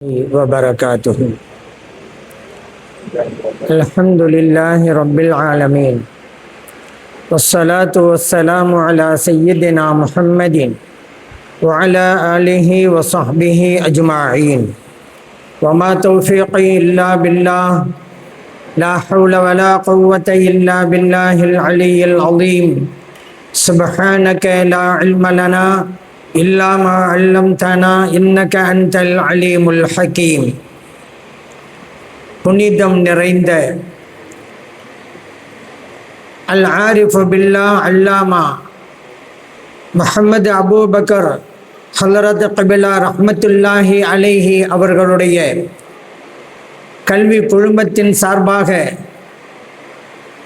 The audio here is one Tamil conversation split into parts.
وبركاته. الحمد لله رب العالمين والصلاة والسلام على سيدنا محمد وعلى آله وصحبه أجمعين وما توفيقي إلا بالله لا حول ولا قوة إلا بالله العلي العظيم سبحانك لا علم لنا إلا ما علمتنا إنك أنت العليم الحكيم. புனிதம் நிறைந்த அல் ஆரிஃபு பில்லா அல்லாமா முஹம்மது அபூபக்கர் ஹலரத் கிபிலா ரஹ்மத்துல்லாஹி அலைஹி அவர்களுடைய கல்வி குழுமத்தின் சார்பாக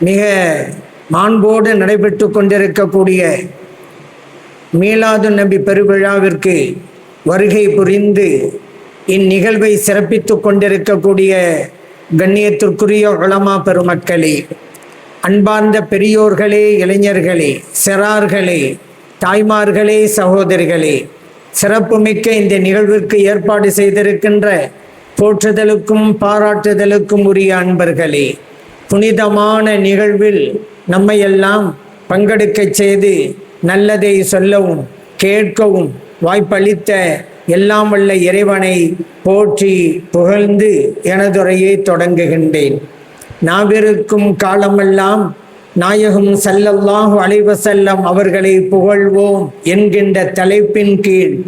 மிக மாண்போடு நடைபெற்று கொண்டிருக்கக்கூடிய மீலாது நபி பெருவிழாவிற்கு வருகை புரிந்து இந்நிகழ்வை சிறப்பித்து கொண்டிருக்கக்கூடிய கண்ணியத்திற்குரிய உலமா பெருமக்களே, அன்பார்ந்த பெரியோர்களே, இளைஞர்களே, சிறார்களே, தாய்மார்களே, சகோதரிகளே, சிறப்புமிக்க இந்த நிகழ்விற்கு ஏற்பாடு செய்திருக்கின்ற போற்றுதலுக்கும் பாராட்டுதலுக்கும் உரிய அன்பர்களே, புனிதமான நிகழ்வில் நம்மையெல்லாம் பங்கெடுக்க செய்து நல்லதை சொல்லவும் கேட்கவும் வாய்ப்பளித்த எல்லாம் வல்ல இறைவனை போற்றி புகழ்ந்து எனதுரையை தொடங்குகின்றேன். நாவிருக்கும் காலமெல்லாம் நாயகம் ஸல்லல்லாஹு அலைஹி வஸல்லம் அவர்களை புகழ்வோம் என்கின்ற தலைப்பின் கீழ்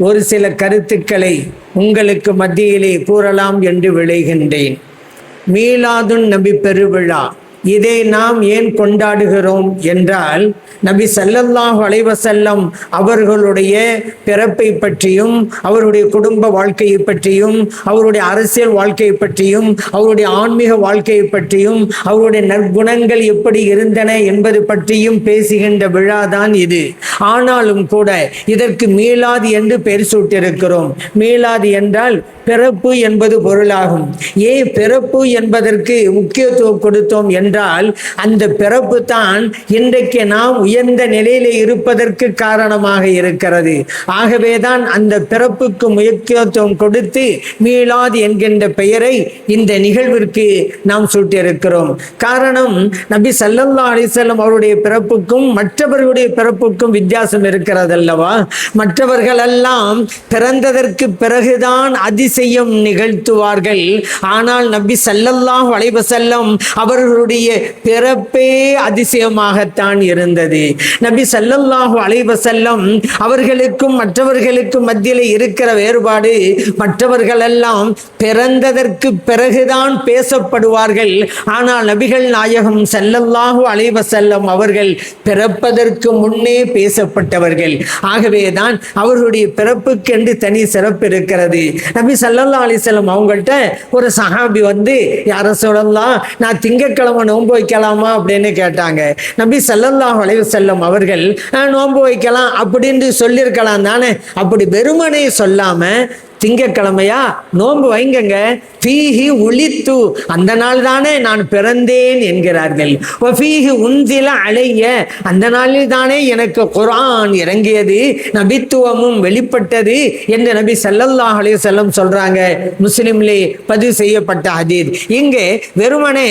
ஒரு சில கருத்துக்களை உங்களுக்கு மத்தியிலே கூறலாம் என்று விளைகின்றேன். மீலாதுன் நபி பெருவிழா இதை நாம் ஏன் கொண்டாடுகிறோம் என்றால், நபி ஸல்லல்லாஹு அலைஹி வஸல்லம் அவர்களுடைய பிறப்பை பற்றியும் அவருடைய குடும்ப வாழ்க்கையை பற்றியும் அவருடைய அரசியல் வாழ்க்கையை பற்றியும் அவருடைய ஆன்மீக வாழ்க்கையை பற்றியும் அவருடைய நற்குணங்கள் எப்படி இருந்தன என்பது பற்றியும் பேசுகின்ற விழாதான் இது. ஆனாலும் கூட இதற்கு மீலாது என்று பெயர் சூட்டியிருக்கிறோம். மீலாது என்றால் பிறப்பு என்பது பொருளாகும். ஏன் பிறப்பு என்பதற்கு முக்கியத்துவம் கொடுத்தோம் என்றால், அந்த பிறப்பு தான் இன்றைக்கு நாம் உயர்ந்த நிலையிலே இருப்பதற்கு காரணமாக இருக்கிறது. ஆகவேதான் அந்த பிறப்புக்கு முக்கியத்துவம் கொடுத்து மீலாது என்கின்ற பெயரை இந்த நிகழ்விற்கு நாம் சூட்டியிருக்கிறோம். காரணம், நபி ஸல்லல்லாஹு அலைஹி வஸல்லம் அவருடைய பிறப்புக்கும் மற்றவர்களுடைய பிறப்புக்கும் வித்தியாசம் இருக்கிறது அல்லவா? மற்றவர்கள் எல்லாம் பிறந்ததற்கு பிறகுதான் அதிசயம் நிகழ்த்துவார்கள். ஆனால் நபி ஸல்லல்லாஹு அலைஹி வஸல்லம் அவர்களுடைய பிறப்பே அதிசயமாகத்தான் இருந்தது. நபி ஸல்லல்லாஹு அலைஹி வஸல்லம் அவர்களுக்கும் மற்றவர்களுக்கும் மத்தியில் இருக்கிற வேறுபாடு, மற்றவர்கள் எல்லாம் பிறந்ததற்கு பிறகுதான் பேசப்படுவார்கள். ஆனால் நபிகள் நாயகம் ஸல்லல்லாஹு அலைஹி வஸல்லம் அவர்கள் பிறப்பதற்கு முன்னே பேசப்பட்டவர்கள். ஆகவேதான் அவர்களுடைய பிறப்புக்கென்று தனி சிறப்பு இருக்கிறது. நபி ஸல்லல்லாஹு அலைஹி வஸல்லம் அவங்கள்ட்ட ஒரு சஹாபி வந்து, யா ரசூலல்லாஹ், நான் திங்கட்கிழமை நோன்பு வைக்கலாமா அப்படின்னு கேட்டாங்க. நபி ஸல்லல்லாஹு அலைஹி வஸல்லம் அவர்கள் நோன்பு வைக்கலாம் அப்படின்னு சொல்லியிருக்கலாம் தானே. அப்படி வெறுமனே சொல்லாம, திங்கக்கிழமையா நோன்பு வைங்கங்க, ஃபீஹி உலித்து, அந்த நாள் தானே நான் பிறந்தேன் என்கிறார்கள். ஃபீஹி உன்சில அலைய, அந்த நாளில் தானே எனக்கு குர்ஆன் இறங்கியது, நபித்துவமும் வெளிப்பட்டது என்று நபி ஸல்லல்லாஹு அலைஹி வஸல்லம் சொல்றாங்க. முஸ்லிம்லே பதிவு செய்யப்பட்ட ஹதீஸ். இங்கே வெறுமனே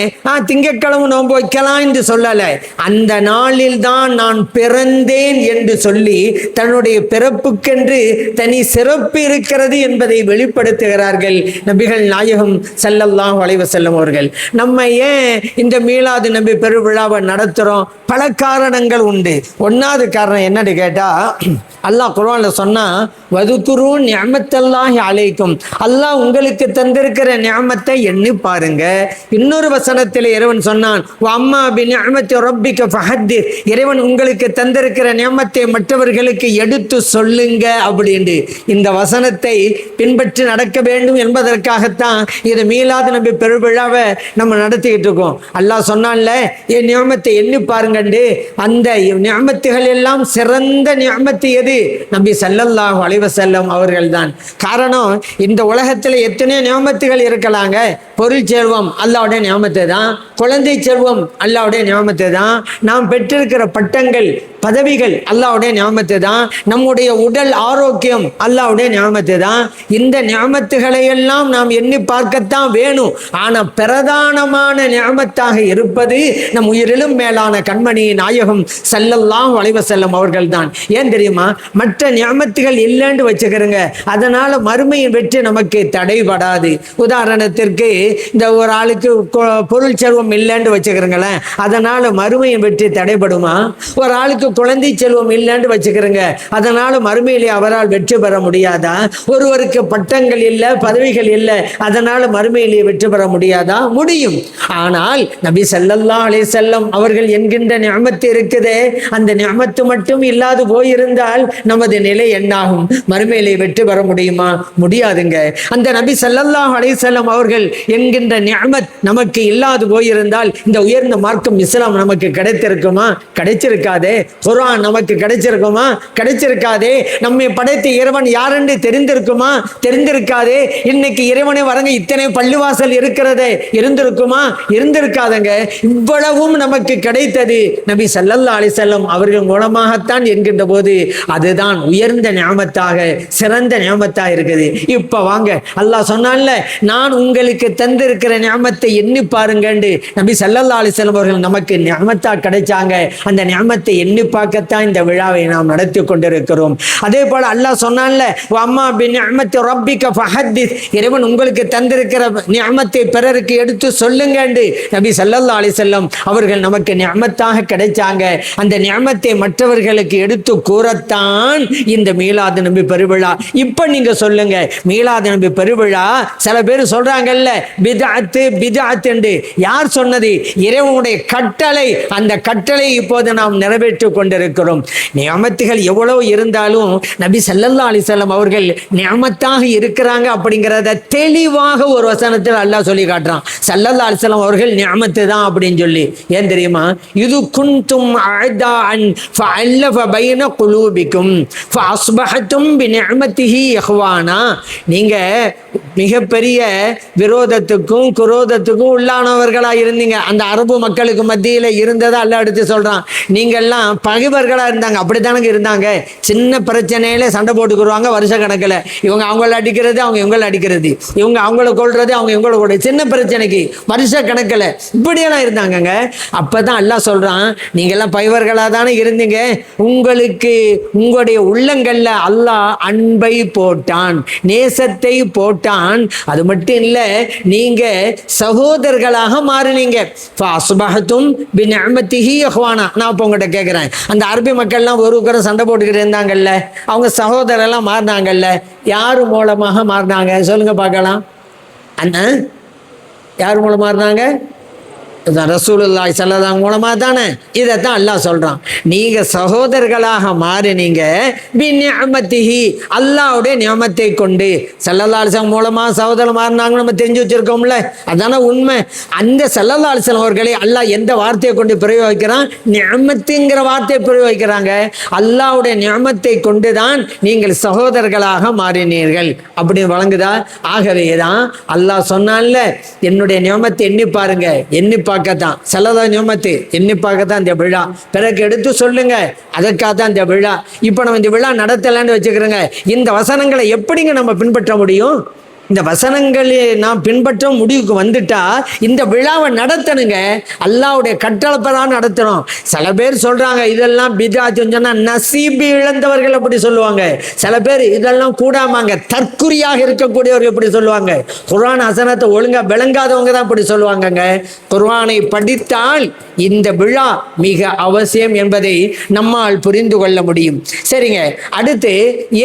திங்கட்கிழமை நோன்பு வைக்கலாம் என்று சொல்லலை, அந்த நாளில் தான் நான் பிறந்தேன் என்று சொல்லி தன்னுடைய பிறப்புக்கென்று தனி சிறப்பு இருக்கிறது என்பதை வெளிப்படுத்துகிறார்கள் நபிகள் நாயகம் ஸல்லல்லாஹு அலைஹி வஸல்லம் அவர்கள். நம்ம ஏன் இந்த மீலாது நபி பெருவிழாவை நடத்துறோம்? பல காரணங்கள் உண்டு. ஒன்னாவது காரணம் என்னன்னு கேட்டா, அல்லாஹ் குர்ஆன்ல சொன்னா, வதுகுரு நிஅமத்தல்லாஹி அலைக்கும், அல்லாஹ் உங்களுக்கு தந்திருக்கிற நிஅமத்தை எண்ணி பாருங்க. இன்னொரு வசனத்தில் இறைவன் சொன்னான், வஅம்மா பிநிஅமத்தி ரப்பிக ஃபஹத்திர், இறைவன் உங்களுக்கு தந்திருக்கிற நிஅமத்தை மற்றவர்களுக்கு எடுத்து சொல்லுங்க அப்படின்னு. இந்த வசனத்தை பின்பற்றி நடக்க வேண்டும் என்பதற்காகத்தான் இது மீலாது நபி பெருவிழாவை நம்ம நடத்திக்கிட்டு இருக்கோம். அல்லாஹ் சொன்னான்ல, என் நியமத்தை எண்ணி பாருங்கண்டு. அந்த நியமத்துகள் எல்லாம் சிறந்த நியமத்து எது? நபி ஸல்லல்லாஹு அலைஹி வஸல்லம் அவர்கள் தான். காரணம், இந்த உலகத்தில் எத்தனையோ நியமத்துகள் இருக்கலாங்க. பொருள் செல்வம் அல்லாஹ்வுடைய நியமத்து தான், குழந்தை செல்வம் அல்லாஹ்வுடைய நியமத்து தான், நாம் பெற்றிருக்கிற பட்டங்கள் பதவிகள் அல்லாஹ்வுடைய நியாமத்து தான். நம்முடைய உடல் ஆரோக்கியம் அல்லாஹ்வுடைய நியாமத்து தான். இந்த நியாமத்துகளை எல்லாம் நாம் எண்ணி பார்க்கத்தான் வேணும். ஆனா பிரதானமான நியாமத்தாக இருப்பது நம் உயிரிலும் மேலான கண்மணி நாயகம் ஸல்லல்லாஹு அலைஹி வஸல்லம் அவர்கள் தான். ஏன் தெரியுமா? மற்ற நியாமத்துகள் இல்லைன்னு வச்சுக்கிறங்க, அதனால மறுமையின் வெற்றி நமக்கு தடைபடாது. உதாரணத்திற்கு இந்த ஒரு ஆளுக்கு பொருள் செல்வம் இல்லைன்னு வச்சுக்கிறங்களேன், அதனால மறுமையின் வெற்றி தடைபடுமா? ஒரு ஆளுக்கு குழந்தை செல்வம் இல்லைன்னு வச்சுக்கிறங்க, அதனால மறுமையிலே அவரால் வெற்றி பெற முடியாதா? ஒருவருக்கு பட்டங்கள் இல்லை, பதவிகள் இல்லை, அதனால மறுமையிலே வெற்றி பெற முடியாதா? முடியும். ஆனால் நபி ஸல்லல்லாஹு அலைஹி வஸல்லம் அவர்கள் என்கின்ற நிஅமத்து இருக்குதே, அந்த நிஅமத்து மட்டும் இல்லாது போயிருந்தால் நமது நிலை என்னாகும்? மறுமையிலே வெற்றி பெற முடியுமா? முடியாதுங்க. அந்த நபி ஸல்லல்லாஹு அலைஹி வஸல்லம் அவர்கள் என்கின்ற நிஅமத் நமக்கு இல்லாது போயிருந்தால் இந்த உயர்ந்த மார்க்கம் இஸ்லாம் நமக்கு கிடைத்திருக்குமா? கிடைச்சிருக்காதே. குர்ஆன் நமக்கு கிடைச்சிருக்குமா? கிடைச்சிருக்காதே. நம்மை படைத்த இறைவன் யாரென்று தெரிந்திருக்குமா? தெரிந்திருக்காதே. இன்னைக்கு இறைவனை வரங்க இத்தனை பள்ளிவாசல் இருக்கிறதே, இருந்திருக்குமா? இருந்திருக்காதங்க. இவ்வளவும் நமக்கு கிடைத்தது நபி ஸல்லல்லாஹு அலைஹி வஸல்லம் அவர்கள் மூலமாகத்தான் என்கின்ற போது அதுதான் உயர்ந்த நியாமத்தாக, சிறந்த நியாமத்தாக இருக்குது. இப்ப வாங்க, அல்லாஹ் சொன்னான்ல, நான் உங்களுக்கு தந்திருக்கிற நியாமத்தை எண்ணி பாருங்கண்டு நபி ஸல்லல்லாஹு அலைஹி வஸல்லம் அவர்கள் நமக்கு நியாமத்தா கிடைச்சாங்க. அந்த நியாமத்தை எண்ணி பார்க்கத்தான் இந்த விழாவை நாம் நடத்தி கொண்டிருக்கிறோம். அதே போல அல்லாஹ் சொன்னான்ல, வம்மா பிநிஅமத்தி ரப்பிக ஃபஹத்திஸ், இறைவன் உங்களுக்கு தந்திருக்கிற நியாமத்தை பிறருக்கு எடுத்து சொல்லுங்கண்டு நபி ஸல்லல்லாஹு அலைஹி வஸல்லம் அவர்கள் நமக்கு நியாமத்தாக கிடைச்சாங்க. அந்த நியாமத்தை மற்றவர்களுக்கு எடுத்து கூறத்தான் இந்த மீலாது நபி பெருவிழா. இப்ப நீங்க சொல்லுங்க, மீலாது நபி பெருவிழா சில பேர் சொல்றாங்கல்ல பித்அத் பித்அத் என்று. யார் சொன்னது? இறைவனுடைய கட்டளை. அந்த கட்டளை இப்போது நாம் நிறைவேற்றிக் கொண்டிருக்கிறோம். நியாமத்துகள் எவ்வளவு இருந்தாலும் நபி ஸல்லல்லாஹு அலைஹி வஸல்லம் அவர்கள் நியாமத்தாக இருக்கிறாங்க அப்படிங்கிறத தெளிவாக ஒரு வசனத்தில் அல்லாஹ் சொல்லி காட்டுறான். ஸல்லல்லாஹு அலைஹி வஸல்லம் அவர்கள் நியாமத்து தான் அப்படின்னு சொல்லி. ஏன் தெரியுமா? இது குன்தும் அஅதான் ஃபஅல்லஃப பைன குலூபிக்கும் ஃபஅஸ்பஹதும் பிநிஅமத்திஹி இஹ்வானா. நீங்க மிகப்பெரிய விரோதத்துக்கும் குரோதத்துக்கும் உள்ளானவர்களா இருந்தீங்க. அந்த அரபு மக்களுக்கு மத்தியில இருந்ததை அல்லாஹ் எடுத்து சொல்றான். நீங்கெல்லாம் பகைவர்களா இருந்தாங்க. அப்படித்தானங்க இருந்தாங்க. சின்ன பிரச்சனையில சண்டை போட்டுக்குருவாங்க வருஷ கணக்கில். இவங்க அவங்கள அடிக்கிறது, அவங்க இவங்களை அடிக்கிறது, இவங்க அவங்கள கொள்றது, அவங்க இவங்கள கொள்றது, சின்ன பிரச்சனைக்கு வருஷ கணக்கில் இப்படியெல்லாம் இருந்தாங்கங்க. அப்பதான் அல்லாஹ் சொல்றான், நீங்க எல்லாம் பகைவர்களா தானே இருந்தீங்க, உங்களுக்கு உங்களுடைய உள்ளங்கள்ல அல்லாஹ் அன்பை போட்டான், நேசத்தை போட்டான். அது மட்டும் இல்ல, நீங்க சகோதரர்களாக மாறினீங்க. ஃபஅஸ்பஹதும் பிநிஅமத்திஹி இஹ்வானா. நான் இப்போ உங்கள்கிட்ட கேட்குறேன், அந்த அரபி மக்கள்லாம் ஒருவருக்கொரு சண்டை போட்டுக்கிட்டு இருந்தாங்கல்ல, அவங்க சகோதரெல்லாம் மாறினாங்கல்ல, யார் மூலமாக மாறினாங்க சொல்லுங்க பார்க்கலாம். அண்ணன் யார் மூலமாக மாறினாங்க? ரசூலுல்லாஹி ஸல்லல்லாஹு மூலமா தானே. இதைத்தான் அல்லாஹ் சொல்றான், நீங்க சகோதரர்களாக மாறினீங்க பிநிஅமத்திஹி, அல்லாஹ்வுடைய நியாமத்தை கொண்டு. ஸல்லல்லாஹு அலைஹி வஸல்லம் மூலமா சகோதரர் மாறினாங்க நம்ம தெரிஞ்சு வச்சிருக்கோம்ல, அதான உண்மை. அந்த ஸல்லல்லாஹு அலைஹி வஸல்லம் அவர்களை அல்லாஹ் எந்த வார்த்தையை கொண்டு பிரயோகிக்கிறான்? நியாமத்துங்கிற வார்த்தையை பிரயோகிக்கிறாங்க. அல்லாஹ்வுடைய நியாமத்தை கொண்டுதான் நீங்கள் சகோதரர்களாக மாறினீர்கள் அப்படின்னு வழங்குதா? ஆகவேதான் அல்லாஹ் சொன்னான்ல, என்னுடைய நியாமத்தை எண்ணி பாருங்க, எண்ணி பார்க்கத்தான் செல்லதா நியமத்து, எண்ணி பார்க்கத்தான் இந்த விழா. பிறகு எடுத்து சொல்லுங்க, அதற்காக தான் இந்த விழா. இப்போ நம்ம இந்த விழா நடத்தலான்னு வச்சுக்கிறோங்க. இந்த வசனங்களை எப்படிங்க நம்ம பின்பற்ற முடியும்? இந்த வசனங்களை நாம் பின்பற்ற முடிவுக்கு வந்துட்டா இந்த விழாவை நடத்தணுங்க. அல்லாஹ்வுடைய கட்டளைப்பதான் நடத்தணும். சில பேர் சொல்றாங்க இதெல்லாம் பித்அத்துன்னு சொன்னா நசீபு இழந்தவர்கள் அப்படி சொல்லுவாங்க. சில பேர் இதெல்லாம் கூடாமாங்க, தற்குறியாக இருக்கக்கூடியவர்கள் இப்படி சொல்லுவாங்க. குர்ஆன் வசனத்தை ஒழுங்கா விளங்காதவங்க தான் இப்படி சொல்லுவாங்கங்க. குர்ஆனை படித்தால் இந்த விழா மிக அவசியம் என்பதை நம்மால் புரிந்து கொள்ள முடியும். சரிங்க, அடுத்து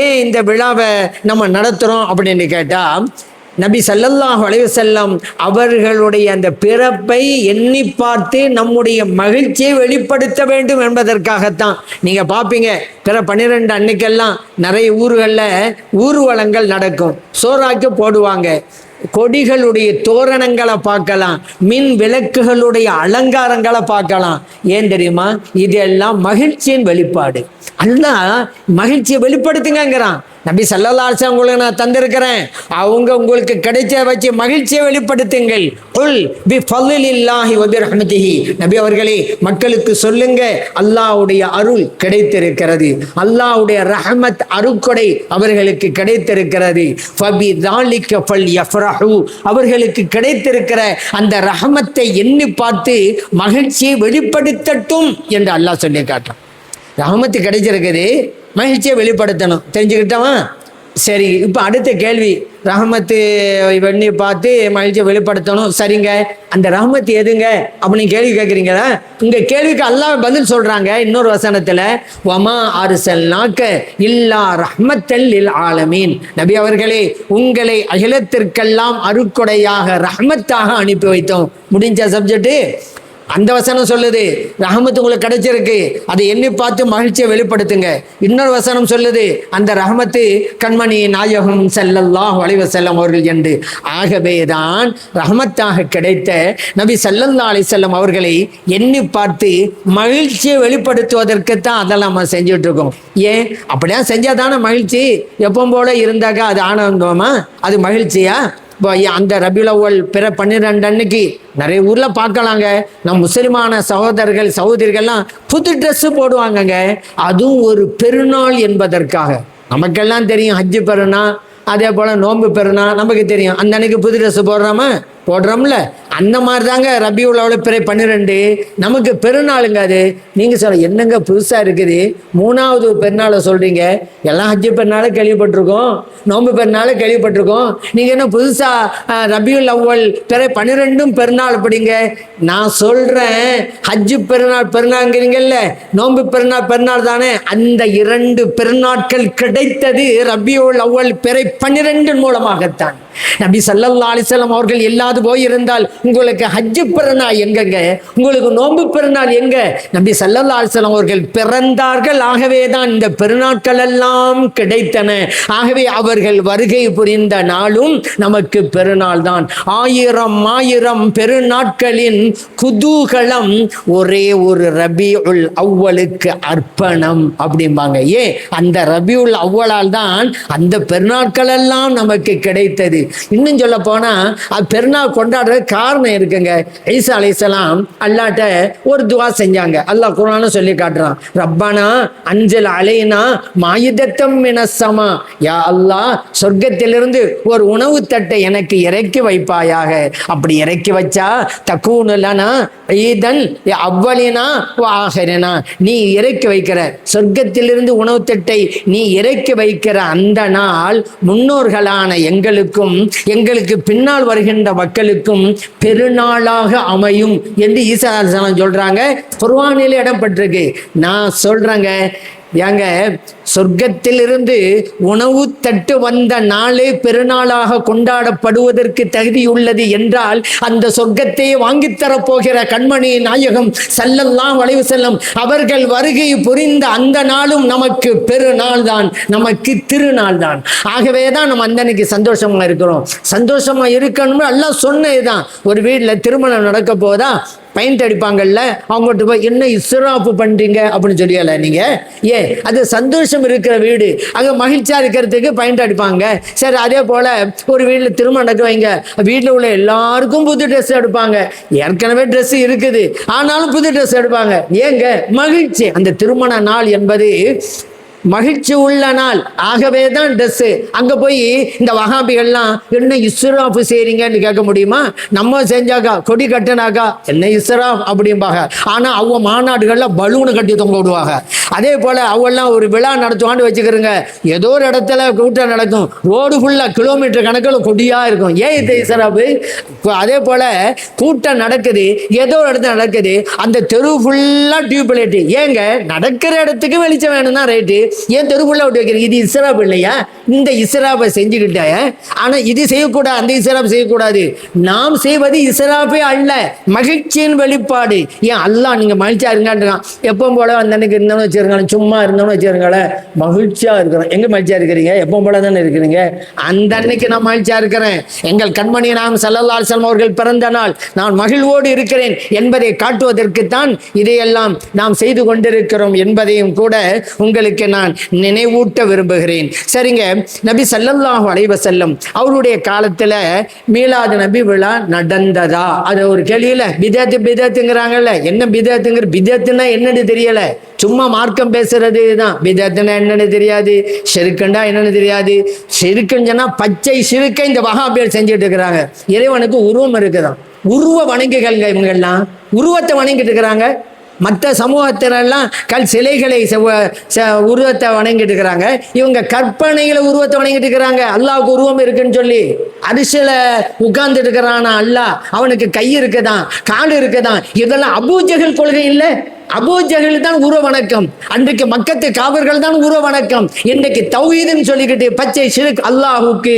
ஏன் இந்த விழாவை நம்ம நடத்துறோம் அப்படின்னு கேட்டா, நபி ஸல்லல்லாஹு அலைஹி வஸல்லம் அவர்களுடைய அந்த பிறப்பை எண்ணி பார்த்து நம்முடைய மகிழ்ச்சியை வெளிப்படுத்த வேண்டும் என்பதற்காகத்தான். நீங்க பார்ப்பீங்க, பிற 12 அன்னைக்கெல்லாம் நிறைய ஊர்களில் ஊர்வலங்கள் நடக்கும், சோறாக்கி போடுவாங்க. கொடிகளுடைய தோரணங்களை பார்க்கலாம், மின் விளக்குகளுடைய அலங்காரங்களை பார்க்கலாம். ஏன் தெரியுமா? இதெல்லாம் மகிழ்ச்சியின் வெளிப்பாடு. அல்லாஹ் மகிழ்ச்சியை வெளிப்படுத்துங்கிறான். நபி ஸல்லல்லாஹு அலைஹி வஸல்லம் உங்களுக்கு நான் தந்திருக்கிறேன், அவங்க உங்களுக்கு கிடைச்ச வச்சு மகிழ்ச்சியை வெளிப்படுத்துங்கள். குல் பி ஃபضலில்லாஹி வ பிர்ஹமதிஹி, நபி அவர்களே மக்களுக்கு சொல்லுங்க, அல்லாஹ்வுடைய அருள் கிடைத்திருக்கிறது, அல்லாஹ்வுடைய ரஹமத் அருட்கொடை அவர்களுக்கு கிடைத்திருக்கிறது. ஃபபி ذلك ஃபல்யஃப்ரஹு, அவர்களுக்கு கிடைத்திருக்கிற அந்த ரஹமத்தை எண்ணி பார்த்து மகிழ்ச்சியை வெளிப்படுத்தட்டும் என்று அல்லாஹ் சொல்லி காட்டுறான். ரஹமத்து கிடைச்சிருக்குது, மகிழ்ச்சியை வெளிப்படுத்தணும். தெரிஞ்சுக்கிட்டோமா? சரி, இப்போ அடுத்த கேள்வி, ரஹமத்து பண்ணி பார்த்து மகிழ்ச்சியை வெளிப்படுத்தணும். சரிங்க, அந்த ரஹமத்து எதுங்க அப்படின்னு கேள்வி கேட்குறீங்களா? உங்க கேள்விக்கு அல்லாஹ் பதில் சொல்றாங்க இன்னொரு வசனத்துல, வமா அர்சல்நாக இல்லா ரஹ்மத்தல் லில் ஆலமீன், நபி அவர்களே உங்களை அகிலத்திற்கெல்லாம் அருட்கொடையாக ரஹ்மத்தாக அனுப்பி வைத்தோம். முடிஞ்ச சப்ஜெக்ட். அந்த வசனம் சொல்லுது ரஹமத்து உங்களுக்கு கிடைச்சிருக்கு, அதை எண்ணி பார்த்து மகிழ்ச்சியை வெளிப்படுத்துங்க. இன்னொரு வசனம் சொல்லுது அந்த ரஹமத்து கண்மணி நாயகம் ஸல்லல்லாஹு அலைஹி வஸல்லம் அவர்கள் என்று. ஆகவேதான் ரஹமத்தாக கிடைத்த நபி ஸல்லல்லாஹு அலைஹி வஸல்லம் அவர்களை எண்ணி பார்த்து மகிழ்ச்சியை வெளிப்படுத்துவதற்குத்தான் அதெல்லாம் நம்ம செஞ்சுட்டு இருக்கோம். ஏன் அப்படியா? செஞ்சாதானே மகிழ்ச்சி. எப்பவும் போல இருந்தாக்கா அது ஆனந்தமா? அது மகிழ்ச்சியா? அந்த ரபியுல் அவ்வல் பிற 12 அன்னைக்கு நிறைய ஊர்ல பார்க்கலாங்க, நம் முஸ்லிமான சகோதரர்கள் சகோதரிகள்லாம் புது ட்ரெஸ் போடுவாங்கங்க. அதுவும் ஒரு பெருநாள் என்பதற்காக. நமக்கெல்லாம் தெரியும் ஹஜ்ஜு பெருநாள், அதே போல நோன்பு பெருநாள் நமக்கு தெரியும். அந்த அன்னைக்கு புது ட்ரெஸ் போடுறோம்ல, அந்த மாதிரி தாங்க ரபியுல் அவ்வல் பிறை 12 நமக்கு பெருநாளுங்க. அது நீங்க சொல்ல என்னங்க புதுசா இருக்குது, 3வது பெருநாளை சொல்றீங்க? எல்லாம் ஹஜ்ஜு பெருநாளை கேள்விப்பட்டிருக்கோம், நோன்பு பெருநாளை கேள்விப்பட்டிருக்கோம். நீங்க என்ன புதுசா ரபியுல் அவ்வல் பிறை 12 பெருநாள் படிங்க? நான் சொல்றேன் ஹஜ்ஜு பெருநாள்ங்கிறீங்கல்ல, நோன்பு பெருநாள் தானே. அந்த 2 பெருநாட்கள் கிடைத்தது ரபியுல் அவ்வல் பிறை 12 மூலமாகத்தான். நபி ஸல்லல்லாஹு அலைஹி வஸல்லம் அவர்கள் எல்லாது போய் இருந்தால் உங்களுக்கு ஹஜ்ஜு பெருநாள் எங்கங்க? உங்களுக்கு நோன்பு பெருநாள் எங்க? நபி ஸல்லல்லாஹு அலைஹி வஸல்லம் அவர்கள் பிறந்தார்கள். ஆகவேதான் இந்த பெருநாட்கள் எல்லாம் கிடைத்தன. ஆகவே அவர்கள் வருகை புரிந்த நாளும் நமக்கு பெருநாள் தான். 1000 பெருநாட்களின் குதூகலம் ஒரே ஒரு ரபியுல் அவ்வலுக்கு அர்ப்பணம் அப்படிம்பாங்க. ஏன்? அந்த ரபியுல் அவ்வலால் தான் அந்த பெருநாட்கள் எல்லாம் நமக்கு கிடைத்தது. இன்னும் சொல்ல போனா பெருநாள் கொண்டாடுற காரணம் இருக்குங்க. ஈசா அலைஹிஸ்ஸலாம் அல்லாஹ்ட்ட ஒரு துவா செஞ்சாங்க. அல்லாஹ் குர்ஆன்ல சொல்லி காட்டுறான், ரப்பனா அன்சில் அலைனா மாயிதத்தம் மினஸ் ஸமா, யா அல்லாஹ் சொர்க்கத்திலிருந்து ஒரு உணவு தட்டை எனக்கு இறக்கி வைப்பாயாக. அப்படி இறக்கி வச்சா தக்கூனு லனா ஈதன் அவ்வலினா வ ஆஹிரினா, நீ இறக்கி வைக்கிற சொர்க்கத்திலிருந்து உணவு தட்டை நீ இறக்கி வைக்கிற அந்த நாள் முன்னோர்களான எங்களுக்கு பின்னால் வருகின்ற மக்களுக்கும் பெருநாளாக அமையும் என்று ஈசா அலைஹிஸ்ஸலாம் சொல்றாங்க. குர்ஆனிலே இடம்பெற்றிருக்கு. நான் சொல்றேங்க, ஏங்க சொர்க்கத்திலிருந்து உணவு தட்டு வந்த நாளே பெருநாளாக கொண்டாடப்படுவதற்கு தகுதியுள்ளது என்றால் அந்த சொர்க்கத்தையே வாங்கித்தரப் போகிற கண்மணி நாயகம் ஸல்லல்லாஹு அலைஹி வஸல்லம் அவர்கள் வருகை புரிந்த அந்த நாளும் நமக்கு பெருநாள் தான், நமக்கு திருநாள் தான். ஆகவே தான் நம்ம அந்த அன்னைக்கு சந்தோஷமா இருக்கிறோம். சந்தோஷமா இருக்கணும்னு எல்லாம் சொன்னதுதான். ஒரு வீட்டில் திருமணம் நடக்க போதா பெயிண்ட் அடிப்பாங்கல்ல, அவங்ககிட்ட போய் என்ன இஸ்ராஃபு பண்றீங்க அப்படின்னு சொல்லியல நீங்க. ஏன்? அது சந்தோஷம் இருக்கிற வீடு, அங்க மகிழ்ச்சியா இருக்கிறதுக்கு பெயிண்ட் அடிப்பாங்க. சரி, அதே போல ஒரு வீட்டில் திருமணம் நடக்க வைங்க, வீட்டில் உள்ள எல்லாருக்கும் புது ட்ரெஸ் எடுப்பாங்க. ஏற்கனவே ட்ரெஸ் இருக்குது, ஆனாலும் புது ட்ரெஸ் எடுப்பாங்க. ஏங்க? மகிழ்ச்சி. அந்த திருமண நாள் என்பது மகிழ்ச்சி உள்ள நாள். ஆகவே தான் ட்ரெஸ். அங்க போய் இந்த வஹாபிகள்லாம் என்ன இஸ்ராஃப் செய்றீங்கன்னு கேட்க முடியுமா? நம்ம செஞ்சாக்கா கொடி கட்டினாக்கா என்ன இஸ்ராஃப் அப்படிம்பாங்க. ஆனா அவங்க மாநாடுகள்ல பலூனு கட்டி தொங்க விடுவாங்க. அதே போல அவெல்லாம் ஒரு விழா நடத்துவான்னு வச்சுக்கிறோங்க, ஏதோ ஒரு இடத்துல கூட்டம் நடக்கும், ரோடு ஃபுல்லா கிலோமீட்டர் கணக்கில் கொடியா இருக்கும். ஏன் இது இஸ்ராஃப்? அதே போல கூட்டம் நடக்குது, ஏதோ ஒரு இடத்துல நடக்குது, அந்த தெரு ஃபுல்லா டியூப் லைட். ஏங்க? நடக்கிற இடத்துக்கு வெளிச்சம் வேணும்னா ரைட்டு, ஏன் தெருக்குள்ள விட்டு வைக்கிறீங்க? இது இஸ்ராப் இல்லையா? இந்த இஸ்ராப்பை செஞ்சுக்கிட்ட, ஆனா இது செய்யக்கூடாது, அந்த இஸ்ராப் செய்யக்கூடாது. நாம் செய்வது இஸ்ராப்பே அல்ல, மகிழ்ச்சியின் வெளிப்பாடு. ஏன் அல்லாஹ் நீங்க மகிழ்ச்சியா இருக்கான், எப்பவும் போல அந்த அன்னைக்கு இருந்தோம்னு வச்சிருக்காங்க, சும்மா இருந்தோம்னு வச்சிருக்காங்களே, மகிழ்ச்சியா இருக்கிறோம். எங்க மகிழ்ச்சியா இருக்கிறீங்க? எப்பவும் போல தானே இருக்கிறீங்க. அந்த அன்னைக்கு நான் மகிழ்ச்சியா இருக்கிறேன், எங்கள் கண்மணி நாம் ஸல்லல்லாஹு அலைஹி வஸல்லம் அவர்கள் பிறந்த நாள், நான் மகிழ்வோடு இருக்கிறேன் என்பதை காட்டுவதற்குத்தான் இதையெல்லாம் நாம் செய்து கொண்டிருக்கிறோம் என்பதையும் கூட உங்களுக்கு நான் நினைவூட்ட விரும்புகிறேன். சரிங்க, நபி ஸல்லல்லாஹு அலைஹி வஸல்லம் அவருடைய காலத்துல மீலாது நபி விழா நடந்ததா? அது ஒரு கேள்வியில பிதத்து பிதத்துங்கிறாங்கல்ல, என்ன பிதத்துங்கிற, பிதத்துன்னா என்னன்னு தெரியல, சும்மா மார்க்கம் பேசுறது தான். பிதத்துனா என்னன்னு தெரியாது, ஷிர்க்குண்டா என்னன்னு தெரியாது. ஷிர்க்குன்னு சொன்னா பச்சை ஷிர்க்கை இந்த வஹாபியர் செஞ்சுட்டு இருக்கிறாங்க. இறைவனுக்கு உருவம் இருக்குதான், உருவ வணங்குகள்ங்க. இவங்கெல்லாம் உருவத்தை வணங்கிட்டு இருக்கிறாங்க. மற்ற சமூகத்தினெல்லாம் கல் சிலைகளை உருவத்தை வணங்கிட்டு இருக்கிறாங்க. இவங்க கற்பனைகளை உருவத்தை வணங்கிட்டு இருக்கிறாங்க. அல்லாவுக்கு உருவம் இருக்குன்னு சொல்லி அரிசில உட்கார்ந்துட்டு இருக்கிறானா அல்லாஹ், அவனுக்கு கை இருக்குதான், கால் இருக்குதான். இதெல்லாம் அபூஜஹல் கொள்கை இல்லை. அபூஜஹல் தான் உருவ வணக்கம். அன்றைக்கு மக்கத்து காவர்கள் தான் உருவ வணக்கம். இன்றைக்கு தௌஹீதுன்னு சொல்லிக்கிட்டு பச்சை ஷிர்க், அல்லாஹுக்கு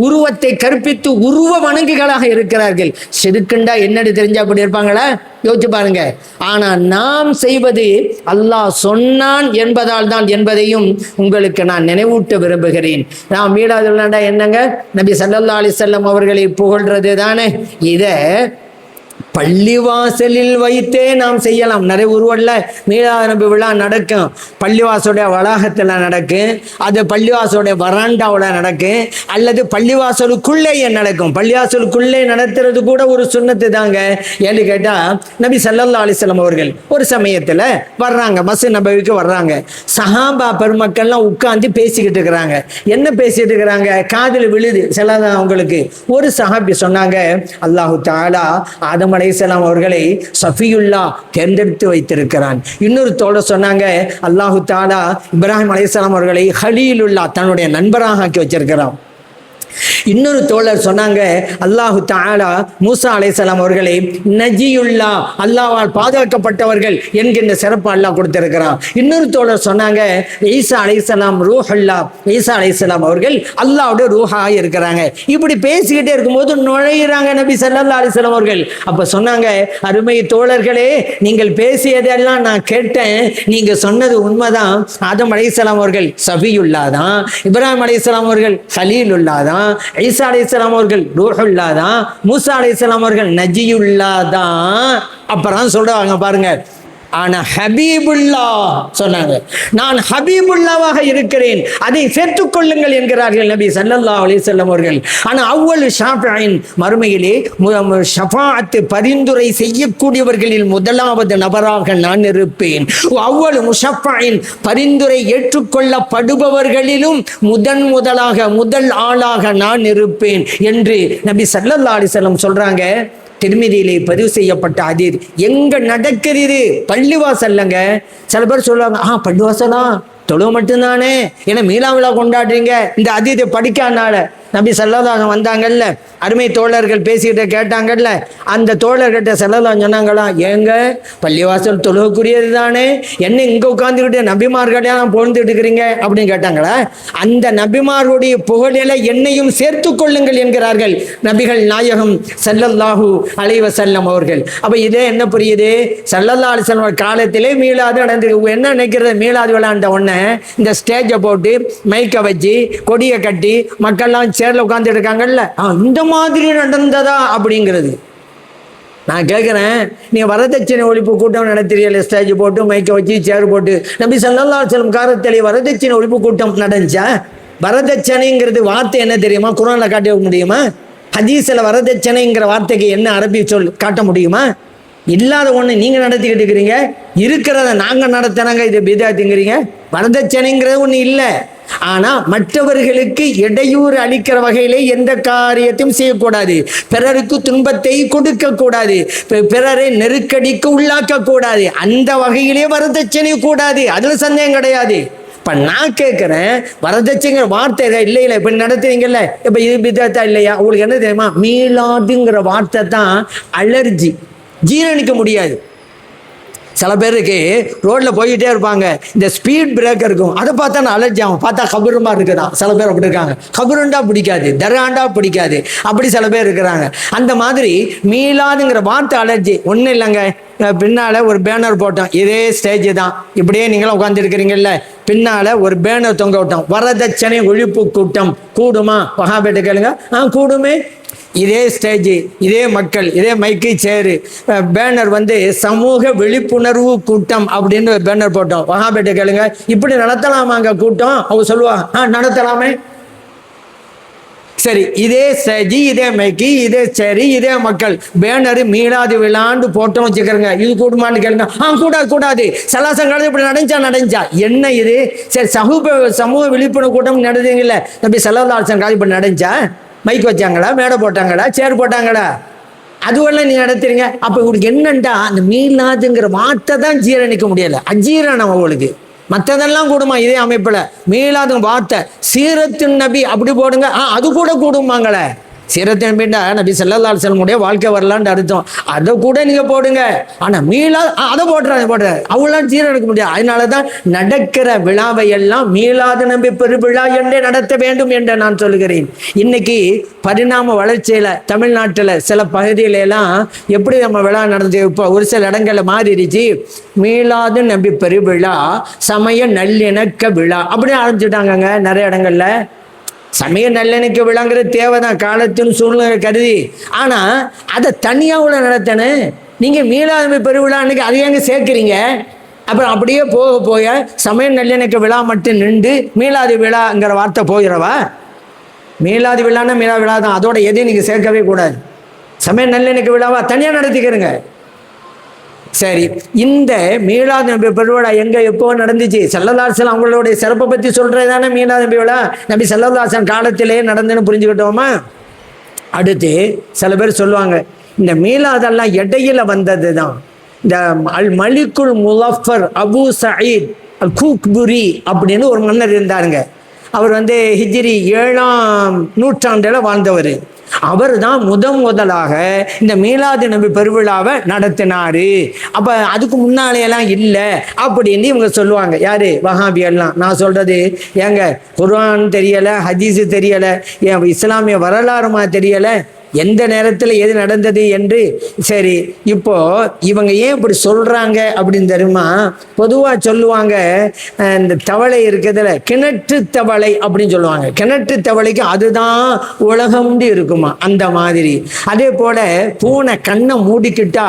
உருவத்தை கற்பித்து உருவ வணங்குகளாக இருக்கிறார்கள். ஷிர்க்குண்டா என்னன்னு தெரிஞ்சா அப்படி இருப்பாங்களா? யோசிச்சு பாருங்க. ஆனா நாம் செய்வது அல்லாஹ் சொன்னான் என்பதால் தான் என்பதையும் உங்களுக்கு நான் நினைவூட்ட விரும்புகிறேன். நாம் மீலாதுல்லா என்னங்க, நபி ஸல்லல்லாஹு அலைஹி வஸல்லம் அவர்களை புகழ்றது தானே. இதை பள்ளிவாசலில் வைத்தே நாம் செய்யலாம். நிறைய ஊர்வல்ல மீலாது நபி விழா நடக்கும், பள்ளிவாசலுடைய வளாகத்தில் நடக்கும், அது பள்ளிவாசலுடைய வராண்டாவில் நடக்கும், அல்லது பள்ளிவாசலுக்குள்ளேயே நடக்கும். பள்ளிவாசலுக்குள்ளே நடத்துறது கூட ஒரு சுன்னத்து தாங்க. ஏன்னு கேட்டால் நபி ஸல்லல்லாஹு அலைஹி வஸல்லம் அவர்கள் ஒரு சமயத்தில் வர்றாங்க, மஸ்ஜித் நபவிக்கு வர்றாங்க. சஹாபா பெருமக்கள்லாம் உட்கார்ந்து பேசிக்கிட்டு இருக்கிறாங்க. என்ன பேசிட்டு இருக்கிறாங்க? காதில் விழுது சில அவங்களுக்கு. ஒரு சஹாபி சொன்னாங்க, அல்லாஹு தஆலா ஆதம் அலைஹிஸ்ஸலாம் அவர்களை சஃபியுல்லா தேர்ந்தெடுத்து வைத்திருக்கிறான். இன்னொரு தோழர் சொன்னாங்க, அல்லாஹு தஆலா இப்ராஹிம் அலைஹிஸ்ஸலாம் அவர்களை ஹலீலுல்லா தன்னுடைய நண்பராக ஆக்கி வச்சிருக்கிறான். இன்னொரு தோழர் சொன்னாங்க, அல்லாஹு தஆலா மூசா அலைஹிஸ்ஸலாம் அவர்களை நஜியுல்லா அல்லாஹ்வால் பாதுகாக்கப்பட்டவர்கள் என்கின்ற சிறப்பு அல்லாஹ் கொடுத்திருக்கிறான். இன்னொரு தோழர் சொன்னாங்க, ஈசா அலைஹிஸ்ஸலாம் ரூஹுல்லா, ஈசா அலைஹிஸ்ஸலாம் அவர்கள் அல்லாஹ்வுடைய ரூஹாக இருக்கிறாங்க. இப்படி பேசிக்கிட்டே இருக்கும்போது நுழையிறாங்க நபி ஸல்லல்லாஹு அலைஹி வஸல்லம் அவர்கள். அப்ப சொன்னாங்க, அருமை தோழர்களே, நீங்கள் பேசியதெல்லாம் நான் கேட்டேன், நீங்க சொன்னது உண்மைதான். ஆதம் அலைஹிஸ்ஸலாம் அவர்கள் சஃபியுல்லா தான், இப்ராஹிம் அலைஹிஸ்ஸலாம் அவர்கள் கலீலுல்லா தான், ஈசா அலைஹிஸ்ஸலாம் அவர்கள் ரூஹுல்லா தான், மூசா அலைஹிஸ்ஸலாம் அவர்கள் நஜியுல்லா தான். அப்புறம் சொல்றாங்க பாருங்க, ஆனா ஹபீபுல்லா சொன்னாங்க, நான் ஹபீபுல்லாவாக இருக்கிறேன், அதை சேர்த்துக் கொள்ளுங்கள் என்கிறார்கள் நபி ஸல்லல்லாஹு அலைஹி வஸல்லம் அவர்கள். ஆனா அவ்வளவு ஷாஃபியின் மறுமையிலே ஷஃபாஅத் பரிந்துரை செய்யக்கூடியவர்களில் முதலாவது நபராக நான் இருப்பேன். அவ்வளவு முஷஃபாயின் பரிந்துரை ஏற்றுக்கொள்ளப்படுபவர்களிலும் முதலாக முதல் ஆளாக நான் இருப்பேன் என்று நபி ஸல்லல்லாஹு அலைஹி வஸல்லம் சொல்றாங்க. திருமிதியிலே பதிவு செய்யப்பட்ட ஹதீஸ். எங்க நடக்கிறது? பள்ளிவாசல்லங்க. சில பேர் சொல்லுவாங்க, பள்ளிவாசலா தொழுவ மட்டும்தானே, ஏன்னா மீலா விழா கொண்டாடுறீங்க. இந்த ஹதீஸை படிக்காதனால நபி ஸல்லல்லாஹு வந்தாங்கல்ல, அருமை தோழர்கள் பேசிக்கிட்ட கேட்டாங்கல்ல, அந்த தோழர்கிட்ட ஸல்லல்லாஹு சொன்னாங்களா, ஏங்க பள்ளிவாசல் தொழுவக்கூடியது தானே, என்ன இங்கே உட்காந்துக்கிட்டு நபிமார்களெல்லாம் புகழ்ந்துட்டு இருக்கிறீங்க அப்படின்னு கேட்டாங்களா. அந்த நபிமார்களுடைய புகழில என்னையும் சேர்த்து கொள்ளுங்கள் என்கிறார்கள் நபிகள் நாயகம் ஸல்லல்லாஹு அலைஹி வஸல்லம் அவர்கள். அப்ப இதே என்ன புரியுது? ஸல்லல்லாஹு அலைஹி வஸல்லம் காலத்திலே மீலாது நடந்திருக்கு. என்ன நினைக்கிறது? மீலாது விழாண்ட உடனே இந்த ஸ்டேஜை போட்டு மைக்கை வச்சு கொடியை கட்டி மக்கள்லாம் சேர்ல உட்கார்ந்து இருக்காங்கல்ல, இந்த மாதிரி நடந்ததா அப்படிங்கிறது. நான் கேட்கிறேன், நீ வரதட்சணை ஒழிப்பு கூட்டம் நடத்துறீங்க, ஸ்டேஜ் போட்டு மைக்கை வச்சு சேர் போட்டு. நபி ஸல்லல்லாஹு அலைஹி வஸல்லம் காலத்திலே வரதட்சணை ஒழிப்பு கூட்டம் நடந்துச்சா? வரதட்சணைங்கிறது வார்த்தை என்ன தெரியுமா? குர்ஆன்ல காட்ட முடியுமா? ஹதீஸ்ல வரதட்சணைங்கிற வார்த்தைக்கு என்ன அரபி சொல் காட்ட முடியுமா? இல்லாத ஒண்ணு நீங்க நடத்திக்கிட்டு இருக்கிறீங்க, இருக்கிறத நாங்க நடத்தினாங்க, இது பிதாத்துங்கிறீங்க. வரதட்சணைங்கிறது ஒண்ணு இல்லை. ஆனா மற்றவர்களுக்கு இடையூறு அளிக்கிற வகையிலே எந்த காரியத்தையும் செய்யக்கூடாது, பிறருக்கு துன்பத்தை கொடுக்க கூடாது, பிறரை நெருக்கடிக்கு உள்ளாக்க கூடாது, அந்த வகையிலே வரதட்சணை கூடாது, அதுல சந்தேகம் கிடையாது. இப்ப நான் கேட்கிறேன், வரதட்சைங்கிற வார்த்தை இல்லை இப்ப நடத்துறீங்கல்ல, இப்ப இது பிதாத்தா இல்லையா? உங்களுக்கு என்ன தெரியுமா? மீலாதுங்கிற வார்த்தை தான் அலர்ஜி, ஜீரணிக்க முடியாது. சில பேருக்கு ரோட்ல போய்கிட்டே இருப்பாங்க, இந்த ஸ்பீட் பிரேக்கர் இருக்கும், அதை பார்த்தா நான் அலர்ஜி ஆகும். பார்த்தா கபருமா இருக்குதான். சில பேர் அப்படி இருக்காங்க. கபருண்டா பிடிக்காது, தர்காண்டா பிடிக்காது, அப்படி சில பேர் இருக்கிறாங்க. அந்த மாதிரி மீளாதுங்கிற வார்த்தை அலர்ஜி. ஒன்றும் இல்லைங்க, பின்னால ஒரு பேனர் போட்டோம், இதே ஸ்டேஜ் தான், இப்படியே நீங்களும் உட்கார்ந்து இருக்கிறீங்கல்ல, பின்னால ஒரு பேனர் தொங்க விட்டோம், வரதட்சணை ஒழிப்பு கூட்டம் கூடுமா? வஹாபிட்ட கேளுங்க, கூடுமே. இதே ஸ்டேஜ், இதே மக்கள், இதே மைக்கு சேரு, பேனர் வந்து சமூக விழிப்புணர்வு கூட்டம் அப்படின்னு பேனர் போட்டோம். வஹாபிட்ட கேளுங்க, இப்படி நடத்தலாமாங்க கூட்டம்? அவங்க சொல்லுவா, நடத்தலாமே. சரி, இதே ஸ்டேஜ், இதே மைக்கு, இதே சேரு, இதே மக்கள், பேனரு மீளாது விழாண்டு போட்டோம் வச்சுக்கிறங்க, இது கூடுமான்னு கேளுங்க. கூடாது கூடாது, சலாசங்காலத்து இப்படி நடஞ்சா என்ன இது? சரி, சமூக விழிப்புணர்வு கூட்டம் நடந்தீங்கல்ல, தம்பி ஸல்லல்லாஹு அலைஹி வஸல்லம் இப்படி நடந்துச்சா? மைக் வச்சாங்களா, மேடை போட்டாங்களா, சேர் போட்டாங்களா? அதுவெல்லாம் நீங்க நடத்துறீங்க. அப்ப இவருக்கு என்னண்டா, அந்த மீளாதுங்கிற வார்த்தை தான் ஜீரணிக்க முடியல, அஜீரணம் அவங்களுக்கு. மற்றதெல்லாம் கூடுமா இதே அமைப்புல? மீளாது வார்த்தை, சீரத்து நபி அப்படி போடுங்க, அது கூட கூடுமாங்களே. சீரத்து நபின்னா நபி ஸல்லல்லாஹு அலைஹி வஸல்லம் உடைய வாழ்க்கை வரலான்னு அர்த்தம். அதை கூட நீங்க போடுங்க. ஆனா மீளாது அதை போடுறாங்க, அவங்களாம் ஜீரணிக்க முடியாது. அதனாலதான் நடக்கிற விழாவை எல்லாம் மீளாது நபி பெருவிழா என்றே நடத்த வேண்டும் என்று நான் சொல்லுகிறேன். இன்னைக்கு பரிணாம வளர்ச்சியில தமிழ்நாட்டில் சில பகுதியில எல்லாம் எப்படி நம்ம விழா நடந்து, இப்போ ஒரு சில இடங்கள்ல மாறிடுச்சு. மீளாது நபி பெருவிழா, சமய நல்லிணக்க விழா அப்படி ஆரம்பிச்சுட்டாங்க நிறைய இடங்கள்ல. சமய நல்லிணக்க விழாங்கிறது தேவைதான், காலத்தின் சூழ்நிலை கருதி. ஆனா அதை தனியா உள்ள நடத்தணும். நீங்க மீளாது பெருவிழா அன்னைக்கு அதை எங்க சேர்க்கிறீங்க? அப்புறம் அப்படியே போக சமய நல்லிணக்க விழா மட்டும் நின்று மீளாது விழாங்கிற வார்த்தை போகிறவா? மீளாது விழான்னா மீளா விழா தான், அதோட எதையும் நீங்க சேர்க்கவே கூடாது. சமய நல்லிணக்க விழாவா தனியா நடத்திக்கிறங்க. சரி, இந்த மீளாது நபி பெருவிழா எங்க எப்போ நடந்துச்சு? ஸல்லல்லாஹு அலைஹி வஸல்லம் அவங்களுடைய சிறப்பை பத்தி சொல்றதுதானே மீளாது நபி விழா. நபி ஸல்லல்லாஹு அலைஹி வஸல்லம் காலத்திலே நடந்துன்னு புரிஞ்சுக்கிட்டோமா? அடுத்து சில பேர் சொல்லுவாங்க, இந்த மீளாதெல்லாம் இடையில வந்தது தான். இந்த அல் மலிக்குல் முலஃபர் அபு சயீத் அல் கூக்புரி அப்படின்னு ஒரு மன்னர் இருந்தாருங்க. அவர் வந்து ஹிஜ்ரி 7ஆம் நூற்றாண்டுல வாழ்ந்தவர். அவர் தான் முதலாக இந்த மீளாது நபி பெருவிழாவை நடத்தினாரு. அப்ப அதுக்கு முன்னாலேயெல்லாம் இல்லை அப்படின்னு இவங்க சொல்லுவாங்க. யாரு? வஹாபி எல்லாம். நான் சொல்றது, ஏங்க குர்ஆன் தெரியல, ஹதீஸ் தெரியல, இஸ்லாமிய வரலாறுமா தெரியல, எந்த நேரத்தில் எது நடந்தது என்று. சரி, இப்போ இவங்க ஏன் இப்படி சொல்றாங்க அப்படின்னு தெரியுமா? பொதுவா சொல்லுவாங்க, இந்த தவளை இருக்குதுல, கிணற்று தவளை அப்படின்னு சொல்லுவாங்க. கிணற்று தவளைக்கு அதுதான் உலகம்னு இருக்குமா, அந்த மாதிரி. அதே போல பூனை கண்ணை மூடிக்கிட்டா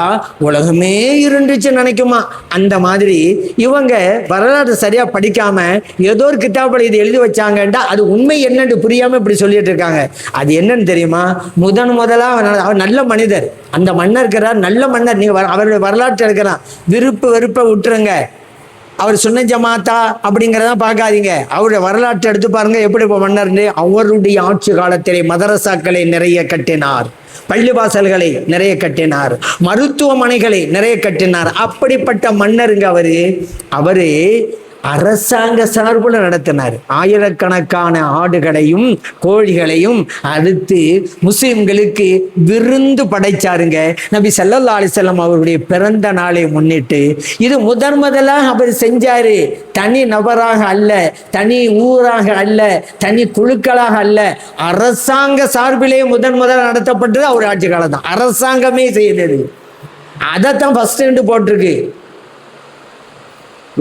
உலகமே இருந்துச்சு நினைக்குமா, அந்த மாதிரி. இவங்க வரலாறு சரியா படிக்காம ஏதோ ஒரு கிதாபில் இது எழுதி வச்சாங்கன்றா அது உண்மை என்னன்னு புரியாம இப்படி சொல்லிட்டு இருக்காங்க. அது என்னன்னு தெரியுமா? முதலா அவர் நல்ல மனிதர், அந்த மன்னர் இருக்கிறார், நல்ல மன்னர். நீங்க அவருடைய வரலாற்று இருக்கிறான், விருப்பு வெறுப்பை விட்டுருங்க. அவர் சுன்ன ஜமாத்தா அப்படிங்கிறத பார்க்காதீங்க, அவருடைய வரலாற்றை எடுத்து பாருங்க. எப்படி இப்போ மன்னர்? அவருடைய ஆட்சி காலத்திலே மதரசாக்களை நிறைய கட்டினார், பள்ளிவாசல்களை நிறைய கட்டினார், மருத்துவமனைகளை நிறைய கட்டினார். அப்படிப்பட்ட மன்னருங்க அவரு அரசாங்க சார்பில் நடத்தினார். ஆயிரக்கணக்கான ஆடுகளையும் கோழிகளையும் அறுத்து முஸ்லிம்களுக்கு விருந்து படைச்சாருங்க. நபி ஸல்லல்லாஹு அலைஹி வஸல்லம் அவருடைய பிறந்த நாளை முன்னிட்டு இது முதலாக அவர் செஞ்சாரு. தனி நபராக அல்ல, தனி ஊராக அல்ல, தனி குழுக்களாக அல்ல, அரசாங்க சார்பிலே முதலாக நடத்தப்பட்டது அவர் ஆட்சி காலம் தான். அரசாங்கமே செய்தது. அதைத்தான் ஃபர்ஸ்ட் போட்டிருக்கு.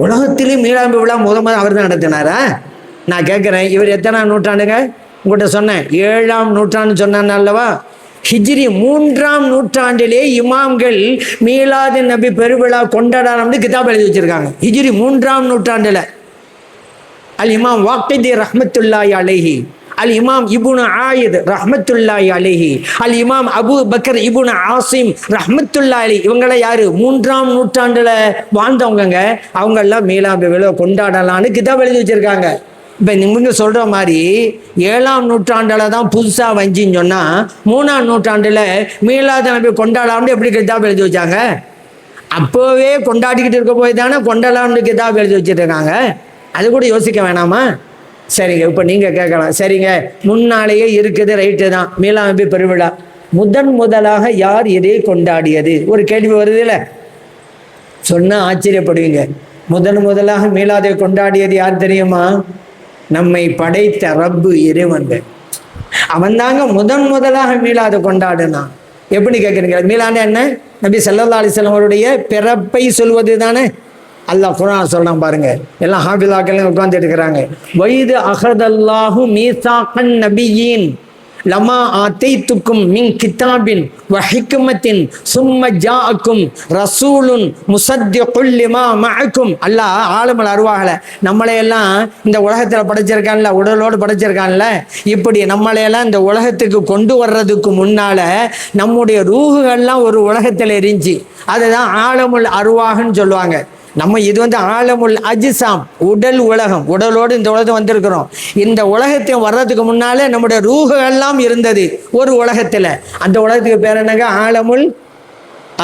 உலகத்திலே மீளாது விழா முதல் அவர் தான் நடத்தினாரா? நான் கேட்குறேன், இவர் எத்தனாம் நூற்றாண்டுங்க? உங்கள்கிட்ட சொன்னேன் 7ஆம் நூற்றாண்டு சொன்னான் அல்லவா? ஹிஜ்ரி 3ஆம் நூற்றாண்டிலே இமாம்கள் மீளாது நபி பெருவிழா கொண்டாடணும்னு கிதாப் எழுதி வச்சிருக்காங்க. ஹிஜ்ரி 3ஆம் நூற்றாண்டுல அல் இமாம் வாக்கிதி ரஹ்மத்துல்லாஹி அலைஹி, அல் இமாம் இப்னு ஆயித் ரஹ்மத்துல்லாஹி அலைஹி, அல் இமாம் அபு பக்கர் இப்னு ஆசிம் ரஹ்மத்துல்லாஹி அலைஹி, இவங்களாம் யாரு? 3ஆம் நூற்றாண்டுல வாழ்ந்தவங்க. அவங்க எல்லாம் மீளாது விழா கொண்டாடலான்னு கிதாப் எழுதி வச்சிருக்காங்க. இப்ப நீங்க சொல்ற மாதிரி 7ஆம் நூற்றாண்டுல தான் புதுசா வஞ்சின்னு சொன்னா 3ஆம் நூற்றாண்டுல மீளாது நபி கொண்டாடலாம்னு எப்படி கிதாப் எழுதி வச்சாங்க? அப்போவே கொண்டாடிக்கிட்டு இருக்க போய் தானே கொண்டாடலாம்னு கிதாப் எழுதி வச்சிருக்காங்க. அது கூட யோசிக்க வேணாமா? சரிங்க, இப்போ நீங்க கேட்கலாம், சரிங்க முன்னாலேயே இருக்குது, ரைட்டு தான், மீளாது நபி பெருவிழா முதலாக யார் இதை கொண்டாடியது? ஒரு கேள்வி வருது இல்ல? சொன்னா ஆச்சரியப்படுவீங்க. முதலாக மீலாதை கொண்டாடியது யார் தெரியுமா? நம்மை படைத்த ரப்பு இறைவன். அவன் தாங்க முதலாக மீலாதை கொண்டாடுனான். எப்படி கேட்குறீங்க? மீலாது என்ன? நபி ஸல்லல்லாஹு அலைஹி வஸல்லம் அவருடைய பிறப்பை சொல்வது தானே. அல்லாஹ் குர்ஆன் சொல்றான் பாருங்க. எல்லாம் ஹாஃபிலாக்கள் உட்கார்ந்து இருக்கிறாங்க. வைது அஹதல்லாஹு மீசாக்கன் நபியின் லமா ஆத்தைத்துக்கும் மின் கிதாபின் வ ஹிக்மத்தின் சும்ம ஜாஅக்கும் ரசூலுன் முஸத்திகுல் லிமா மஅக்கும். அல்லாஹ் ஆலமுல் அர்வாஹ்ல நம்மளையெல்லாம் இந்த உலகத்தில் படைச்சிருக்கான்ல, உடலோடு படைச்சிருக்கான்ல, இப்படி நம்மளையெல்லாம் இந்த உலகத்துக்கு கொண்டு வர்றதுக்கு முன்னால நம்முடைய ரூஹுகள்லாம் ஒரு உலகத்தில் இருந்துச்சு. அதுதான் ஆலமுல் அர்வாஹ்னு சொல்லுவாங்க. நம்ம இது ஆலமுல் அஜ்சாம், உடல் உலகம், உடலோடு இந்த உலகம் வந்திருக்கிறோம். இந்த உலகத்தை வர்றதுக்கு முன்னாலே நம்முடைய ரூஹெல்லாம் இருந்தது ஒரு உலகத்தில். அந்த உலகத்துக்கு பேர் என்னங்க? ஆலமுல்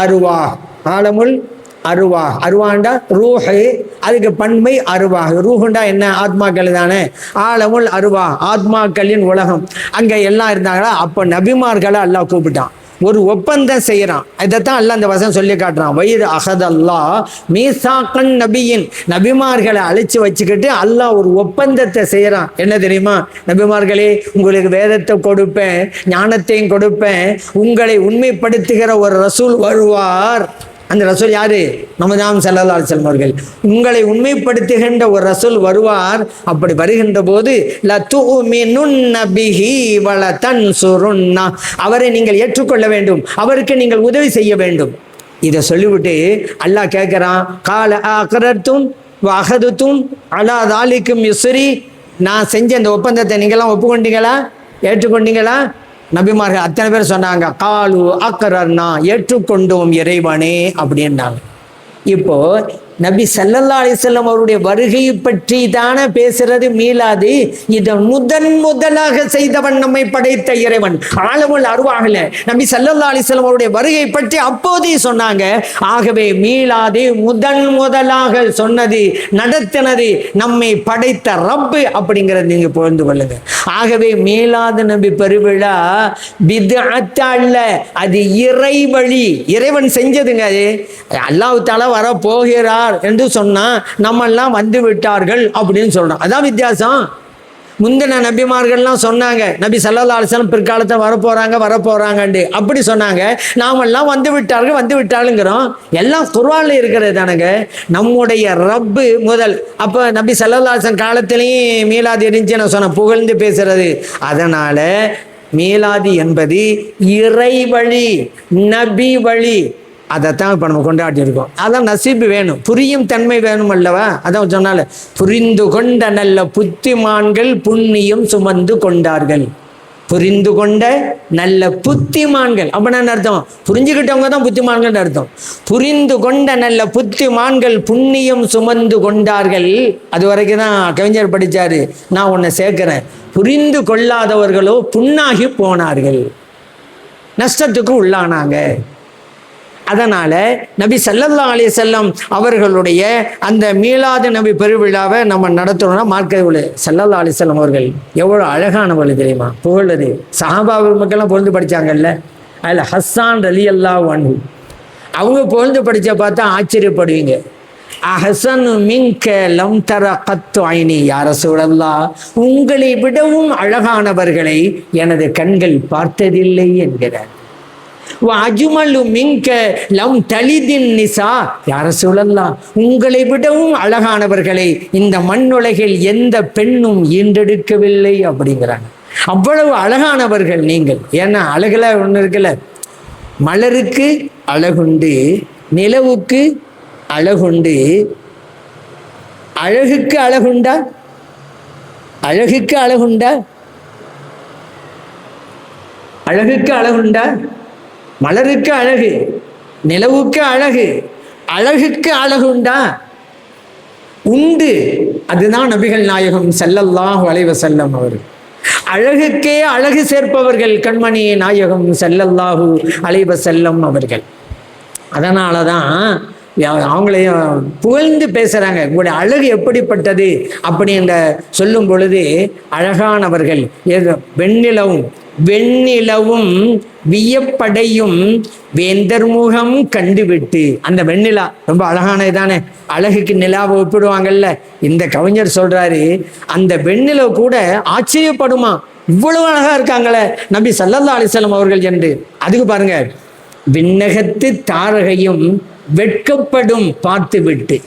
அருவாஹ். ஆலமுல் அருவாஹ். அருவாண்டா ரூஹு, அதுக்கு பன்மை அருவாஹ். ரூஹுண்டா என்ன? ஆத்மாக்கள் தானே. ஆலமுல் அருவாஹ், ஆத்மாக்களின் உலகம். அங்கே எல்லாம் இருந்தாங்களா? அப்போ நபிமார்களை அல்லாஹ் கூப்பிட்டான், ஒரு ஒப்பந்தம் செய்யறான். இதைத்தான் அல்லாஹ் அந்த வசனம் சொல்லி காட்டுறான். வயிறு அஹதல்லாஹ் மீசாக்கன் நபியின், நபிமார்களை அழைச்சி வச்சுக்கிட்டு அல்லாஹ் ஒரு ஒப்பந்தத்தை செய்யறான். என்ன தெரியுமா? நபிமார்களே, உங்களுக்கு வேதத்தை கொடுப்பேன், ஞானத்தையும் கொடுப்பேன், உங்களை உண்மைப்படுத்துகிற ஒரு ரசூல் வருவார். அந்த ரசூல் யாரு? நம்ம ஸல்லல்லாஹு அலைஹி வஸல்லம் அவர்கள். உங்களை உண்மைப்படுத்துகின்ற ஒரு ரசூல் வருவார். அப்படி வருகின்ற போது லதுமினுன்ன பிஹி வல தன்சுருன்னா, அவரை நீங்கள் ஏற்றுக்கொள்ள வேண்டும், அவருக்கு நீங்கள் உதவி செய்ய வேண்டும். இதை சொல்லிவிட்டு அல்லாஹ் கேட்கிறான், கால அக்ரர்தும் வஅஹதுதும் அலா தாலிக்கும் யுஸ்ரி, நான் செஞ்ச இந்த ஒப்பந்தத்தை நீங்களாம் ஒப்புக்கொண்டீங்களா, ஏற்றுக்கொண்டீங்களா? நபிமார்கள் அத்தனை பேர் சொன்னாங்க, காலு அக்ரர்னா, ஏற்றுக்கொண்டோம் இறைவனே அப்படின்னாங்க. இப்போ நபி ஸல்லல்லாஹு அலைஹி வஸல்லம் அவருடைய வருகையை பற்றி தானே பேசுறது மீலாது. இதை முதலாக செய்தவன் நம்மை படைத்த இறைவன். ஆலமுல் அர்வாஹ்ல நபி ஸல்லல்லாஹு அலைஹி வஸல்லம் அவருடைய வருகை பற்றி அப்போதே சொன்னாங்க. ஆகவே மீலாது முதலாக சொன்னது, நடத்தினது நம்மை படைத்த ரப்பு அப்படிங்கிறத நீங்க புரிந்து கொள்ளுங்க. ஆகவே மீலாது நபி பெருவிழா பித்அத் அல்ல, அது இறை வழி, இறைவன் செஞ்சதுங்க. அது அல்லாஹ் தஆலா வர போகிறார் என்று சொன்னா நம்ம எல்லாம் வந்து விட்டார்கள் அப்படின்னு சொல்றோம். அதான் வித்தியாசம். முந்தின நபிமார்கள்லாம் சொன்னாங்க, நபி ஸல்லல்லாஹு அலைஹி வஸல்லம் பிற்காலத்தை வரப்போறாங்கன்னு அப்படி சொன்னாங்க. நாமெல்லாம் வந்து விட்டாளுங்கிறோம். எல்லாம் குர்ஆன்ல இருக்கிறது தானுங்க. நம்முடைய ரப்பு முதல். அப்போ நபி ஸல்லல்லாஹு அலைஹி வஸல்லம் காலத்திலையும் மீலாது இருந்துச்சு நான் சொன்ன, புகழ்ந்து பேசுறது. அதனால மீலாது என்பது இறை வழி, நபி வழி. அதைத்தான் இப்போ நம்ம கொண்டாடி இருக்கோம். அதான் நசீபு வேணும், புரியும் தன்மை வேணும் அல்லவா? அதான் சொன்னால, புரிந்து கொண்ட நல்ல புத்திமான்கள் புண்ணியம் சுமந்து கொண்டார்கள். புரிந்து கொண்ட நல்ல புத்திமான்கள் அப்படின்னா அர்த்தம், புரிஞ்சுக்கிட்டவங்க தான் புத்திமான்கள் அர்த்தம். புரிந்து கொண்ட நல்ல புத்திமான்கள் புண்ணியம் சுமந்து கொண்டார்கள். அது வரைக்கும் தான் கவிஞர் படித்தாரு. நான் உன்னை சேர்க்கிறேன், புரிந்து கொள்ளாதவர்களோ புண்ணாகி போனார்கள், நஷ்டத்துக்கு உள்ளானாங்க. அதனால நபி ஸல்லல்லாஹு அலைஹி வஸல்லம் அவர்களுடைய அந்த மீலாது நபி பெருவிழாவை நம்ம நடத்தணும்னா மார்க்கத்தில் ஸல்லல்லாஹு அலைஹி வஸல்லம் அவர்கள் எவ்வளோ அழகானவர்கள் தெரியுமா? புகழுது. சஹாபா மக்கள்லாம் புகழ்ந்து படித்தாங்கல்ல, அதில் ஹஸ்ஸான் ரலியல்லாஹு அன்ஹு அவங்க புகழ்ந்து படித்த பார்த்தா ஆச்சரியப்படுவீங்க. அஹ்ஸனு மின்க லம் தர கத்து ஐனி யா ரசூலல்லாஹ், உங்களை விடவும் அழகானவர்களை எனது கண்கள் பார்த்ததில்லை என்கிறார். அஜ்மலு மின்க லம் தலிதின் நிசா யா ரசூலல்லாஹ், உங்களை விடவும் அழகானவர்களை இந்த மண்ணுலகில் எந்த பெண்ணும் ஈன்றெடுக்கவில்லை அப்படிங்கிறாங்க. அவ்வளவு அழகானவர்கள் நீங்கள். ஏன்னா அழகுல ஒன்று இருக்குல்ல, மலருக்கு அழகுண்டு, நிலவுக்கு அழகுண்டு, அழகுக்கு அழகுண்டா? அழகுக்கு அழகுண்டா? அழகுக்கு அழகுண்டா? மலருக்கு அழகு, நிலவுக்கு அழகு, அழகுக்கு அழகுண்டா? உண்டு. அதுதான் நபிகள் நாயகம் ஸல்லல்லாஹு அலைஹி வஸல்லம் அவர்கள். அழகுக்கே அழகு சேர்ப்பவர்கள் கண்மணி நாயகம் ஸல்லல்லாஹு அலைஹி வஸல்லம் அவர்கள். அதனால தான் அவங்களையும் புகழ்ந்து பேசுகிறாங்க. உங்களுடைய அழகு எப்படிப்பட்டது அப்படின்ற சொல்லும் பொழுது, அழகானவர்கள் வெண்ணிலவும் வெண்ணிலவும் வியப்படையும் வேந்தர் முகம் கண்டுவிட்டு. அந்த வெண்ணிலா ரொம்ப அழகானது தானே, அழகுக்கு நிலாவை ஒப்பிடுவாங்கல்ல. இந்த கவிஞர் சொல்றாரு, அந்த வெண்ணிலவு கூட ஆச்சரியப்படுமா, இவ்வளவு அழகா இருக்காங்களே நபி ஸல்லல்லாஹு அலைஹி வஸல்லம் அவர்கள் என்று. அதுக்கு பாருங்க, விண்ணகத்து தாரகையும் வெட்கப்படும் பார்த்து விட்டு.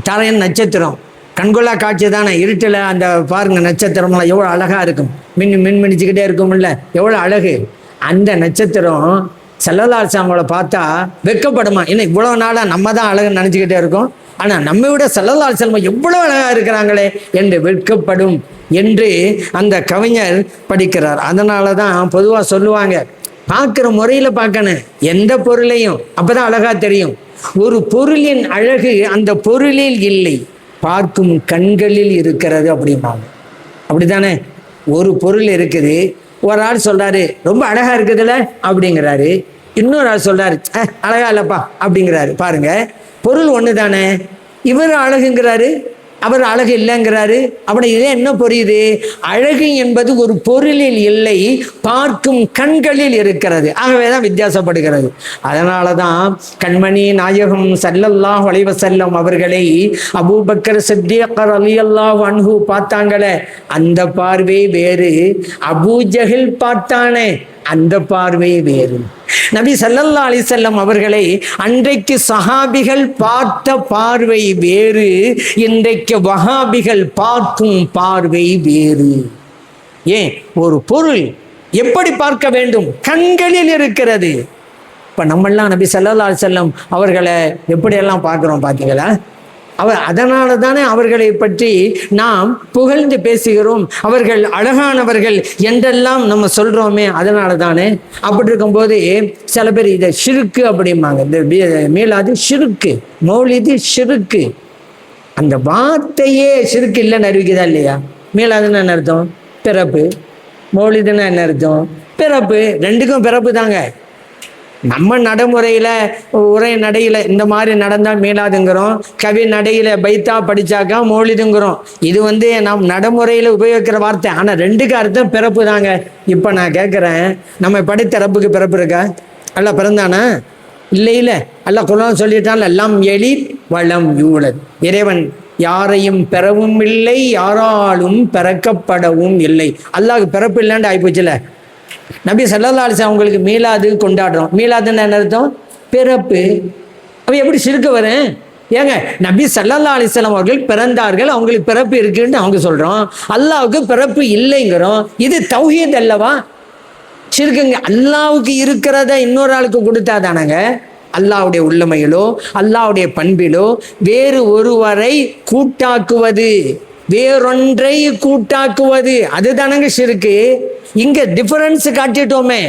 தாரையன் நட்சத்திரம் கண்கொள்ளா காட்சி தானே, இருட்டில் அந்த பாருங்க நட்சத்திரம்லாம் எவ்வளோ அழகா இருக்கும், மின்மிடிச்சுக்கிட்டே இருக்கும்ல, எவ்வளோ அழகு. அந்த நட்சத்திரம் ஸல்லல்லாஹு அலைஹி வஸல்லம் அவங்களை பார்த்தா வெட்கப்படுமா. ஏன்னா இவ்வளோ நாளாக நம்ம தான் அழகுன்னு நினச்சிக்கிட்டே இருக்கோம், ஆனால் நம்ம விட ஸல்லல்லாஹு அலைஹி வஸல்லம் எவ்வளோ அழகா இருக்கிறாங்களே என்று வெட்கப்படும் என்று அந்த கவிஞர் படிக்கிறார். அதனால தான் பொதுவாக சொல்லுவாங்க, பார்க்குற முறையில் பார்க்கணும் எந்த பொருளையும், அப்பதான் அழகா தெரியும். ஒரு பொருளின் அழகு அந்த பொருளில் இல்லை, பார்க்கும் கண்களில் இருக்கிறது அப்படிம்பாங்க. அப்படித்தானே, ஒரு பொருள் இருக்குது, ஒரு ஆள் சொல்றாரு ரொம்ப அழகா இருக்குதுல்ல அப்படிங்கிறாரு, இன்னொரு ஆள் சொல்றாரு அழகா இல்லப்பா அப்படிங்கிறாரு. பாருங்க, பொருள் ஒன்று தானே, இவர் அழகுங்கிறாரு, அவர் அழகு இல்லைங்கிறாரு. அப்படி இதே என்ன புரியுது, அழகு என்பது ஒரு பொருளில் இல்லை, பார்க்கும் கண்களில் இருக்கிறது. ஆகவேதான் வித்தியாசப்படுகிறது. அதனால தான் கண்மணி நாயகம் ஸல்லல்லாஹு அலைஹி வஸல்லம் அவர்களை அபூபக்கர் சித்திக் ரலியல்லாஹு அன்ஹு பார்த்தாங்களே, அந்த பார்வை வேறு. அபூஜஹல் பார்த்தானே, அந்த பார்வை வேறு. நபி ஸல்லல்லாஹு அலைஹி வஸல்லம் அவர்களை அன்றைக்கு சஹாபிகள் பார்த்த பார்வை வேறு, இன்றைக்கு வஹாபிகள் பார்க்கும் பார்வை வேறு. ஏன், ஒரு பொருள் எப்படி பார்க்க வேண்டும், கண்களில் இருக்கிறது. இப்ப நம்மெல்லாம் நபி ஸல்லல்லாஹு அலைஹி வஸல்லம் அவர்களை எப்படியெல்லாம் பார்க்கிறோம் பார்த்தீங்களா? அதனால தானே அவர்களை பற்றி நாம் புகழ்ந்து பேசுகிறோம், அவர்கள் அழகானவர்கள் என்றெல்லாம் நம்ம சொல்றோமே, அதனால தானே. அப்படி இருக்கும்போது சில பேர் இதை ஷிருக்கு அப்படிம்பாங்க, இந்த மீலாது ஷிருக்கு, மௌலிது ஷிருக்கு. அந்த வார்த்தையே ஷிருக்கு இல்லைன்னு அறிவிக்குதா இல்லையா? மீலாதுன்னு என்ன அர்த்தம்? பிறப்பு. மௌலிதுன்னு என்ன அர்த்தம்? பிறப்பு. ரெண்டுக்கும் பிறப்பு தாங்க. நம்ம நடைமுறையில் உரை நடையில் இந்த மாதிரி நடந்தால் மீளாதுங்கிறோம், கவி நடையில் பைத்தா படித்தாக்கா மௌலிதுங்கிறோம். இது நாம் நடைமுறையில் உபயோகிக்கிற வார்த்தை, ஆனால் ரெண்டுக்கு அர்த்தம் பிறப்பு தாங்க. இப்போ நான் கேட்குறேன், நம்ம படித்த ரப்புக்கு பிறப்பு இருக்கா? அல்ல பிறந்தானா? இல்லை இல்லை, அல்ல குர்ஆன் சொல்லிட்டான், லம் யலித் வலம் யூலத். இறைவன் யாரையும் பெறவும் இல்லை, யாராலும் பிறக்கப்படவும் இல்லை. அல்லாஹ்க்கு பிறப்பு இல்லைன்னு ஆகிப்போச்சுல. நபி ஸல்லல்லாஹு அலைஹி வஸல்லம் அவங்களுக்கு மீலாது கொண்டாடுறோம். மீலாதுன்னு என்ன அர்த்தம்? பிறப்பு. அவ எப்படி சிறுக்க வரும்? ஏங்க, நபி ஸல்லல்லாஹு அலைஹி வஸல்லம் அவர்கள் பிறந்தார்கள், அவங்களுக்கு பிறப்பு இருக்குன்னு அவங்க சொல்றோம், அல்லாஹ்வுக்கு பிறப்பு இல்லைங்கிறோம். இது தௌஹீத் அல்லவா? சிறுக்குங்க. அல்லாஹ்வுக்கு இருக்கிறத இன்னொரு ஆளுக்கு கொடுத்தா தானங்க அல்லாஹ்வுடைய உள்ளமையிலோ அல்லாஹ்வுடைய பண்பிலோ வேறு ஒருவரை கூட்டாக்குவது, வேறொன்றை கூட்டாக்குவது, அதுதானங்க ஷிர்க்கு. இங்க டிஃபரன்ஸ் காட்டிட்டோமே.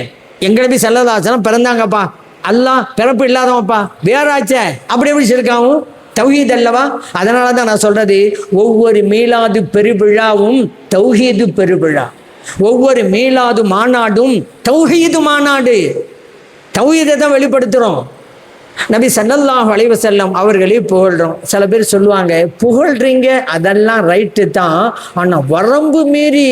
எங்க நபி ஸல்லல்லாஹு அலைஹி வஸல்லம் பிறந்தாங்கப்பா, அல்லாஹ் பிறப்பு இல்லாதவன்ப்பா, வேறாச்சே, அப்படி எப்படி ஷிர்காவும்? தௌஹீத் அல்லவா? அதனால தான் நான் சொல்றது, ஒவ்வொரு மீலாது பெருவிழாவும் தௌஹீது பெருவிழா, ஒவ்வொரு மீலாது மாநாடும் தௌஹீது மாநாடு. தௌஹீதை தான் வெளிப்படுத்துறோம். நபி ஸல்லல்லாஹு அலைஹி வஸல்லம் அவர்களே புகழ்றோம். சில பேர் சொல்லுவாங்க, புகழ்றீங்க அதெல்லாம் ரைட்டு தான், ஆனால் வரம்பு மீறி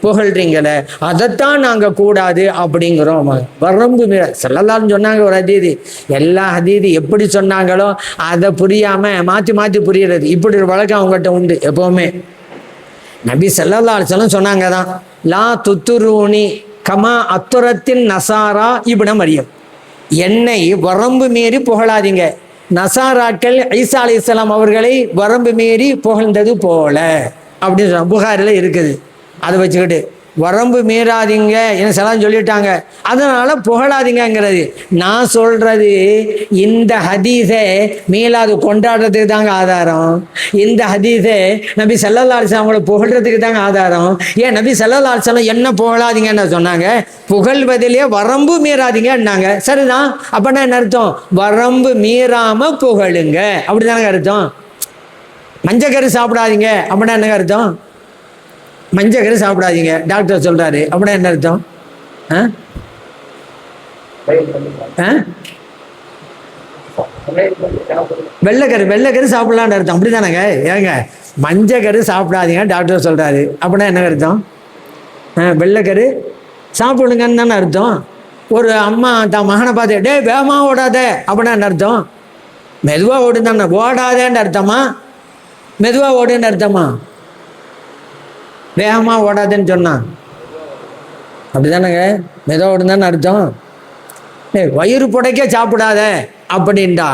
புகழ்றீங்களே அதைத்தான் நாங்கள் கூடாது அப்படிங்கிறோம். வரம்பு மீற ஸல்லல்லாஹு சொன்னாங்க ஒரு ஹதீது, எல்லா ஹதீது எப்படி சொன்னாங்களோ அதை புரியாமல் மாற்றி மாற்றி புரியுறது, இப்படி ஒரு வழக்கம் அவங்ககிட்ட உண்டு எப்போவுமே. நபி ஸல்லல்லாஹு அலைஹி வஸல்லம் சொன்னாங்க தான், லா துத்துரூனி கமா அத்துரத்தின் நசாரா இப்ன மரியம். என்னை வரம்பு மீறி புகழாதீங்க, நசாராக்கள் ஈசா அலைஹிஸ்ஸலாம் அவர்களை வரம்பு மீறி புகழ்ந்தது போல அப்படின்னு சொன்ன புகாரில் இருக்குது. அதை வச்சுக்கிட்டு வரம்பு மீறாதீங்க என்ன சலாம் சொல்லிட்டாங்க, அதனால புகழாதீங்கிறது. நான் சொல்றது இந்த ஹதீஸை மீலாது கொண்டாடுறதுக்கு தாங்க ஆதாரம். இந்த ஹதீஸை நபி ஸல்லல்லாஹு அலைஹி வஸல்லம் அவங்களை புகழ்றதுக்கு தாங்க ஆதாரம். ஏன் நபி ஸல்லல்லாஹு அலைஹி வஸல்லம் என்ன புகழாதீங்கன்னு சொன்னாங்க? புகழ்வதிலே வரம்பு மீறாதீங்கன்னாங்க. சரிதான், அப்படின்னா என்ன அர்த்தம்? வரம்பு மீறாம புகழுங்க அப்படிதானங்க அர்த்தம். மஞ்சக்கரு சாப்பிடாதீங்க அப்படின்னா என்னங்க அர்த்தம்? மஞ்சக்கரு சாப்பிடாதீங்க டாக்டர் சொல்றாரு அப்படின்னா என்ன அர்த்தம்? வெள்ளைக்கரு சாப்பிடலான்னு அர்த்தம், அப்படிதானங்க? ஏங்க, மஞ்சக்கரு சாப்பிடாதீங்க டாக்டர் சொல்றாரு அப்படின்னா என்ன அர்த்தம்? வெள்ளைக்கரு சாப்பிடுங்கன்னு தானே அர்த்தம். ஒரு அம்மா தான் மகனை பார்த்து டே வேகமாக ஓடாத அப்படின்னா அர்த்தம். மெதுவாக ஓடுதானே, ஓடாதேன்னு அர்த்தமா மெதுவாக ஓடுன்னு அர்த்தமா? வேகமாக ஓடாதுன்னு சொன்னான் அப்படிதானங்க, மெதுவாக ஓடுதான்னு அர்த்தம். வயிறு புடைக்க சாப்பிடாத அப்படின்டா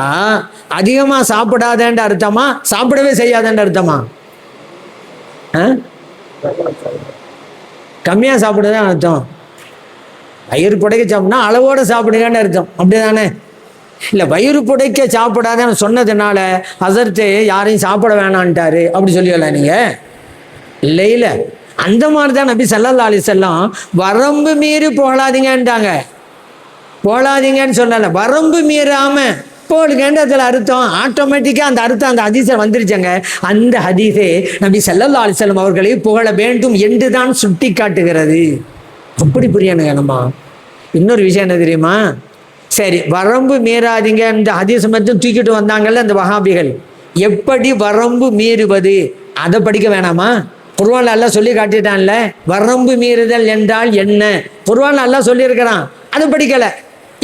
அதிகமாக சாப்பிடாதேன்ற அர்த்தமா சாப்பிடவே செய்யாதேன்ற அர்த்தமா? கம்மியாக சாப்பிடுதான் அர்த்தம். வயிறு புடைக்க சாப்பிட்னா அளவோட சாப்பிடுங்கன்னு அர்த்தம், அப்படிதானே? இல்லை, வயிறு புடைக்க சாப்பிடாதன்னு சொன்னதுனால ஹஸரத்து யாரையும் சாப்பிட வேணான்ட்டாரு அப்படி சொல்லியல நீங்க? இல்லை இல்லை, அந்த மாதிரி தான் நபி ஸல்லல்லாஹு அலைஹி வஸல்லம் வரம்பு மீறி போகலாதீங்கன்ட்டாங்க. போகலாதீங்கன்னு சொல்லலை, வரம்பு மீறாம போடுங்கன்றதுல அர்த்தம். ஆட்டோமேட்டிக்காக அந்த அர்த்தம் அந்த ஹதீஸை வந்துருச்சங்க. அந்த ஹதீஸே நபி ஸல்லல்லாஹு அலைஹி வஸல்லம் அவர்களை புகழ வேண்டும் என்று தான் சுட்டி காட்டுகிறது. அப்படி புரியணுங்க நம்ம. இன்னொரு விஷயம் என்ன தெரியுமா? சரி, வரம்பு மீறாதீங்க இந்த ஹதீஸ் மட்டும் தூக்கிட்டு வந்தாங்கல்ல அந்த வஹாபிகள், எப்படி வரம்பு மீறுவது அதை படிக்க வேணாமா? குர்ஆன்ல அல்லாஹ் சொல்லி காட்டிட்டான்ல, வரம்பு மீறுதல் என்றால் என்ன குர்ஆன்ல அல்லாஹ் சொல்லியிருக்கிறான், அதை படிக்கலை.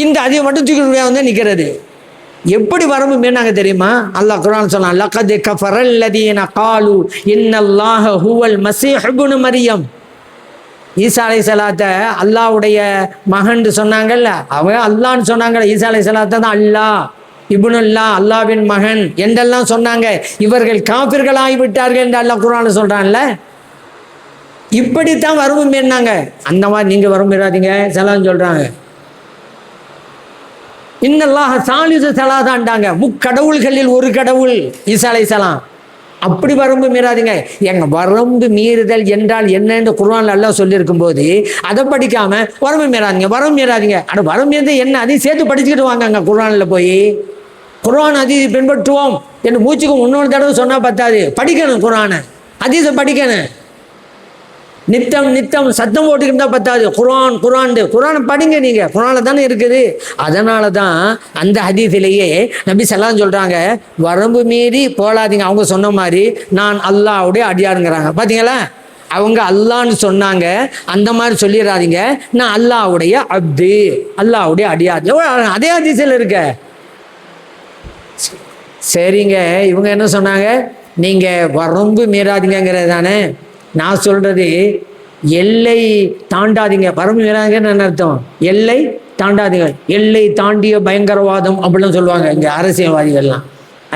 இந்த ஹதீஸ் மட்டும் தூக்கிட்டு வந்து நிற்கிறது. எப்படி வரம்பு மீறினாங்க தெரியுமா? அல்லாஹ் குர்ஆன் சொன்னான், லகத் கஃபரல்லதீன காலு இன்னல்லாஹ ஹுவல் மஸீஹ் இப்னு மரியம். ஈசா அலைஹிஸ்ஸலாத்தை அல்லாஹ்வுடைய மகன் சொன்னாங்கல்ல, அவங்க அல்லான்னு சொன்னாங்கல்ல, ஈசா அலைஹிஸ்ஸலாத்தை தான் அல்லாஹ் இப்னுல்லா அல்லாஹ்வின் மகன் என்றெல்லாம் சொன்னாங்க. இவர்கள் காபிர்களாகி விட்டார்கள் என்று அல்லாஹ் குர்ஆன்ல சொல்றான்ல. இப்படித்தான் வரம்பு மீறினாங்க. அந்த மாதிரி நீங்க வரம்பு மீறாதீங்க சலாம் சொல்றாங்க. இன்னல்லாஹ சாலிசு ஸலாதான்டாங்க, முக்கடவுள்களில் ஒரு கடவுள் ஈசா அலைஹிஸ்ஸலாம். அப்படி வரம்பு மீறாதீங்க. எங்க வரம்பு மீறுதல் என்றால் என்னன்னு குர்ஆன்ல அல்லாஹ் சொல்லியிருக்கும் போது அதை படிக்காம வரம்பு மீறாதீங்க வரம்பு மீறாதீங்க. அட வரம்பு மீறது என்ன அதையும் சேர்த்து படிச்சுக்கிட்டு வாங்க. அங்கே குர்ஆன்ல போய் குர்ஆன் ஹதீஸை பின்பற்றுவோம் என்று மூச்சுக்கு 3 தடவை சொன்னா பத்தாது, படிக்கணும். குர்ஆனை ஹதீஸை படிக்கணும். நித்தம் நித்தம் சத்தம் போட்டுக்கிட்டு தான் பத்தாது. குர்ஆன் குர்ஆன் குர்ஆனை படிங்க. நீங்கள் குர்ஆனில் தானே இருக்குது. அதனால தான் அந்த ஹதீஸிலேயே நபி ஸல்லல்லாஹு சொல்கிறாங்க, வரம்பு மீறி போகாதீங்க. அவங்க சொன்ன மாதிரி நான் அல்லாஹ்வுடைய அடியாருங்கிறாங்க. பார்த்தீங்களா, அவங்க அல்லான்னு சொன்னாங்க, அந்த மாதிரி சொல்லிடாதீங்க. நான் அல்லாஹ்வுடைய அப்து, அல்லாஹ்வுடைய அடியார். அதே ஹதீஸில் இருக்க. சரிங்க, இவங்க என்ன சொன்னாங்க? நீங்கள் வரம்பு மீறாதீங்கிறது தானே. நான் சொல்றது எல்லை தாண்டாதீங்க. வரம்பு மீறாதீங்கன்னு என்ன அர்த்தம்? எல்லை தாண்டாதீங்க. எல்லை தாண்டிய பயங்கரவாதம் அப்படிலாம் சொல்லுவாங்க இங்கே அரசியல்வாதிகள்லாம்.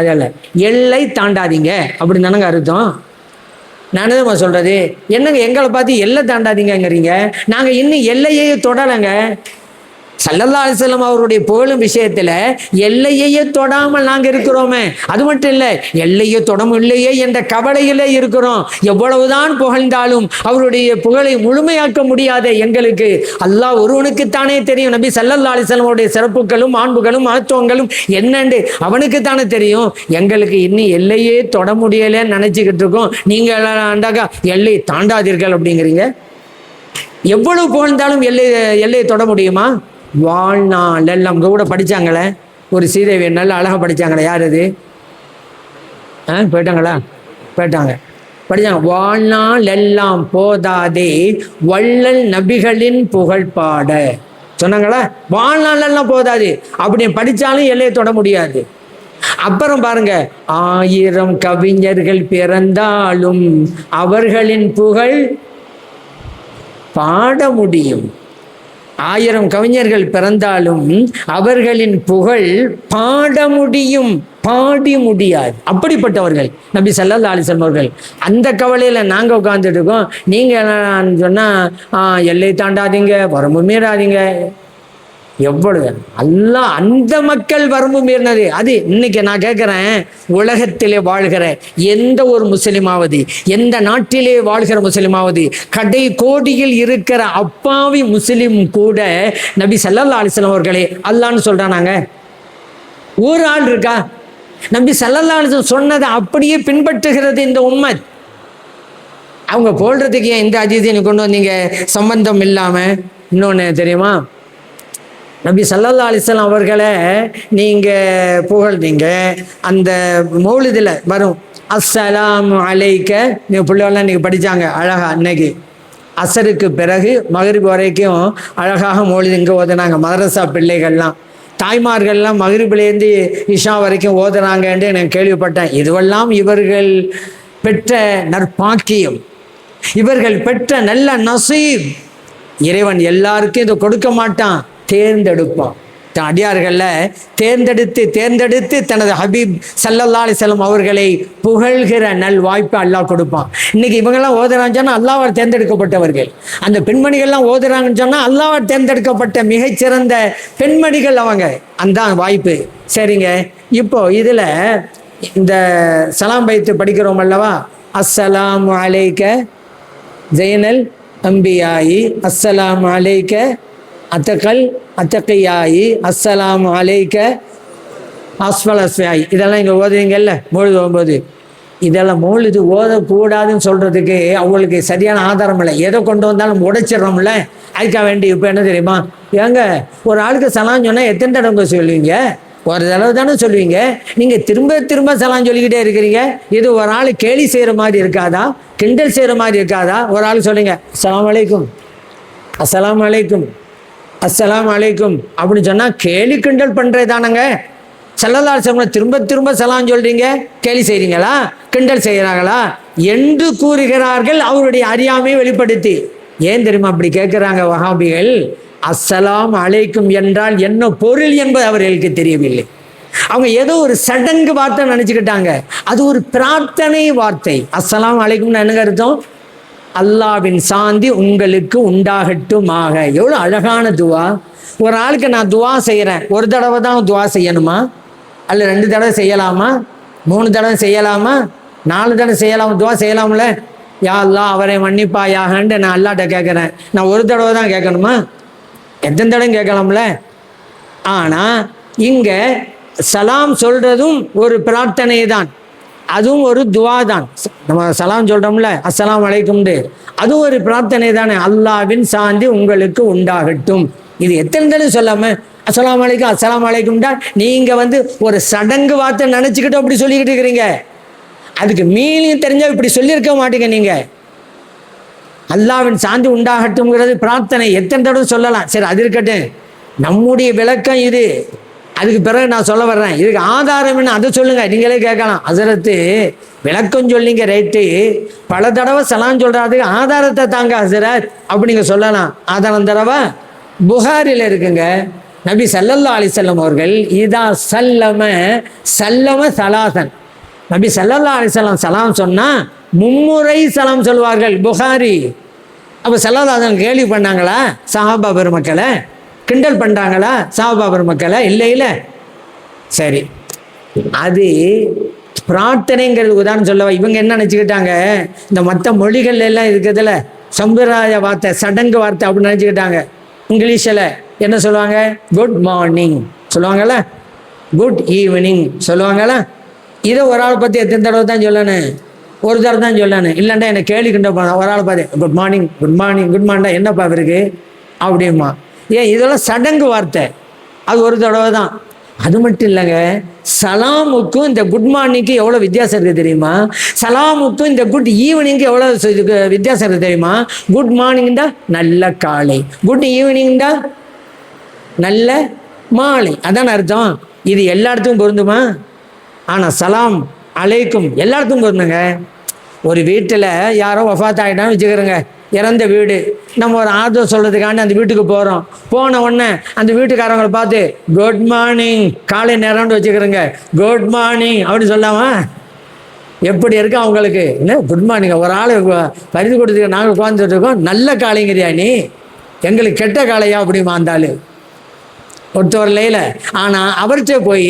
அதல்ல, எல்லை தாண்டாதீங்க அப்படின்னு தானங்க அர்த்தம். நான் என்னமா சொல்றது? என்னங்க எங்களை பார்த்து எல்லை தாண்டாதீங்கிறீங்க? நாங்கள் இன்னும் எல்லையே தொடலைங்க. ஸல்லல்லாஹு அலைஹி வஸல்லம் அவருடைய புகழும் விஷயத்துல எல்லையே தொடாமல் நாங்கள் இருக்கிறோமே. அது மட்டும் இல்லை, எல்லையை தொடமும் இல்லையே என்ற கவலையிலே இருக்கிறோம். எவ்வளவுதான் புகழ்ந்தாலும் அவருடைய புகழை முழுமையாக்க முடியாத எங்களுக்கு அல்லாஹ் ஒருவனுக்குத்தானே தெரியும். நபி ஸல்லல்லாஹு அலைஹி வஸல்லம் அவருடைய சிறப்புகளும் மாண்புகளும் மகத்துவங்களும் என்னண்டு அவனுக்குத்தானே தெரியும். எங்களுக்கு இன்னும் எல்லையே தொட முடியலன்னு நினைச்சுக்கிட்டு இருக்கோம். நீங்கள் ஆண்டாக்கா எல்லை தாண்டாதீர்கள் அப்படிங்கிறீங்க. எவ்வளவு புகழ்ந்தாலும் எல்லையை தொட முடியுமா? வாழ்நாள் எல்லாம் கூட படித்தாங்களே, ஒரு சீதைவி நல்லா அழகாக படித்தாங்களே. யார் அது? போயிட்டாங்களா? போயிட்டாங்க, படித்தாங்க. வாழ்நாள் எல்லாம் போதாதே வள்ளல் நபிகளின் புகழ் பாட சொன்னாங்களா? வாழ்நாள் எல்லாம் போதாது, அப்படி படித்தாலும் எல்லையை தொட முடியாது. அப்புறம் பாருங்க, 1000 கவிஞர்கள் பிறந்தாலும் அவர்களின் புகழ் பாட முடியும். 1000 கவிஞர்கள் பிறந்தாலும் அவர்களின் புகழ் பாட முடியும், பாடி முடியாது. அப்படிப்பட்டவர்கள் நபி ஸல்லல்லாஹு அலைஹி வஸல்லம் அவர்கள். அந்த கவலையில் நாங்கள் உட்கார்ந்துட்டு இருக்கோம். நீங்கள் சொன்னால் எல்லை தாண்டாதீங்க, வரம்பு மீறாதீங்க. எவ்வளவு அல்லாஹ் அந்த மக்கள் வரம்பு மீறினது. அது இன்னைக்கு நான் கேட்குறேன், உலகத்திலே வாழ்கிற எந்த ஒரு முஸ்லிமாவது, எந்த நாட்டிலே வாழ்கிற முஸ்லிமாவது, கடை கோடியில் இருக்கிற அப்பாவி முஸ்லிம் கூட நபி ஸல்லல்லாஹு அலைஹி வஸல்லம் அவர்களே அல்லான்னு சொல்றானாங்க? ஒரு ஆள் இருக்கா? நபி ஸல்லல்லாஹு அலைஹி வஸல்லம் சொன்னதை அப்படியே பின்பற்றுகிறது இந்த உம்மத். அவங்க போடுறதுக்கு ஏன் இந்த ஹதீஸை கொண்டு வந்தீங்க சம்பந்தம் இல்லாமல்? இன்னொன்று தெரியுமா? நபி ஸல்லல்லாஹு அலைஹி வஸல்லம் அவர்களை நீங்கள் புகழ்ந்தீங்க. அந்த மௌலிதில் வரும் அஸ்ஸலாமு அலைக்க, நீங்கள் பிள்ளைகள்லாம் நீங்கள் படித்தாங்க அழகா. இன்னைக்கு அசருக்கு பிறகு மகரிப் வரைக்கும் அழகாக மௌலித் இங்கே ஓதுனாங்க. மதரசா பிள்ளைகள்லாம் தாய்மார்கள்லாம் மகரிபிலேருந்து இஷா வரைக்கும் ஓதுறாங்கன்னு நான் கேள்விப்பட்டேன். இதுவெல்லாம் இவர்கள் பெற்ற நற்பாக்கியம், இவர்கள் பெற்ற நல்ல நசீப். இறைவன் எல்லாருக்கும் இதை கொடுக்க மாட்டான், தேர்ந்தெடுப்பான். அடியார்களில் தேர்ந்தெடுத்து தனது ஹபீப் ஸல்லல்லாஹு அலைஹி வஸல்லம் அவர்களை புகழ்கிற நல் வாய்ப்பை அல்லாஹ் கொடுப்பான். இன்னைக்கு இவங்கெல்லாம் ஓதுறாங்கன்னு சொன்னால் அல்லாஹ்வால் தேர்ந்தெடுக்கப்பட்டவர்கள். அந்த பெண்மணிகள்லாம் ஓதுறாங்கன்னு சொன்னால் அல்லாஹ்வால் தேர்ந்தெடுக்கப்பட்ட மிகச்சிறந்த பெண்மணிகள் அவங்க. அந்த வாய்ப்பு. சரிங்க, இப்போ இதில் இந்த சலாம் பைத்து படிக்கிறோம் அல்லவா? அஸ்ஸலாமு அலைக்க ஜைனல் அம்பியாயி, அஸ்ஸலாமு அலைக்க அத்தகல் அத்தகையாயி, அஸ்ஸலாமு அலைக்க அஸ்ஃபல் அஸ்ஃபியாயி. இதெல்லாம் இங்கே ஓதுவீங்கல்ல மௌலிது ஓதும்போது. இதெல்லாம் மௌலிது ஓதக்கூடாதுன்னு சொல்கிறதுக்கு அவங்களுக்கு சரியான ஆதாரம் இல்லை. எதை கொண்டு வந்தாலும் உடைச்சிடறோம்ல. அதுக்காக வேண்டி இப்போ என்ன தெரியுமா, ஏங்க ஒரு ஆளுக்கு சலாம் சொன்னால் எத்தனை தடவை சொல்லுவீங்க? ஒரு தடவை தானே சொல்லுவீங்க. நீங்கள் திரும்ப திரும்ப சலாம் சொல்லிக்கிட்டே இருக்கிறீங்க. இது ஒரு ஆள் கேலி செய்கிற மாதிரி இருக்காதா? கிண்டல் செய்கிற மாதிரி இருக்காதா? ஒரு ஆள் சொல்லுங்க, அஸ்ஸலாமு அலைக்கும், அஸ்ஸலாமு அலைக்கும், அஸ்ஸலாமு அலைக்கும் அப்படின்னு சொன்னால் கேலி கிண்டல் பண்ணுறது தானங்க. ஸல்லல்லாஹு அலைஹி வஸல்லம் திரும்ப திரும்ப சலாம் சொல்கிறீங்க, கேலி செய்கிறீங்களா, கிண்டல் செய்கிறாங்களா என்று கூறுகிறார்கள் அவருடைய அறியாமையை வெளிப்படுத்தி. ஏன் தெரியுமா அப்படி கேட்குறாங்க வஹாபிகள்? அஸ்ஸலாம் அலைக்கும் என்றால் என்ன பொருள் என்பது அவர்களுக்கு தெரியவில்லை. அவங்க ஏதோ ஒரு சடங்கு வார்த்தை நினச்சிக்கிட்டாங்க. அது ஒரு பிரார்த்தனை வார்த்தை. அஸ்ஸலாம் அலைக்கும்னு என்னங்க அர்த்தம்? அல்லாவின் சாந்தி உங்களுக்கு உண்டாகட்டுமாக. எவ்வளோ அழகான துவா. ஒரு ஆளுக்கு நான் துவா செய்கிறேன், ஒரு தடவை தான் துவா செய்யணுமா? அல்ல 2 தடவை செய்யலாமா? 3 தடவை செய்யலாமா? 4 தடவை செய்யலாமா? துவா செய்யலாம்ல? யா அல்லாஹ் அவரை மன்னிப்பாயாகன்ட்டு நான் அல்லாட்ட கேட்குறேன். நான் ஒரு தடவை தான் கேட்கணுமா? எத்தனை தடவை கேட்கலாம்ல? ஆனால் இங்கே சலாம் சொல்கிறதும் ஒரு பிரார்த்தனை தான், அதுவும் ஒரு துவா தான். நம்ம சலாம் சொல்கிறோம்ல அஸ்ஸலாமு அலைக்கும்ண்டு, அதுவும் ஒரு பிரார்த்தனை தானே. அல்லாவின் சாந்தி உங்களுக்கு உண்டாகட்டும். இது எத்தனை தடவை சொல்லாமல் அஸ்ஸலாமு அலைக்கும் அஸ்ஸலாமு அலைக்கும்டா நீங்கள் ஒரு சடங்கு வார்த்தை நினச்சிக்கிட்டு அப்படி சொல்லிக்கிட்டு இருக்கிறீங்க. அதுக்கு மீனிங் தெரிஞ்சால் இப்படி சொல்லியிருக்க மாட்டீங்க நீங்கள். அல்லாவின் சாந்தி உண்டாகட்டும்ங்கிறது பிரார்த்தனை, எத்தனை தடவை சொல்லலாம். சரி, அது இருக்கட்டும், நம்முடைய விளக்கம் இது. அதுக்கு பிறகு நான் சொல்ல வர்றேன், இதுக்கு ஆதாரம் என்ன அதை சொல்லுங்க. நீங்களே கேட்கலாம், ஹஸரத்து விளக்கம் சொல்லிங்க ரைட்டு, பல தடவை சலாம் சொல்கிறதுக்கு ஆதாரத்தை தாங்க ஹஸரத் அப்படி நீங்கள் சொல்லலாம். ஆதாரம் தடவை புகாரில் இருக்குங்க. நபி ஸல்லல்லாஹு அலைஹி வஸல்லம் அவர்கள் இதா சல்லம சலாசன், நபி ஸல்லல்லாஹு அலைஹி வஸல்லம் சலாம் சொன்னால் 3 முறை சலாம் சொல்வார்கள். புகாரி. அப்போ ஸல்லல்லாஹு அலைஹி வஸல்லம் கேள்வி பண்ணாங்களா சஹாபா பெருமக்களை? கிண்டல் பண்ணுறாங்களா சஹாபா பெருமக்களை? இல்லை. சரி, அது பிரார்த்தனைங்கிறது உதாரணம் சொல்லவா. இவங்க என்ன நினச்சிக்கிட்டாங்க, இந்த மற்ற மொழிகள் எல்லாம் இருக்கிறதுல சம்பிரதாய வார்த்தை, சடங்கு வார்த்தை அப்படின்னு நினச்சிக்கிட்டாங்க. இங்கிலீஷில் என்ன சொல்லுவாங்க? குட் மார்னிங் சொல்லுவாங்கள்ல, குட் ஈவினிங் சொல்லுவாங்கள்ல. இதை ஒரு ஆளை பற்றி எத்தனை தடவை தான் சொல்லணும்? ஒரு தடவை தான் சொல்லணும். இல்லைண்டா என்னை கேள்வி கிண்ட போன ஒரு ஆளை பார்த்து good morning good morning good morning என்னப்பா இருக்கு அப்படிமா. ஏன் இதெல்லாம் சடங்கு வார்த்தை, அது ஒரு தடவை தான். அது மட்டும் இல்லைங்க, சலாமுக்கும் இந்த குட் மார்னிங்க்கு எவ்வளோ வித்தியாசம் இருக்குது தெரியுமா? சலாமுக்கும் இந்த குட் ஈவினிங்க்கு எவ்வளோ வித்தியாசம் இருக்குது தெரியுமா? குட் மார்னிங்டா நல்ல காலை, குட் ஈவினிங்டா நல்ல மாலை, அதான் அர்த்தம். இது எல்லா இடத்துக்கும் பொருந்துமா? ஆனால் சலாம் அலைக்கும் எல்லா இடத்துக்கும் பொருந்துங்க. ஒரு வீட்டில் யாரோ வஃபாத் ஆகிட்டான்னு வச்சுக்கிறோங்க, இறந்த வீடு, நம்ம ஒரு ஆறுதல் சொல்கிறதுக்காண்டி அந்த வீட்டுக்கு போகிறோம். போன உடனே அந்த வீட்டுக்காரங்களை பார்த்து குட் மார்னிங், காலை நேரம்னு வச்சுக்கிறோங்க, குட் மார்னிங் அப்படின்னு சொல்லாமா? எப்படி இருக்கு அவங்களுக்கு? என்ன குட் மார்னிங்? ஒரு ஆள் பரிந்து கொடுத்துக்க நாங்கள் உட்காந்துட்டு இருக்கோம், நல்ல காலைங்கிறியா நீ, எங்களுக்கு கெட்ட காலையா அப்படிமா அந்த ஆள் ஒருத்தவரையில். ஆனால் அவர்கிட்ட போய்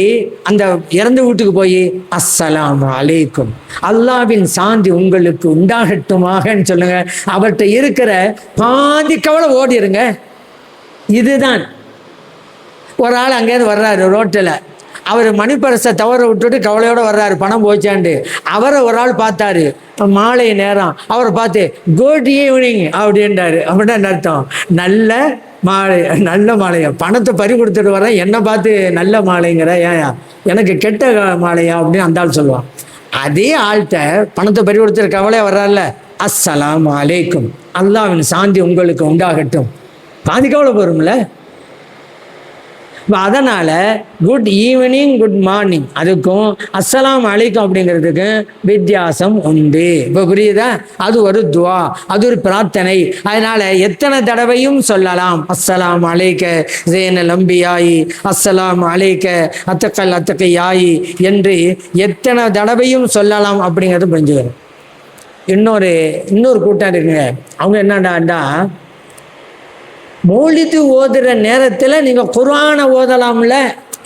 அந்த இறந்த வீட்டுக்கு போய் அஸ்ஸலாமு அலைக்கும், அல்லாவின் சாந்தி உங்களுக்கு உண்டாகட்டுமாகன்னு சொல்லுங்க. அவர்கிட்ட இருக்கிற பாதி கவலை ஓடிடுங்க. இதுதான். ஒரு ஆள் அங்கேருந்து வர்றாரு ரோட்டில், அவர் மணிப்பரிசை தவற விட்டுட்டு கவலையோடு வர்றாரு, பணம் போச்சாண்டு. அவரை ஒரு ஆள் பார்த்தாரு, மாலை நேரம், அவரை பார்த்து குட் ஈவினிங் அப்படின்றாரு. அப்படின்னா அர்த்தம் நல்ல மாலை, நல்ல மாலையா? பணத்தை பறி கொடுத்துட்டு வரேன், என்னை பார்த்து நல்ல மாலைங்கிற, ஏயா எனக்கு கெட்ட மாலையா அப்படின்னு அந்த ஆள் சொல்லுவான். அதே ஆள்கிட்ட பணத்தை பறி கொடுத்துட்டு கவலையாக வர்றாருல, அஸ்ஸலாமு அலைக்கும், அல்லாஹ்வின் சாந்தி உங்களுக்கு உண்டாகட்டும். பாதி கவலை போரும்ல. இப்போ அதனால் குட் ஈவினிங் குட் மார்னிங் அதுக்கும் அஸ்ஸலாமு அலைக்கும் அப்படிங்கிறதுக்கும் வித்தியாசம் உண்டு. இப்போ புரியுதா? அது ஒரு துவா, அது ஒரு பிரார்த்தனை. அதனால் எத்தனை தடவையும் சொல்லலாம். அஸ்ஸலாமு அலைக்க ஸைனல் அம்பியாயி, அஸ்ஸலாமு அலைக்க அத்தக்கல் அத்தக்கையாயி என்று எத்தனை தடவையும் சொல்லலாம் அப்படிங்கிறது புரிஞ்சுக்கணும். இன்னொரு கூட்டம் இருக்குங்க. அவங்க என்னடாண்டா, மௌலிது ஓதுற நேரத்தில் நீங்கள் குர்ஆனை ஓதலாம்ல.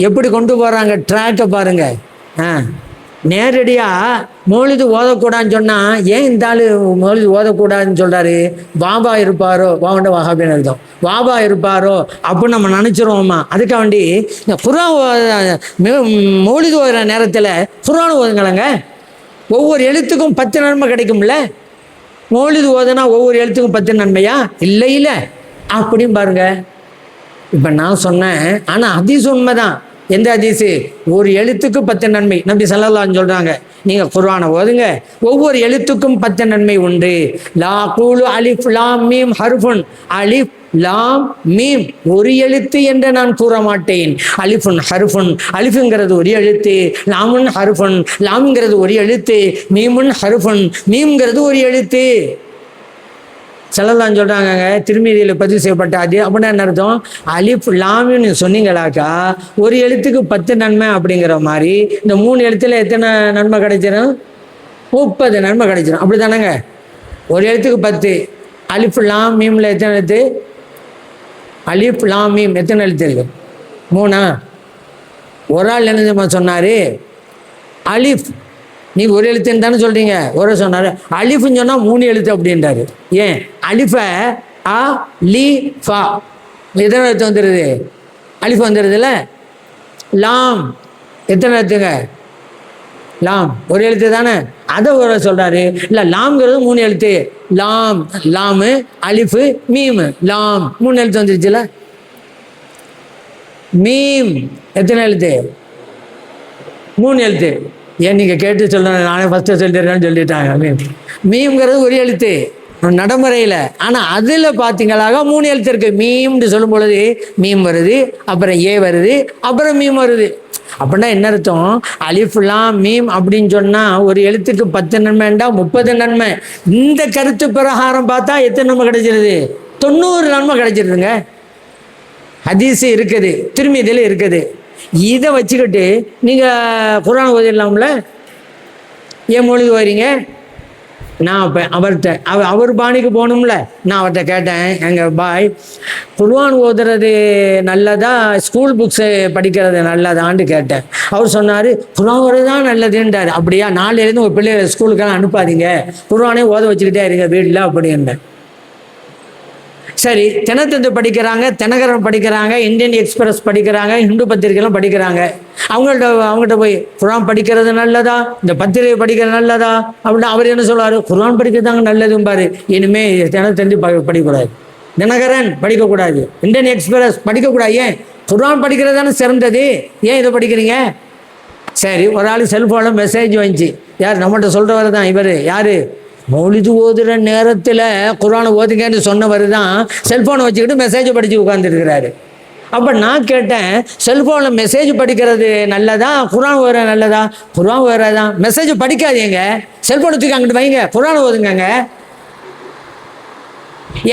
எப்படி கொண்டு போகிறாங்க ட்ராக்கை பாருங்க. நேரடியாக மௌலிது ஓதக்கூடாதுன்னு சொன்னால் ஏன் இந்த ஆள் மௌலிது ஓதக்கூடாதுன்னு சொல்கிறாரு? பாபா இருப்பாரோ, பாபாண்ட வாஹாபின்னு அர்த்தம், பாபா இருப்பாரோ அப்படின்னு நம்ம நினச்சிருவோமா? அதுக்காக வேண்டி இந்த மௌலிது ஓதுற நேரத்தில் குர்ஆன் ஓதுங்களேங்க. ஒவ்வொரு எழுத்துக்கும் 10 நன்மை கிடைக்கும்ல. மௌலிது ஓதுனா ஒவ்வொரு எழுத்துக்கும் 10 நன்மையா? இல்லை அப்படின்னு பாருங்க. இப்போ நான் சொன்னேன், ஆனால் ஹதீஸ் உண்மைதான். எந்த ஹதீஸு? ஒரு எழுத்துக்கு 10 நன்மை. நபி ஸல்லல்லாஹு அலைஹி சொல்கிறாங்க, நீங்கள் குர்ஆனை ஓதுங்க, ஒவ்வொரு எழுத்துக்கும் 10 நன்மை உண்டு. லா கூலு அலிஃப் லாம் மீம் ஹர்ஃபுன், அலிஃப் லாம் மீம் ஒரு எழுத்து என்று நான் கூற மாட்டேன். அலிஃபுன் ஹர்ஃபுன், அலிஃபுங்கிறது ஒரு எழுத்து, லாமுன் ஹர்ஃபுன், லாம்ங்கிறது ஒரு எழுத்து, மீமுன் ஹர்ஃபுன், மீம்ங்கிறது ஒரு எழுத்து. ஸல்லல்லாஹு சொல்கிறாங்க, திருமீதியில் பதிவு செய்யப்பட்ட அது அப்படின்னா என்ன அர்த்தம்? அலிஃப் லாம்னு சொன்னீங்களாக்கா ஒரு எழுத்துக்கு 10 நன்மை அப்படிங்கிற மாதிரி இந்த 3 எழுத்துல எத்தனை நன்மை கிடைச்சிடும்? 30 நன்மை கிடைச்சிடும். அப்படி தானேங்க? ஒரு எழுத்துக்கு 10. அலிஃப் லாம் மீமில் எத்தனை எழுத்து? அலிஃப் லாம் மீம் எத்தனை எழுத்து இருக்கு? 3. ஒரு ஆள் என்ன சொன்னார்? அலிஃப் நீங்கள் ஒரு எழுத்துன்னு தானே சொல்கிறீங்க. ஒரு சொன்னார் அலிஃப்னு சொன்னால் 3 எழுத்து அப்படின்றாரு. ஏன் அலிஃபை அ லி ஃபா எத்தனை எழுத்து வந்துடுது? அலிஃப் வந்துடுதுல்ல. லாம் எத்தனை எழுத்துங்க? லாம் ஒரு எழுத்து தானே. அதை ஒரு சொல்கிறாரு. இல்லை, லாம்ங்கிறது 3 எழுத்து. லாம், லாமு, அலிஃபு, மீமு, லாம் 3 எழுத்து வந்துருச்சுல. மீம் எத்தனை எழுத்து? 3 எழுத்து. ஏன் நீங்கள் கேட்டு சொல்லணும், நானே ஃபஸ்ட்டு சொல்லிடுறேன்னு சொல்லிட்டாங்க. மீம்ங்கிறது ஒரு எழுத்து நடைமுறையில். ஆனால் அதில் பார்த்தீங்களாக 3 எழுத்து இருக்குது. மீம்னு சொல்லும் பொழுது மீம் வருது, அப்புறம் ஏ வருது, அப்புறம் மீம் வருது. அப்படின்னா என்ன அர்த்தம்? அலிஃப் லாம் மீம் அப்படின்னு சொன்னால் ஒரு எழுத்துக்கு 10 நன்மைண்டா 30 நன்மை. இந்த கருத்து பிரகாரம் பார்த்தா எத்தனை நன்மை கிடைச்சிருது? 90 நன்மை கிடைச்சிருதுங்க. ஹதீஸ் இருக்குது, திருமீதியில் இருக்குது. இதை வச்சுக்கிட்டு நீங்கள் குர்ஆன் ஓதிடலாம்ல. ஏன் மொழிது வரீங்க? நான் இப்போ அவர்கிட்ட அவர் பாணிக்கு போகணும்ல. நான் அவர்கிட்ட கேட்டேன், எங்கள் பாய் குர்ஆன் ஓதுறது நல்லதா ஸ்கூல் புக்ஸு படிக்கிறது நல்லதான்னு கேட்டேன். அவர் சொன்னார் குர்ஆன் ஓதுறது தான் நல்லதுன்றார். அப்படியா? நாளையிலேருந்து ஒரு பிள்ளைகளை ஸ்கூலுக்கெல்லாம் அனுப்பாதீங்க, குர்ஆனே ஓத வச்சுக்கிட்டே இருங்க வீட்டில் அப்படின்றேன். சரி, தினத்தந்து படிக்கிறாங்க, தினகரன் படிக்கிறாங்க, இந்தியன் எக்ஸ்பிரஸ் படிக்கிறாங்க, இந்து பத்திரிகைலாம் படிக்கிறாங்க. அவங்கள்ட்ட போய் குர்ஆன் படிக்கிறது நல்லதா, இந்த பத்திரிகை படிக்கிறது நல்லதா அப்படின்னா அவர் என்ன சொல்லுவார்? குர்ஆன் படிக்கிறது தாங்க நல்லதும்பாரு. இனிமேல் தினத்தந்தி படிக்கக்கூடாது, தினகரன் படிக்கக்கூடாது, இந்தியன் எக்ஸ்பிரஸ் படிக்கக்கூடாது. ஏன்? குர்ஆன் படிக்கிறது தானே சிறந்தது, ஏன் இதை படிக்கிறீங்க? சரி, ஒரு ஆள் செல்ஃபோனில் மெசேஜ் வந்துச்சு. யார்? நம்மகிட்ட சொல்கிறவர் தான். இவர் யார்? மௌலிது ஓதுற நேரத்தில் குர்ஆனை ஓதுங்கன்னு சொன்னவர் தான் செல்ஃபோனை வச்சுக்கிட்டு மெசேஜ் படித்து உட்காந்துருக்கிறாரு. அப்போ நான் கேட்டேன், செல்ஃபோனில் மெசேஜ் படிக்கிறது நல்லதா, குர்ஆன் ஓதுற நல்லதா? குர்ஆன் ஓதுறதான். மெசேஜ் படிக்காதீங்க, செல்ஃபோனை தூக்கி அங்கிட்டு வைங்க, குர்ஆனை ஓதுங்க.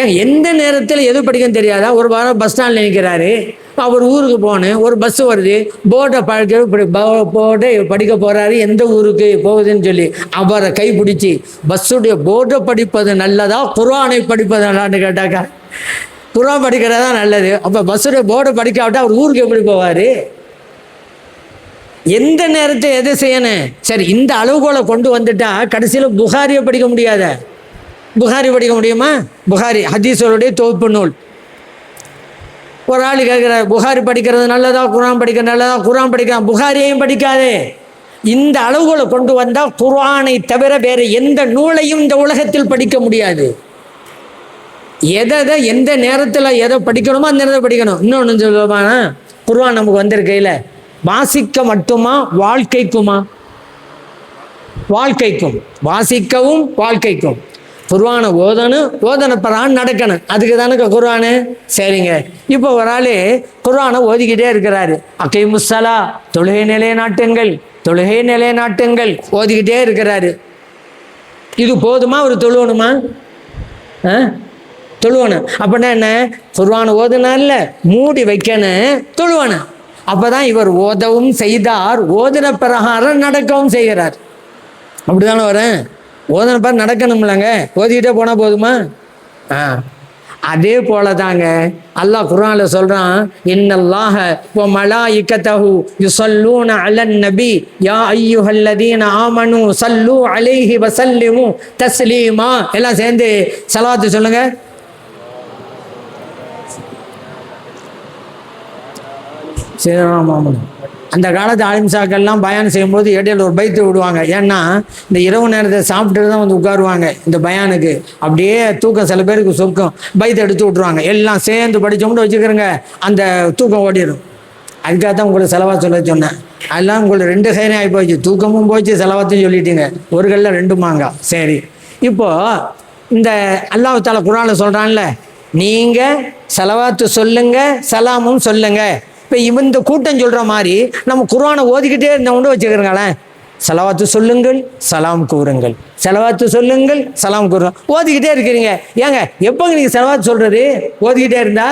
ஏன் எந்த நேரத்தில் எது படிக்கன்னு தெரியாதா? ஒரு வாரம் பஸ் ஸ்டாண்டில் நிற்கிறாரு, அவர் ஊருக்கு போகணும், ஒரு பஸ்ஸு வருது, போர்டை போர்டை படிக்க போகிறாரு, எந்த ஊருக்கு போகுதுன்னு சொல்லி அவரை கைப்பிடிச்சி பஸ்ஸுடைய போர்டை படிப்பது நல்லதா குர்ஆனை படிப்பது நல்லான்னு கேட்டாக்கா குர்ஆன் படிக்கிறதா நல்லது. அப்போ பஸ்ஸுடைய போர்டை படிக்காவிட்டா அவர் ஊருக்கு எப்படி போவார்? எந்த நேரத்தை எதை செய்யணும்? சரி, இந்த அளவுகோலை கொண்டு வந்துட்டா கடைசியில் புகாரியை படிக்க முடியாத. புகாரி படிக்க முடியுமா? புகாரி ஹதீஸுடைய தொகுப்பு நூல். ஒரு ஆள் கேட்குறாரு, புகாரி படிக்கிறது நல்லதா குர்ஆன் படிக்கிறது நல்லதா? குர்ஆன் படிக்கலாம், புகாரியையும் படிக்காதே. இந்த அளவுகளை கொண்டு வந்தால் குர்ஆனை தவிர வேறு எந்த நூலையும் இந்த உலகத்தில் படிக்க முடியாது. எதை எந்த நேரத்தில் எதை படிக்கணுமோ அந்த நேரத்தை படிக்கணும். இன்னொன்று சொல்லுவாங்க, குர்ஆன் நமக்கு வந்திருக்கையில் வாசிக்க மட்டுமா வாழ்க்கைக்குமா? வாழ்க்கைக்கும். வாசிக்கவும் வாழ்க்கைக்கும். குர்ஆனை ஓதன பிறகு நடக்கணும். அதுக்கு தானே குர்ஆனு. சரிங்க. இப்போ ஒரு ஆள் குர்ஆனை ஓதிக்கிட்டே இருக்கிறாரு. அகைமுஸ்ஸலா, தொழுகை நிலைநாட்டுங்கள் ஓதிக்கிட்டே இருக்கிறாரு. இது போதுமா? ஒரு தொழுவணுமா? தொழுவணும். அப்படின்னா என்ன? குர்ஆனை ஓதுனால மூடி வைக்கணும், தொழுவணும். அப்போதான் இவர் ஓதவும் செய்தார், ஓதின பிரகாரம் நடக்கவும் செய்கிறார். அப்படிதானே வரேன். ஓதன பிறகு நடக்கணும்லங்க, ஓதிக்கிட்டே போனால் போதுமா? அதே போல தாங்க அல்லாஹ் குர்ஆன்ல சொல்றான், இன்னல்லாஹ வ மலாயிகத்தஹு யுஸல்லூன அலன் நபி யா அய்யுஹல்லதீன ஆமனு ஸல்லூ அலைஹி வ ஸல்லிமு தஸ்லீமா. எல்லாம் சேர்ந்து ஸலவாத் சொல்லுங்க. சரி. அந்த காலத்து ஆலிம்சாக்கள்லாம் பயான் செய்யும்போது இடையில ஒரு பைத்து விடுவாங்க. ஏன்னா இந்த இரவு நேரத்தை சாப்பிட்டு தான் வந்து உட்காருவாங்க இந்த பயானுக்கு. அப்படியே தூக்கம் சில பேருக்கு சொக்கும், பைத்தை எடுத்து விட்ருவாங்க. எல்லாம் சேர்ந்து படித்தோம்னு வச்சுக்கிறோங்க, அந்த தூக்கம் ஓடிடும். அதுக்காக தான் உங்களுக்கு செலவாக சொல்ல சொன்னேன். அதெல்லாம் உங்களுக்கு 2 சைனே ஆகி போச்சு, தூக்கமும் போச்சு, செலவாத்தையும் சொல்லிட்டீங்க. ஒரு கல்ல 2 மாங்காய். சரி. இப்போது இந்த அல்லாஹ் தஆலா குர்ஆன்ல சொல்கிறான்ல, நீங்கள் செலவாத்து சொல்லுங்க, சலாமும் சொல்லுங்க. இப்போ இந்த கூட்டம் சொல்கிற மாதிரி நம்ம குர்ஆனை ஓதிக்கிட்டே இருந்தவங்க வச்சுக்கிறங்களேன். செலவாத்து சொல்லுங்கள், சலாம் கூறுங்கள், செலவாத்து சொல்லுங்கள், சலாம் கூறுங்க. ஓதிக்கிட்டே இருக்கிறீங்க. ஏங்க எப்போங்க நீங்கள் செலவாத்து சொல்கிறது? ஓதிக்கிட்டே இருந்தா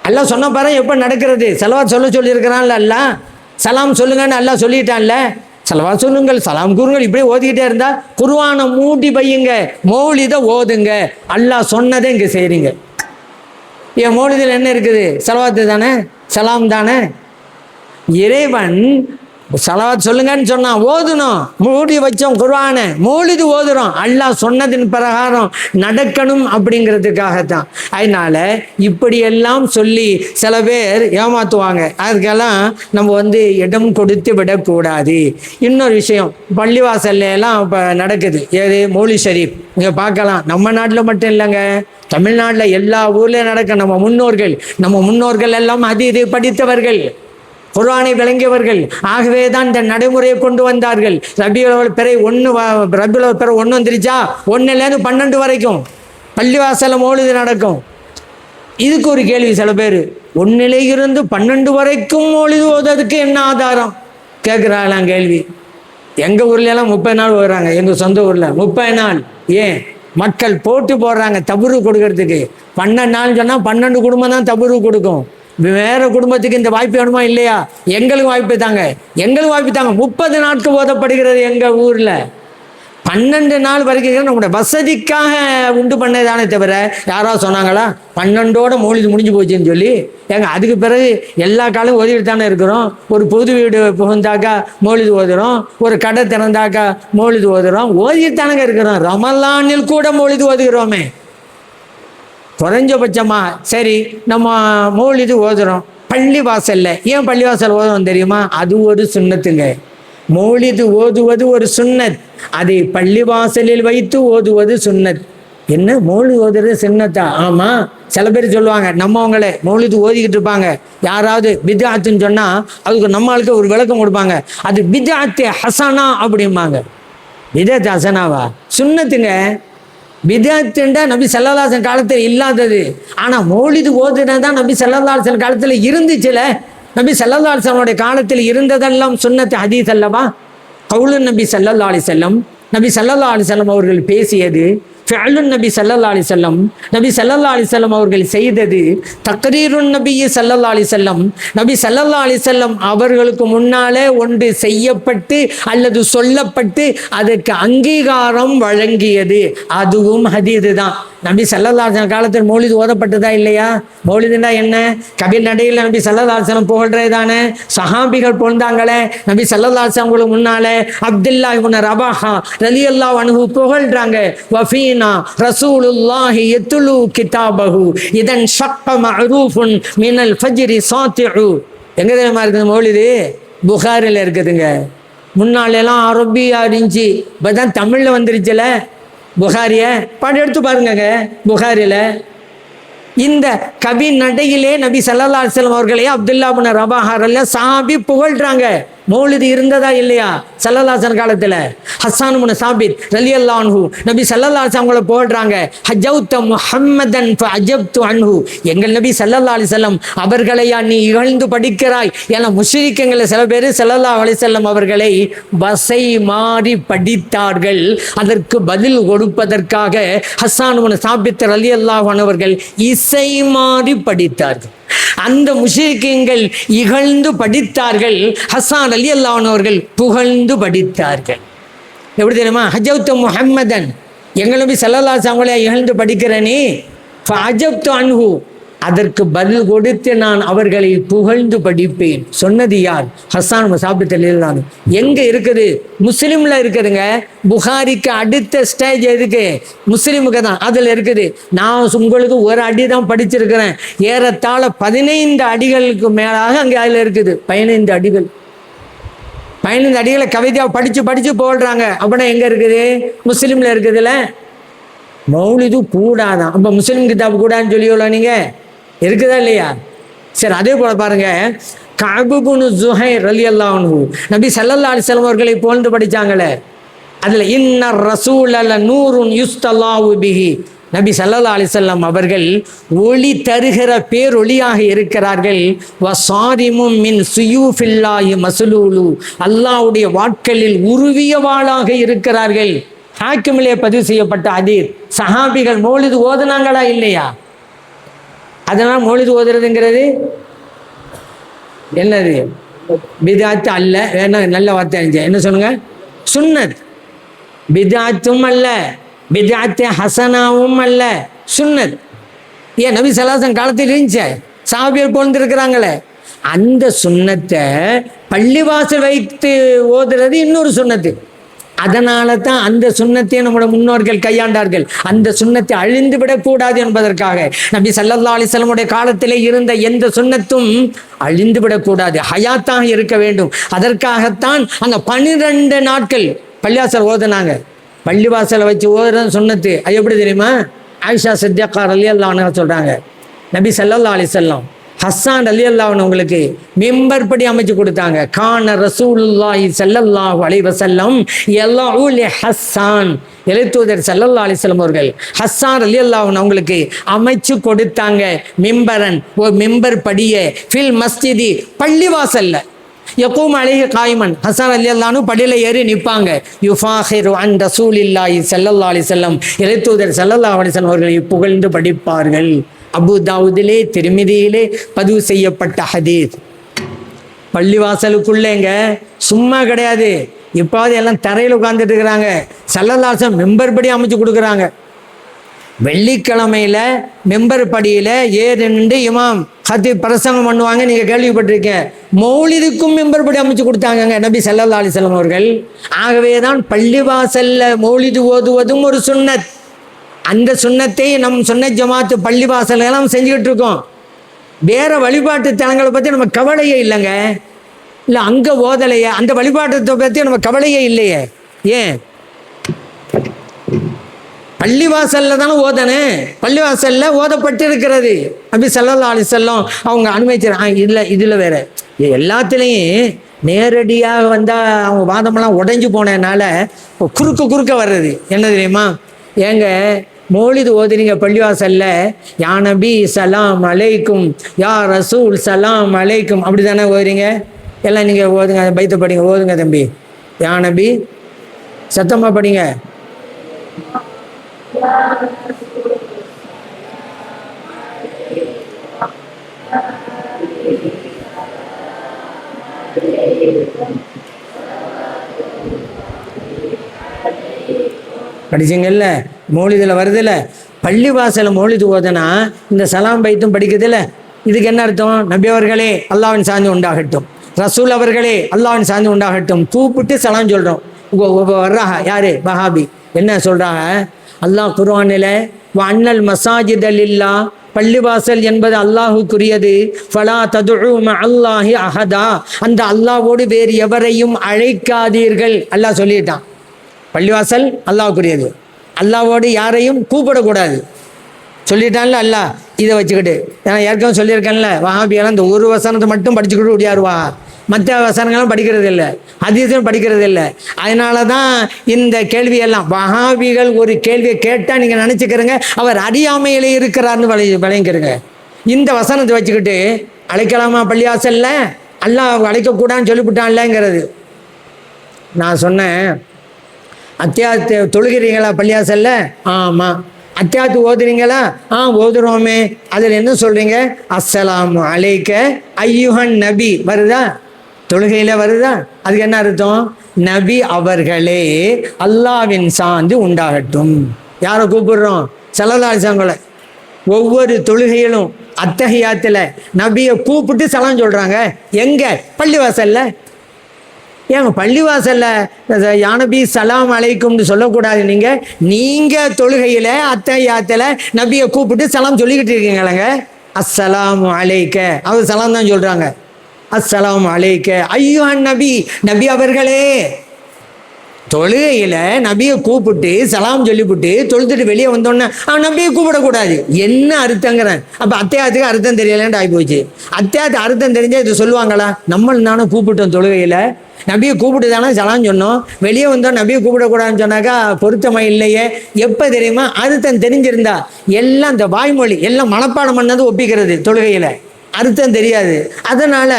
அல்லாஹ் சொன்ன பாரு எப்போ நடக்கிறது? செலவாத்து சொல்லியிருக்கிறான்ல அல்லாஹ். சலாம் சொல்லுங்கன்னு அல்லாஹ் சொல்லிட்டான்ல. செலவாத்து சொல்லுங்கள், சலாம் கூறுங்கள், இப்படியே ஓதிக்கிட்டே இருந்தா குர்ஆனை மூடி பையுங்க, மௌலிதை ஓதுங்க. அல்லாஹ் சொன்னதை இங்கே செய்கிறீங்க. என் மௌலிதில் என்ன இருக்குது? செலவாத்து தானே, சலாம் தானே. இறைவன் செலவாத் சொல்லுங்கன்னு சொன்னான், ஓதுனோம், மூடி வச்சோம் குர்ஆனை, மௌலிது ஓதுறோம். அல்லாஹ் சொன்னதின் பிரகாரம் நடக்கணும் அப்படிங்கிறதுக்காகத்தான். அதனால இப்படியெல்லாம் சொல்லி சில பேர் ஏமாத்துவாங்க. அதுக்கெல்லாம் நம்ம இடம் கொடுத்து விடக்கூடாது. இன்னொரு விஷயம், பள்ளிவாசல்ல எல்லாம் இப்போ நடக்குது. ஏது? மௌலித் ஷரீஃப். இங்கே பார்க்கலாம். நம்ம நாட்டில் மட்டும் இல்லைங்க, தமிழ்நாட்டில் எல்லா ஊர்லேயும் நடக்க. நம்ம முன்னோர்கள் எல்லாம் இது படித்தவர்கள், குர்ஆனை விளங்கியவர்கள். ஆகவே தான் இந்த நடைமுறையை கொண்டு வந்தார்கள். ரபியுல் பிறை 1 வந்துருச்சா, 1லேருந்து 12 வரைக்கும் பள்ளிவாசல மௌலிது நடக்கும். இதுக்கு ஒரு கேள்வி சில பேர், 1லிருந்து 12 வரைக்கும் மௌலிது ஓதுறதுக்கு என்ன ஆதாரம் கேட்குறாங்களாம் கேள்வி. எங்கள் ஊர்லலாம் 30 நாள் ஓடுறாங்க. எங்கள் சொந்த ஊரில் 30 நாள். ஏன்? மக்கள் போட்டு போடுறாங்க தபுரு கொடுக்கறதுக்கு. 12 நாள் சொன்னால் 12 குடும்பம் தான் தபுரு கொடுக்கும். வேற குடும்பத்துக்கு இந்த வாய்ப்பு வேணுமா இல்லையா? எங்களுக்கு வாய்ப்பு தாங்க, 30 நாட்கள் ஓதப்படுகிறது எங்கள் ஊரில். 12 நாள் வரைக்கும் நம்முடைய வசதிக்காக உண்டு பண்ணதானே தவிர யாராவது சொன்னாங்களா 12ஓட மௌலிது முடிஞ்சு போச்சுன்னு சொல்லி? அதுக்கு பிறகு எல்லா காலம் ஓதிட்டு தானே இருக்கிறோம். ஒரு புது வீடு புகுந்தாக்கா மௌலிது ஓதுறோம், ஒரு கடை திறந்தாக்கா மௌலிது ஓதுறோம், ஓதிட்டு தானங்க இருக்கிறோம். ரமலானில் கூட மௌலிது ஓதுகிறோமே குறைஞ்சபட்சமா. சரி, நம்ம மௌலிது ஓதுறோம் பள்ளிவாசல்ல. ஏன் பள்ளிவாசல் ஓதுறோம் தெரியுமா? அது ஒரு சுன்னத்துங்க. மௌலிது ஓதுவது ஒரு சுன்னத், அதை பள்ளிவாசலில் வைத்து ஓதுவது சுன்னத். என்ன மௌலிது ஓதுறது சுன்னத்தா? ஆமா. சில பேர் சொல்லுவாங்க, நம்மவங்களே மௌலிது ஓதிக்கிட்டு இருப்பாங்க, யாராவது பித்அத்துன்னு சொன்னா அதுக்கு நம்மளுக்கு ஒரு விளக்கம் கொடுப்பாங்க. அது பித்அத்து ஹசனா அப்படிம்பாங்க. பித்அத்து ஹசனாவா? சுன்னத்துங்க. பித்அத்துண்டா நபி ஸல்லல்லாஹு அலைஹி வஸல்லம் காலத்தில் இல்லாதது. ஆனால் மௌலிது ஓதுனதான் நபி ஸல்லல்லாஹு அலைஹி வஸல்லம் காலத்தில் இருந்துச்சுல. நபி ஸல்லல்லாஹு அலைஹி வஸல்லம் காலத்தில் இருந்ததெல்லாம் சுன்னத் ஹதீஸ் அல்லவா? கவுலுன் நபி ஸல்லல்லாஹு அலைஹி வஸல்லம், நபி ஸல்லல்லாஹு அலைஹி வஸல்லம் அவர்கள் பேசியது, ஃபிஅலுன் நபி ஸல்லல்லாஹு அலைஹி வஸல்லம், நபி ஸல்லல்லாஹு அலைஹி வஸல்லம் அவர்கள் செய்தது, தக்ரீருன் நபி ஸல்லல்லாஹு அலைஹி வஸல்லம், நபி ஸல்லல்லாஹு அலைஹி வஸல்லம் அவர்களுக்கு முன்னாலே ஒன்று செய்யப்பட்டு அல்லது சொல்லப்பட்டு அதற்கு அங்கீகாரம் வழங்கியது, அதுவும் ஹதீது தான். நபி ஸல்லல்லாஹு அலைஹி வஸல்லம் காலத்தில் மௌலிது ஓதப்பட்டதா இல்லையா? மௌலிதுன்னா என்ன? கபீர் நடையில் நபி ஸல்லல்லாஹு அலைஹி வஸல்லம் புகழ்றே தானே. சஹாபிகள் பொழுந்தாங்களே நபி ஸல்லல்லாஹு அலைஹி வஸல்லம் முன்னாலே. அப்துல்லாஹ் இப்னு ரவாஹா ரலியல்லாஹு அன்ஹு புகழ்றாங்க, வஃபீனா ரசூலுல்லாஹி யத்லு கிதாபஹு இதன் ஷக்க மஅரூஃபுன் மினல் ஃபஜ்ரி சாத்திஉ. எங்க தெரியுமா இருக்குது மௌலிது? புகாரில் இருக்குதுங்க. முன்னாலெல்லாம் அரபியா இருந்துச்சு, இப்போ தான் தமிழில் வந்துருச்சுல. புகாரிய பாட்டு எடுத்து பாருங்க. புகாரில் இந்த கபி நடையிலே நபி ஸல்லல்லாஹு அலைஹி வஸல்லம் அவர்களே அப்துல்லாஹ் இப்னு ரவாஹா ரலியல்லாஹு சஹாபி புகழ்றாங்க. மௌலிது இருந்ததா இல்லையா ஸல்லல்லாஹு காலத்துல? ஹஸ்ஸான் இப்னு சாபித் ரலியல்லாஹு அன்ஹு நபி ஸல்லல்லாஹு அலைஹி வஸல்லம் அவங்கள போடுறாங்க, ஹஜ்ஜௌத முஹம்மதன் ஃபஅஜப்து அன்ஹு, எங்கள் நபி ஸல்லல்லாஹு அலைஹி வஸல்லம் அவர்களையா நீ இகழ்ந்து படிக்கிறாய்? ஏன்னா முஷ்ரிக்குகள் சில பேர் ஸல்லல்லாஹு அலைஹி வஸல்லம் அவர்களை வசை மாறி படித்தார்கள். அதற்கு பதில் கொடுப்பதற்காக ஹஸ்ஸான் இப்னு சாபித் ரலியல்லாஹு அன்ஹு அவர்கள் இசை மாறி படித்தார்கள். அந்த முஷ்ரிக்குகள் இகழ்ந்து படித்தார்கள், ஹஸ்ஸான் ரலியல்லாஹு அன்ஹு அவர்கள் புகழ்ந்து படித்தார்கள். எப்படி தெரியுமா? ஹஜ்ஜௌத முஹம்மதன், எங்கள் நபி ஸல்லல்லாஹு அலைஹி வஸல்லம் இகழ்ந்து படிக்கிறனே, ஃபஅஜப்து அன்ஹு, அதற்கு பதில் கொடுத்து நான் அவர்களை புகழ்ந்து படிப்பேன். சொன்னது யார்? ஹஸ்ஸான் சாபித் ரலியல்லாஹு அன்ஹு. எங்க இருக்குது? முஸ்லிம்ல இருக்குதுங்க. புகாரிக்கு அடுத்த ஸ்டேஜ் எதுக்கு? முஸ்லிமுக்கு தான். அதில் இருக்குது. நான் உங்களுக்கு ஒரு அடி தான் படிச்சிருக்கிறேன், ஏறத்தாழ 15 அடிகளுக்கு மேலாக அங்கே அதில் இருக்குது. 15 அடிகள், 15 அடிகளை கவிதையாக படித்து படித்து போடுறாங்க. அப்படின்னா எங்கே இருக்குது? முஸ்லீமில் இருக்குதுல்ல. மௌலிது கூடாதான். அப்போ முஸ்லீம் கிதாப் கூடாதுன்னு சொல்லியோல நீங்கள், இருக்குதா இல்லையா? சரி, அதே போல் பாருங்க, கஅப் இப்னு ஸுஹைர் ரலியல்லாஹு அன்ஹு நபி ஸல்லல்லாஹு அலைஹி வஸல்லம் அவர்களை புகழ்ந்து படித்தாங்களே, அதில் இன்னர் ரசூல நூருன் யுஸ்தல்லாஹு பிஹி, நபி ஸல்லல்லாஹு அலைஹி வஸல்லம் அவர்கள் ஒளி தருகிற பேரொளியாக இருக்கிறார்கள். வசாரிமும் மின் சுயூஃபில்லாஹி மஸ்லூலு, அல்லாஹ்வுடைய வாட்களில் உருவிய வாளாக இருக்கிறார்கள். ஹாக்கிமிலே பதிவு செய்யப்பட்ட ஹதீஸ். சஹாபிகள் மௌலிது ஓதுனாங்களா இல்லையா? அதனால் மௌலிது ஓதுறதுங்கிறது என்னது? பிதாத்து அல்ல. வேணா நல்ல வார்த்தை என்ன சொல்லுங்க? சுன்னத். பிதாத்தும் அல்ல, பிதாத்து ஹசனாவும் அல்ல, சுன்னத். ஏன் நபி ஸல்லல்லாஹு அலைஹி வஸல்லம் காலத்தில் இருந்துச்சு, சஹாபிகள் போந்திருக்கிறாங்களே. அந்த சுன்னத்தை பள்ளிவாசல் வைத்து ஓதுறது இன்னொரு சுன்னத்து. அதனால தான் அந்த சுன்னத்தை நம்முடைய முன்னோர்கள் கையாண்டார்கள். அந்த சுன்னத்தை அழிந்து விடக்கூடாது என்பதற்காக. நபி ஸல்லல்லாஹு அலைஹி வஸல்லம் காலத்திலே இருந்த எந்த சுன்னத்தும் அழிந்து விடக்கூடாது, ஹயாத்தாக இருக்க வேண்டும். அதற்காகத்தான் அந்த 12 நாட்கள் பள்ளிவாசல் ஓதுனாங்க. பள்ளிவாசலை வச்சு ஓதுறது சுன்னத்து. அது எப்படி தெரியுமா? ஆயிஷா சித்திகா ரலியல்லாஹு அன்ஹா சொல்றாங்க, நபி ஸல்லல்லாஹு அலைஹி வஸல்லம் ஹஸ்ஸான் ரலியல்லாஹு அன்ஹு அவங்களுக்கு மிம்பர் படி அமைச்சு கொடுத்தாங்க. கான ரசூலுல்லாஹி ஸல்லல்லாஹு அலைஹி வஸல்லம் யலஉ லி ஹஸ்ஸான், எழுத்தூதர் ஸல்லல்லாஹு அலைஹி வஸல்லம் அவர்கள் ஹஸ்ஸான் ரலியல்லாஹு அன்ஹு அவங்களுக்கு அமைச்சு கொடுத்தாங்க மிம்பரன், ஒரு மிம்பர் படியை ஃபில் மஸ்ஜிதி, பள்ளிவாசல்ல. யகூம் அலைஹி காயிமன், ஹஸ்ஸான் ரலியல்லாஹு அன்ஹு படியில ஏறி நிற்பாங்க. யுஃபாஹிரு அன் ரசூலில்லாஹி ஸல்லல்லாஹு அலைஹி வஸல்லம், எழுத்தூதர் ஸல்லல்லாஹு அலைஹி வஸல்லம் அவர்களை புகழ்ந்து படிப்பார்கள். அபு தாவூதிலே திர்மிதியிலே பதிவு செய்யப்பட்ட ஹதீஸ். பள்ளிவாசலுக்குள்ளேங்க சும்மா கிடையாது. இப்போது எல்லாம் தரையில் உட்கார்ந்துட்டு இருக்கிறாங்க. ஸல்லல்லாஹு அலைஹி வஸல்லம் மெம்பர் படி அமைச்சு கொடுக்குறாங்க. வெள்ளிக்கிழமையில் மெம்பர் படியில் ஏறி நின்று இமாம் ஹதீப் பிரசங்கம் பண்ணுவாங்க. நீங்கள் கேள்விப்பட்டிருக்கேன். மௌலிதுக்கும் மெம்பர் படி அமைச்சு கொடுத்தாங்கங்க நபி ஸல்லல்லாஹு அலைஹி வஸல்லம் அவர்கள். ஆகவே தான் பள்ளிவாசலில் மௌலிது ஓதுவதும் ஒரு சுன்னத். அந்த சுன்னத்தை நம் சுன்னத் ஜமாத்து பள்ளிவாசல் எல்லாம் செஞ்சுக்கிட்டு இருக்கோம். வேற வழிபாட்டு தலங்களை பற்றி நம்ம கவலையே இல்லைங்க. இல்லை அங்கே ஓதலையே, அந்த வழிபாட்டத்தை பற்றி நம்ம கவலையே இல்லையே. ஏன்? பள்ளிவாசல்ல தானே ஓதனே, பள்ளிவாசல்ல ஓதப்பட்டு இருக்கிறது. நபி ஸல்லல்லாஹு அலைஹி வஸல்லம் அவங்க அனுமதிச்சாங்க. இதில் வேற எல்லாத்துலேயும் நேரடியாக வந்தால் அவங்க வாதமெல்லாம் உடைஞ்சு போனதுனால குறுக்க வர்றது என்ன தெரியுமா? ஏங்க மௌலிது ஓதுனீங்க பள்ளிவாசல்ல, யா நபி சலாம் அலைக்கும், யா ரசூல் சலாம் அலைக்கும், அப்படி தானே ஓதுறீங்க. எல்லாம் நீங்கள் ஓதுங்க, பைத்த படிங்க, ஓதுங்க தம்பி. யா நபி சத்தமாக படிங்க. படிச்சிங்கல்ல? மௌலிதில் வருதில்ல, பள்ளிவாசல மௌலிது ஓதனா இந்த சலாம் பைத்தும் படிக்கிறதில்ல. இதுக்கு என்ன அர்த்தம்? நபி அவர்களே அல்லாஹ்வின் சாந்தி உண்டாகட்டும், ரசூல் அவர்களே அல்லாஹ்வின் சாந்தி உண்டாகட்டும் கூப்பிட்டு சலாம் சொல்கிறோம். வர்றாங்க யாரு? வஹாபி. என்ன சொல்கிறாங்க? அல்லாஹ் குர்ஆனில் வஅன்னல் மஸாஜித லில்லாஹ், பள்ளிவாசல் என்பது அல்லாஹுக்குரியது. ஃபலா ததுஉ மஅல்லாஹி அஹதா, அந்த அல்லாஹ்வோடு வேறு எவரையும் அழைக்காதீர்கள். அல்லாஹ் சொல்லிட்டான். பள்ளிவாசல் அல்லாஹ்வுக்குரியது, அல்லாஹ்வோடு யாரையும் கூப்பிடக்கூடாது சொல்லிட்டான்ல அல்லாஹ். இதை வச்சுக்கிட்டு நான் ஏற்கனவே சொல்லியிருக்கேன்ல, வஹாபியெல்லாம் இந்த ஒரு வசனத்தை மட்டும் படிச்சுக்கிட்டு ஓடியாருவா. மற்ற வசனங்களும் படிக்கிறது இல்லை, ஹதீஸும் படிக்கிறது இல்லை. அதனால தான் இந்த கேள்வியெல்லாம் வஹாபிகள் ஒரு கேள்வியை கேட்டால் நீங்கள் நினச்சிக்கிறங்க அவர் அறியாமையிலே இருக்கிறார்னு விளைங்கிறங்க. இந்த வசனத்தை வச்சுக்கிட்டு அழைக்கலாமா பள்ளிவாசல்ல, அல்லாஹ் அழைக்கக்கூடாதுன்னு சொல்லிவிட்டான்லங்கிறது. நான் சொன்னேன், அத்தியாயத்தை தொழுகிறீங்களா பள்ளிவாசல்ல? ஆமாம். அத்தியாயத்து ஓதுறீங்களா? ஓதுறோமே. அதில் என்ன சொல்கிறீங்க? அஸ்ஸலாமு அலைக்க ஐயுஹன் நபி வருதா? தொழுகையில் வருதா? அதுக்கு என்ன அர்த்தம்? நபி அவர்களே அல்லாவின் சார்ந்து உண்டாகட்டும். யாரை கூப்பிடுறோம்? ஸல்லல்லாஹு அலைஹி வஸல்லம். ஒவ்வொரு தொழுகையிலும் அத்தஹியாத்தில் நபியை கூப்பிட்டு சலாம் சொல்கிறாங்க. எங்கே? பள்ளிவாசல்ல. ஏங்க பள்ளிவாசல்ல யானபி சலாம் அலைக்கும்னு சொல்லக்கூடாது? நீங்கள் தொழுகையில் அத்தஹியாத்தில் நபியை கூப்பிட்டு சலாம் சொல்லிக்கிட்டு இருக்கீங்களேங்க. அஸ்ஸலாமு அலைக்க, அவர் சலாம் தான் சொல்கிறாங்க. அஸ்ஸலாமு அலைக்க ஐயுஹன் நபி, நபி அவர்களே. தொழுகையில் நபியை கூப்பிட்டு சலாம் சொல்லிவிட்டு தொழுதுட்டு வெளியே வந்தோன்னே நபியை கூப்பிடக்கூடாது. என்ன அர்த்தங்கிறேன்? அப்போ அத்தியாயத்துக்கு அர்த்தம் தெரியலன்னு ஆகிப்போச்சு. அத்தியாயத்து அர்த்தம் தெரிஞ்சால் இது சொல்லுவாங்களா? நம்மளும் தானே கூப்பிட்டோம் தொழுகையில், நபியை கூப்பிட்டு தானே சலாம் சொன்னோம். வெளியே வந்தோம் நபியை கூப்பிடக்கூடாதுன்னு சொன்னாக்கா பொருத்தமாக இல்லையே. எப்போ தெரியுமா? அர்த்தம் தெரிஞ்சிருந்தா எல்லாம் இந்த வாய்மொழி எல்லாம் மனப்பாடம் பண்ணது ஒப்பிக்கிறது. தொழுகையில் அர்த்தம் தெரியாது. அதனால்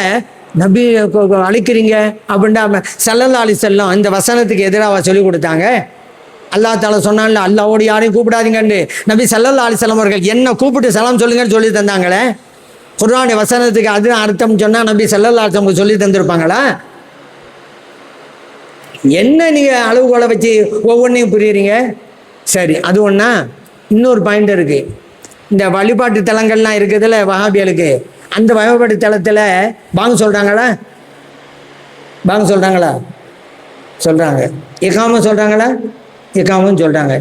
நபி அழைக்கிறீங்க அப்படின்ட்டு ஸல்லல்லாஹு அலைஹி வஸல்லம் இந்த வசனத்துக்கு எதிராக சொல்லி கொடுத்தாங்க. அல்லாஹ் தஆலா சொன்னான்ல, அல்லாஹ்வோடு யாரையும் கூப்பிடாதீங்கன்னு. நபி ஸல்லல்லாஹு அலைஹி வஸல்லம் அவர்கள் என்ன கூப்பிட்டு சலாம் சொல்லுங்கன்னு சொல்லி தந்தாங்களே. குர்ஆன் வசனத்துக்கு அது அர்த்தம் சொன்னால் நபி ஸல்லல்லாஹு அலைஹி வஸல்லம் சொல்லி தந்திருப்பாங்களா? என்ன நீங்கள் அளவுகோலை வச்சு ஒவ்வொன்றையும் புரியுறீங்க? சரி, அது ஒன்றா. இன்னொரு பாயிண்ட் இருக்குது. இந்த வழிபாட்டு தலங்கள்லாம் இருக்குதுல்ல வஹாபிகளுக்கு, அந்த வழிபாட்டு தலத்தில் பாங்க சொல்கிறாங்களா? பாங்க சொல்கிறாங்களா? சொல்கிறாங்க. இகாமும் சொல்கிறாங்களா? இகாமும் சொல்கிறாங்க.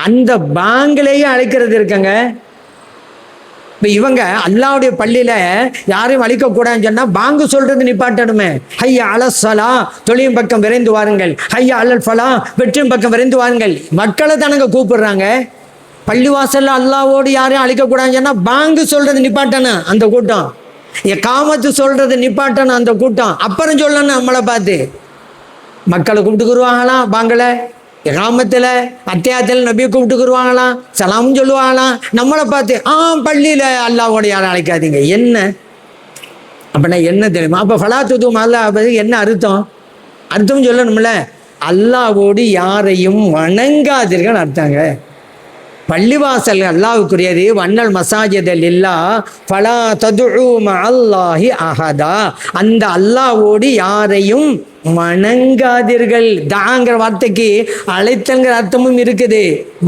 அந்த பாங்கிலேயே அழைக்கிறது இருக்குங்க. இப்போ இவங்க அல்லாஹ்வுடைய பள்ளியில் யாரையும் அழிக்கக்கூடாதுன்னு சொன்னால் பாங்கு சொல்கிறது நிப்பாட்டணுமே. ஹையா அலஸ்ஸலா, தொழியும் பக்கம் விரைந்து வாருங்கள். ஹையா அலல் ஃபலா, வெற்றியும் பக்கம் விரைந்து வாருங்கள். மக்களை தானங்க கூப்பிடுறாங்க. பள்ளிவாசலில் அல்லாஹ்வோடு யாரையும் அழிக்கக்கூடாதுன்னு சொன்னால் பாங்கு சொல்கிறது நிப்பாட்டணும் அந்த கூட்டம். காமத்து சொல்கிறது நிப்பாட்டணும் அந்த கூட்டம். அப்புறம் சொல்லணும் நம்மளை பார்த்து. மக்களை கூப்பிட்டுக்குருவாங்களாம் பாங்களை, காமத்தில் அத்தியாயத்தில் நபியை கூப்பிட்டுக்குருவாங்களாம், சலாமும் சொல்லுவாங்களாம். நம்மளை பார்த்து பள்ளியில் அல்லாஹ்வோட யாரும் அழைக்காதீங்க. என்ன அப்படின்னா என்ன தெரியுமா? அப்போ ஃபலாத்துதும் அல்லாஹ் என்ன அர்த்தம்? அர்த்தம் சொல்லணும்ல. அல்லாஹ்வோடு யாரையும் வணங்காதீர்கள் அர்த்தங்க. பள்ளிவாசல் அல்லாஹ்வுக்குரியது. வன்னல் மசாஜித லில்லாஹ் ஃபலா ததுஉ மஅல்லாஹி அஹதா. அந்த அல்லாஹ்வோடு யாரையும் வணங்காதீர்கள். தாங்கிற வார்த்தைக்கு அழைத்தல்ங்கிற அர்த்தமும் இருக்குது,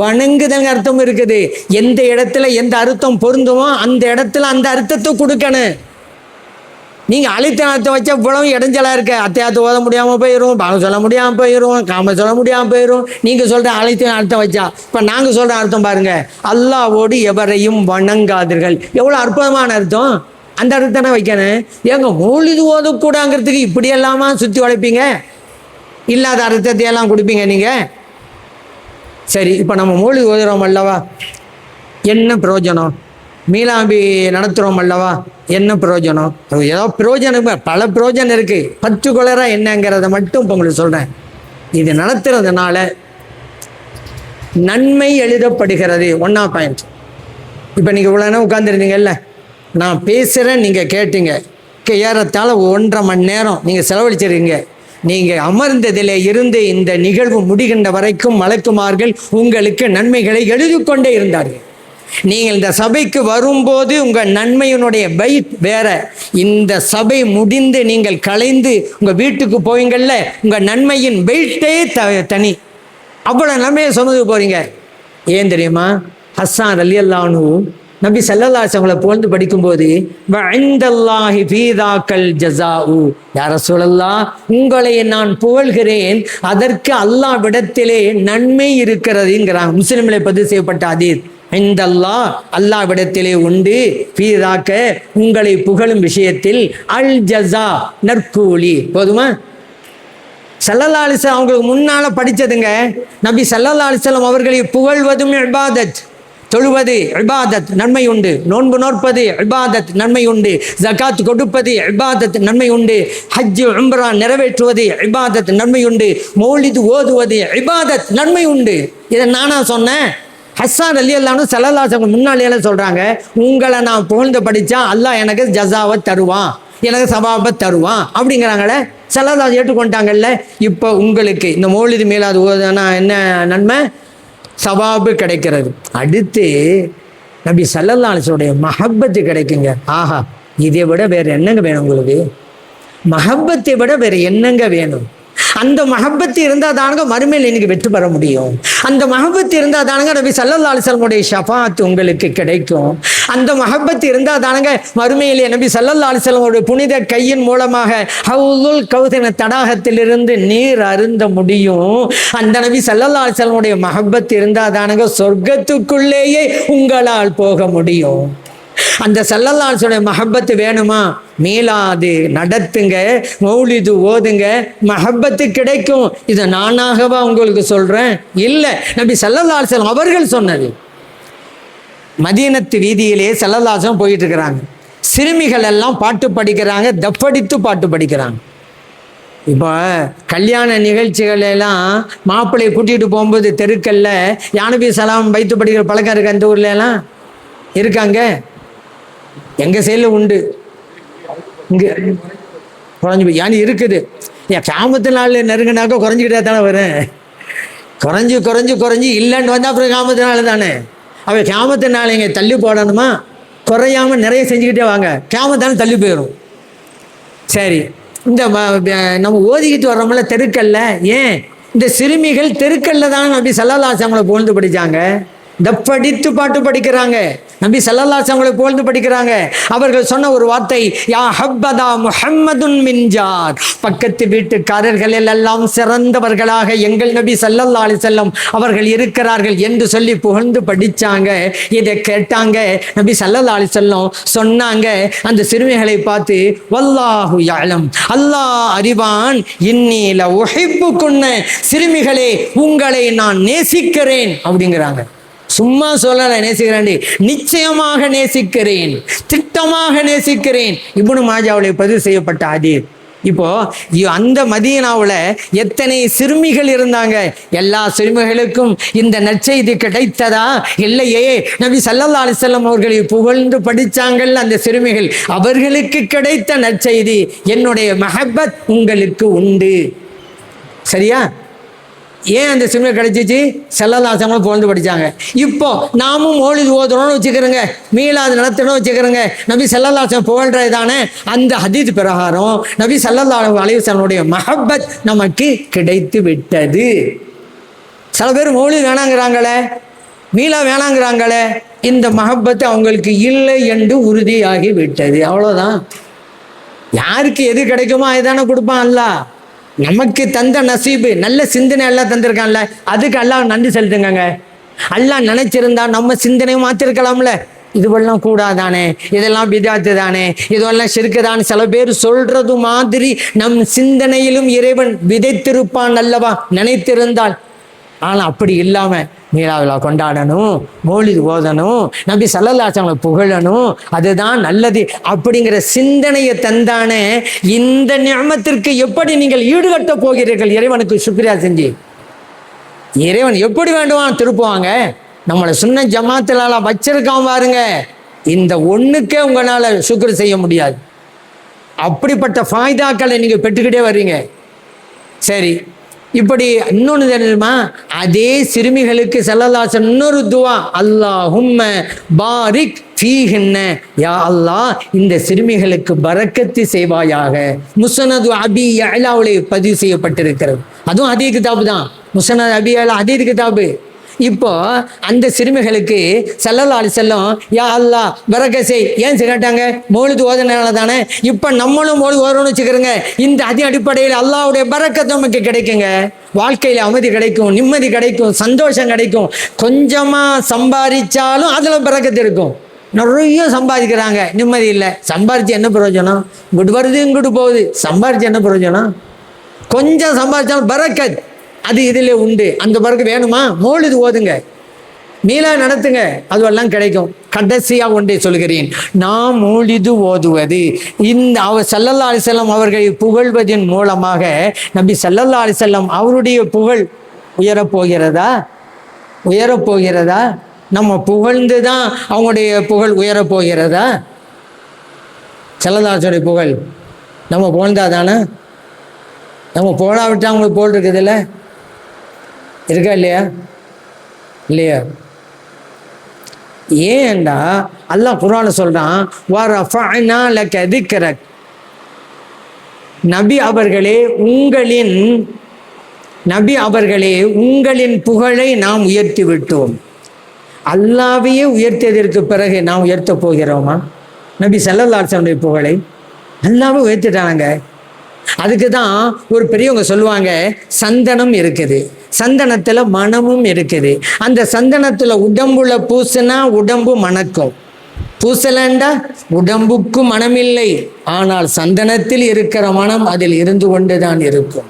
வணங்குதல்ங்கிற அர்த்தமும் இருக்குது. எந்த இடத்துல எந்த அர்த்தம் பொருந்துமோ அந்த இடத்துல அந்த அர்த்தத்தை கொடுக்கணும். நீங்கள் அழைத்த அர்த்தம் வச்சா இவ்வளவு இடைஞ்சலாக இருக்க. அத்தியாயத்தை ஓத முடியாமல் போயிடும், பாகம் சொல்ல முடியாமல் போயிடும், காம சொல்ல முடியாமல் போயிடும். நீங்கள் சொல்கிற அழைத்த அர்த்தம் வச்சா. இப்போ நாங்கள் சொல்கிற அர்த்தம் பாருங்கள், அல்லாஹ்வோடு எவரையும் வணங்காதீர்கள். எவ்வளோ அற்புதமான அர்த்தம். அந்த அர்த்தம் வைக்கணும். ஏங்க மௌலிது ஓதக்கூடாங்கிறதுக்கு இப்படி எல்லாமா சுற்றி உழைப்பீங்க? இல்லாத அர்த்தத்தை எல்லாம் கொடுப்பீங்க நீங்கள். சரி, இப்போ நம்ம மௌலிது ஓதுறோம் அல்லவா, என்ன பிரயோஜனம்? மீலாம்பி நடத்துகிறோம் அல்லவா, என்ன பிரயோஜனம்? ஏதோ பிரயோஜனம், பல பிரயோஜனம் இருக்குது. பர்டிகுலராக என்னங்கிறத மட்டும் இப்போ உங்களுக்கு சொல்கிறேன். இது நடத்துறதுனால நன்மை எழுதப்படுகிறது. 1 பாயிண்ட். இப்போ நீங்கள் இவ்வளோ நேரம் உட்காந்துருந்தீங்கல்ல, நான் பேசுகிறேன், நீங்கள் கேட்டீங்க. ஏறத்தாழ 1.5 மணி நேரம் நீங்கள் செலவழிச்சிருக்கீங்க. நீங்கள் அமர்ந்ததில் இருந்து இந்த நிகழ்வு முடிகின்ற வரைக்கும் மலக்குமார்கள் உங்களுக்கு நன்மைகளை எழுதிக்கொண்டே இருந்தார்கள். நீங்கள் இந்த சபைக்கு வரும்போது உங்கள் நன்மையினுடைய பைட் வேற. இந்த சபை முடிந்து நீங்கள் கலைந்து உங்கள் வீட்டுக்கு போவீங்கள்ல, உங்கள் நன்மையின் பைட்டே தனி. அவ்வளோ நன்மையை சொன்னது போகிறீங்க. ஏன் தெரியுமா? ஹஸ்ஸான் ரலியல்லாஹு அன்ஹு நபி ஸல்லல்லாஹு அலைஹி வஸல்லம் புகழ்ந்து படிக்கும்போது வஇந்தல்லாஹி ஃபீதாக்கல் ஜஸாஉ, யா ரசூலல்லாஹ் உங்களை நான் புகழ்கிறேன், அதற்கு அல்லாஹ்விடத்திலே நன்மை இருக்கிறதுங்கிறாங்க. முஸ்லிமிலே பதிவு செய்யப்பட்ட ஹதீஸ். இந்தல்லாஹ் அல்லாஹ்விடத்திலே உண்டு, ஃபீதாக்க உங்களை புகழும் விஷயத்தில் அல் ஜஸா நற்கூலி. போதுமா? ஸல்லல்லாஹு அலைஹி வஸல்லம் அவங்களுக்கு முன்னால் படித்ததுங்க. நபி ஸல்லல்லாஹு அலைஹி வஸல்லம் அவர்களை புகழ்வதும் இபாதத், தொழுவது இபாதத், நன்மை உண்டு. நோன்பு நோற்பது இபாதத், நன்மை உண்டு. ஜகாத் கொடுப்பது இபாதத், நன்மை உண்டு. ஹஜ் உம்ரா நிறைவேற்றுவது இபாதத், நன்மை உண்டு. மௌலிது ஓதுவது இபாதத், நன்மை உண்டு. இதை நானா சொன்னேன்? ஹஸ்ஸான் ரலியல்லாஹு ஸல்லல்லாஹு அலைஹி வஸல்லம் முன்னாடியெல்லாம் சொல்றாங்க, உங்களை நான் புகழ்ந்து படித்தா அல்லாஹ் எனக்கு ஜஸாவை தருவான், எனக்கு சவாபை தருவான் அப்படிங்கிறாங்களே. ஸல்லல்லாஹு ஏற்றுக்கொண்டாங்கல்ல. இப்போ உங்களுக்கு இந்த மௌலிது மீலாது ஓதுனா என்ன நன்மை? சவாபு கிடைக்கிறது. அடுத்து நபி ஸல்லல்லாஹு அலைஹி வஸல்லம் மஹப்பத்து கிடைக்குங்க. ஆஹா, இதை விட வேற என்னங்க வேணும் உங்களுக்கு? மஹப்பத்தை விட வேற என்னங்க வேணும்? அந்த மஹப்பத்து இருந்தால் தானுங்க மறுமையில் இன்னைக்கு வெற்றி பெற முடியும். அந்த மஹப்பத்து இருந்தால் தானுங்க நபி ஸல்லல்லாஹு அலைஹி வஸல்லம் ஷஃபாத் உங்களுக்கு கிடைக்கும். அந்த மஹப்பத்து இருந்தால் தானுங்க மறுமையிலே நபி ஸல்லல்லாஹு அலைஹி வஸல்லம் புனித கையின் மூலமாக ஹவுதுல் கௌதர் தடாகத்திலிருந்து நீர் அருந்த முடியும். அந்த நபி ஸல்லல்லாஹு அலைஹி வஸல்லம் மஹப்பத்து இருந்தால் தானுங்க சொர்க்கத்துக்குள்ளேயே உங்களால் போக முடியும். அந்த ஸல்லல்லாஹு அலைஹி வஸல்லம் மஹப்பத்து வேணுமா? மீலாது நடத்துங்க, மௌலிது ஓதுங்க, மஹப்பத்து கிடைக்கும். இதை நானாகவா உங்களுக்கு சொல்றேன்? இல்லை, நபி ஸல்லல்லாஹு அலைஹி வஸல்லம் அவர்கள் சொன்னது. மதீனத்து வீதியிலே ஸல்லல்லாஹு அலைஹி வஸல்லம் போயிட்டு இருக்கிறாங்க. சிறுமிகள் எல்லாம் பாட்டு படிக்கிறாங்க, தப்படித்து பாட்டு படிக்கிறாங்க. இப்போ கல்யாண நிகழ்ச்சிகள் எல்லாம் மாப்பிள்ளையை கூட்டிகிட்டு போகும்போது தெருக்கல்ல யானபி சலாம் வைத்து படிக்கிற பழக்கம் இருக்கு. அந்த ஊர்ல எல்லாம் இருக்காங்க, எங்கள் சைடில் உண்டு. இங்கே குறைஞ்சி போய் யானி இருக்குது. ஏன் கியாமத்து நாள் நெருங்கினாக்கா குறைஞ்சிக்கிட்டே தானே வரும். குறைஞ்சி குறைஞ்சி குறைஞ்சி இல்லைன்னு வந்தால் அப்புறம் கியாமத்து நாள் தானே. அவள் கியாமத்து நாள் இங்கே தள்ளி போடணுமா? குறையாமல் நிறைய செஞ்சுக்கிட்டே வாங்க, கியாமத்தான தள்ளி போயிடும். சரி, இந்த நம்ம ஓதிக்கிட்டு வர்றோம்ல தெருக்கல்ல, ஏன் இந்த சிறுமிகள் தெருக்கல்ல தானே நபி ஸல்லல்லாஹு அலைஹி வஸல்லம் புகழ்ந்து படித்தாங்க. தப்படித்து பாட்டு படிக்கிறாங்க, நபி ஸல்லல்லாஹு அலைஹி வஸல்லம் புகழ்ந்து படிக்கிறாங்க. அவர்கள் சொன்ன ஒரு வார்த்தை, யா ஹப்பதா முஹம்மதுன் மின்ஜார், பக்கத்து வீட்டுக்காரர்கள் எல்லாம் சிறந்தவர்களாக எங்கள் நபி ஸல்லல்லாஹு அலைஹி வஸல்லம் அவர்கள் இருக்கிறார்கள் என்று சொல்லி புகழ்ந்து படித்தாங்க. இதை கேட்டாங்க நபி ஸல்லல்லாஹு அலைஹி வஸல்லம் சொன்னாங்க அந்த சிறுமிகளை பார்த்து, வல்லாஹு யஅலம், அல்லாஹ் அறிவான், இன்னீ ல உஹிப்புகுன்ன, சிறுமிகளே உங்களை நான் நேசிக்கிறேன் அப்படிங்கிறாங்க. சும்மா சொல்லலை நேசிக்கிறேன், நிச்சயமாக நேசிக்கிறேன், திட்டமாக நேசிக்கிறேன். இப்னு மாஜாவுடைய பதிவு செய்யப்பட்ட ஹதீஸ். இப்போ அந்த மதீனாவில் எத்தனை சிறுமிகள் இருந்தாங்க? எல்லா சிறுமிகளுக்கும் இந்த நற்செய்தி கிடைத்ததா? இல்லையே. நபி ஸல்லல்லாஹு அலைஹி வஸல்லம் அவர்களை புகழ்ந்து படித்தாங்கள் அந்த சிறுமிகள். அவர்களுக்கு கிடைத்த நற்செய்தி, என்னுடைய மஹப்பத் உங்களுக்கு உண்டு. சரியா? ஏன் அந்த சிறுமிகள் கிடைச்சிச்சு? ஸல்லல்லாஹு அலைஹி வஸல்லம் புகழ்ந்து படித்தாங்க. இப்போ நாமும் மௌலிது ஓதுறோம்னு வச்சுக்கிறோங்க, மீலாது நடத்தணும் வச்சுக்கிறோங்க, நபி ஸல்லல்லாஹு அலைஹி வஸல்லம் புகழ்றது தானே. அந்த ஹதீஸ் பிரகாரம் நபி ஸல்லல்லாஹு அலைஹி வஸல்லமுடைய மஹப்பத் நமக்கு கிடைத்து விட்டது. சில பேர் மௌலிது வேணாங்கிறாங்களே, மீலா வேணாங்கிறாங்களே, இந்த மஹப்பத்து அவங்களுக்கு இல்லை என்று உறுதியாகி விட்டது. அவ்வளோதான். யாருக்கு எது கிடைக்குமோ அதுதானே கொடுப்பான் அல்லாஹ். நமக்கு தந்த நசீபு, நல்ல சிந்தனை எல்லாம் தந்திருக்கான்ல, அதுக்கு அல்லாஹ் நன்றி செலுத்துங்க. அல்லாஹ் நினைச்சிருந்தா நம்ம சிந்தனையை மாற்றிருக்கலாம்ல. இதுவெல்லாம் கூடாதானே, இதெல்லாம் பிதாத்து தானே, இதுவெல்லாம் ஷிர்க்கு தான் சில பேர் சொல்றது மாதிரி நம் சிந்தனையிலும் இறைவன் விதைத்திருப்பான் அல்லவா, நினைத்திருந்தால். ஆனால் அப்படி இல்லாமல் மீலாவிழா கொண்டாடணும், மௌலிது ஓதணும், நபி ஸல்லல்லாஹு அலைஹி வஸல்லம் புகழணும், அதுதான் நல்லது அப்படிங்கிற சிந்தனையை தந்தானே. இந்த நிஅமத்திற்கு எப்படி நீங்கள் ஈடுகட்ட போகிறீர்கள்? இறைவனுக்கு சுக்ரியா செஞ்சு இறைவன் எப்படி வேண்டுவான் திருப்புவாங்க. நம்மளை சுன்ன ஜமாத்திலால வச்சிருக்கான் பாருங்க, இந்த ஒன்றுக்கே உங்களால் சுக்ர் செய்ய முடியாது. அப்படிப்பட்ட ஃபாய்தாக்களை நீங்கள் பெற்றுக்கிட்டே வர்றீங்க. சரி, இப்படி இன்னொன்று தெரியுமா? அதே சிறுமிகளுக்கு ஸல்லல்லாஹு அலைஹி வஸல்லம் இன்னொரு துவா, அல்லாஹும்ம பாரிக் ஃபீஹின்ன, யா அல்லாஹ் இந்த சிறுமிகளுக்கு பரக்கத்து செய்வாயாக. முஸ்னது அபி யஅலாவுலே பதிவு செய்யப்பட்டிருக்கிறது. அதுவும் ஹதீஸ் கிதாபு தான், முஸ்னது அபி யஅலா ஹதீஸ் கிதாபு. இப்போ அந்த சிறுமிகளுக்கு ஸல்லல்லாஹு அலைஹி வஸல்லம் யா அல்லாஹ் பரக்கத் செய், ஏன் கேட்டாங்க? மௌலிது ஓதுனால தானே. இப்போ நம்மளும் மௌலிது ஓதுறோம்னு வச்சுக்கிறோங்க, இந்த அடிப்படையில் அல்லாஹ்வுடைய பரக்கத் நமக்கு கிடைக்குங்க. வாழ்க்கையில் அமைதி கிடைக்கும், நிம்மதி கிடைக்கும், சந்தோஷம் கிடைக்கும். கொஞ்சமாக சம்பாதிச்சாலும் அதில் பரக்கத்து இருக்கும். நிறைய சம்பாதிக்கிறாங்க, நிம்மதி இல்லை. சம்பாதிச்சு என்ன பிரயோஜனம்? இங்கிட்டு வருது இங்கிட்டு போகுது, சம்பாதிச்சு என்ன பிரயோஜனம்? கொஞ்சம் சம்பாதிச்சாலும் பரக்கத் அது இதில் உண்டு. அந்த பரக்கத் வேணுமா? மௌலிது ஓதுங்க. மீளா நடத்துங்க, அதுவெல்லாம் கிடைக்கும். கடைசியாக ஒன்றை சொல்கிறேன், நாம் மௌலிது ஓதுவது, இந்த ஸல்லல்லாஹு அலைஹி வஸல்லம் அவர்களை புகழ்வதன் மூலமாக நபி ஸல்லல்லாஹு அலைஹி வஸல்லம் அவருடைய புகழ் உயரப்போகிறதா? உயரப்போகிறதா? நம்ம புகழ்ந்து தான் அவங்களுடைய புகழ் உயரப்போகிறதா? ஸல்லல்லாஹு அலைஹி வஸல்லம் புகழ் நம்ம புகழ்ந்தா தானே? நம்ம புகழாவிட்டா அவங்களுக்கு புகழ் இருக்குதுல்ல, இருக்கா இல்லையா? இல்லையா? ஏன்டா அல்லாஹ் குர்ஆன்ல சொல்றான், வ ரஃபஅனா லக திக்ரக், நபி அவர்களே உங்களின் புகழை நாம் உயர்த்தி விட்டோம். அல்லாஹ்வையே உயர்த்தியதற்கு பிறகு நாம் உயர்த்த போகிறோமா? நபி ஸல்லல்லாஹு அலைஹி வஸல்லம் புகழை அல்லாஹ்வை உயர்த்திட்டாங்க. அதுக்கு தான் ஒரு பெரியவங்க சொல்லுவாங்க, சந்தனம் இருக்குது, சந்தனத்துல மனமும் இருக்குது. அந்த சந்தனத்துல உடம்புல பூசினா உடம்பு மணக்கும், பூசலண்டா உடம்புக்கு மனமில்லை. ஆனால் சந்தனத்தில் இருக்கிற மனம் அதில் இருந்து கொண்டுதான் இருக்கும்.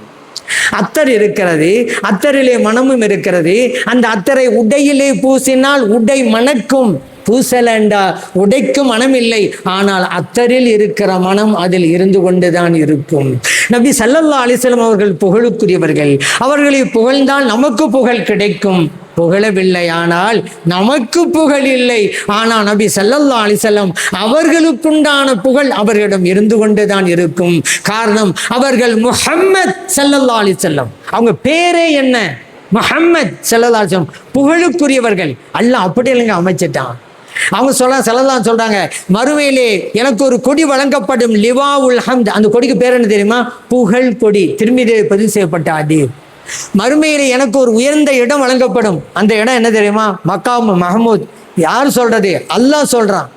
அத்தர் இருக்கிறது, அத்தரிலே மனமும் இருக்கிறது. அந்த அத்தரை உடையிலே பூசினால் உடை மணக்கும், பூசலண்டா உடைக்கு மனம் இல்லை. ஆனால் அத்தரில் இருக்கிற மனம் அதில் இருந்து கொண்டுதான் இருக்கும். நபி ஸல்லல்லாஹு அலைஹி வஸல்லம் அவர்கள் புகழுக்குரியவர்கள். அவர்களை புகழ்ந்தால் நமக்கு புகழ் கிடைக்கும், புகழவில்லையானால் நமக்கு புகழ் இல்லை. ஆனால் நபி ஸல்லல்லாஹு அலைஹி வஸல்லம் அவர்களுக்குண்டான புகழ் அவர்களிடம் இருந்து கொண்டுதான் இருக்கும். காரணம், அவர்கள் முஹம்மத் ஸல்லல்லாஹு அலைஹி வஸல்லம், அவங்க பேரே என்ன? முஹம்மத் ஸல்லல்லாஹு அலைஹி வஸல்லம், புகழுக்குரியவர்கள். அல்லாஹ் அப்படி இல்லைங்க அமைச்சிட்டான். அவங்க ஸல்லல்லாஹு சொல்றாங்க, மறுமையிலே எனக்கு ஒரு கொடி வழங்கப்படும், லிவாவுல் ஹம்த். அந்த கொடிக்கு பேர் என்ன தெரியுமா? புகழ் கொடி. திருமதியிலே பதிவு செய்யப்பட்ட ஹதீஸ். மறுமையிலே எனக்கு ஒரு உயர்ந்த இடம் வழங்கப்படும். அந்த இடம் என்ன தெரியுமா? மக்காம் மஹமூத். யார் சொல்றது? அல்லாஹ் சொல்றான்.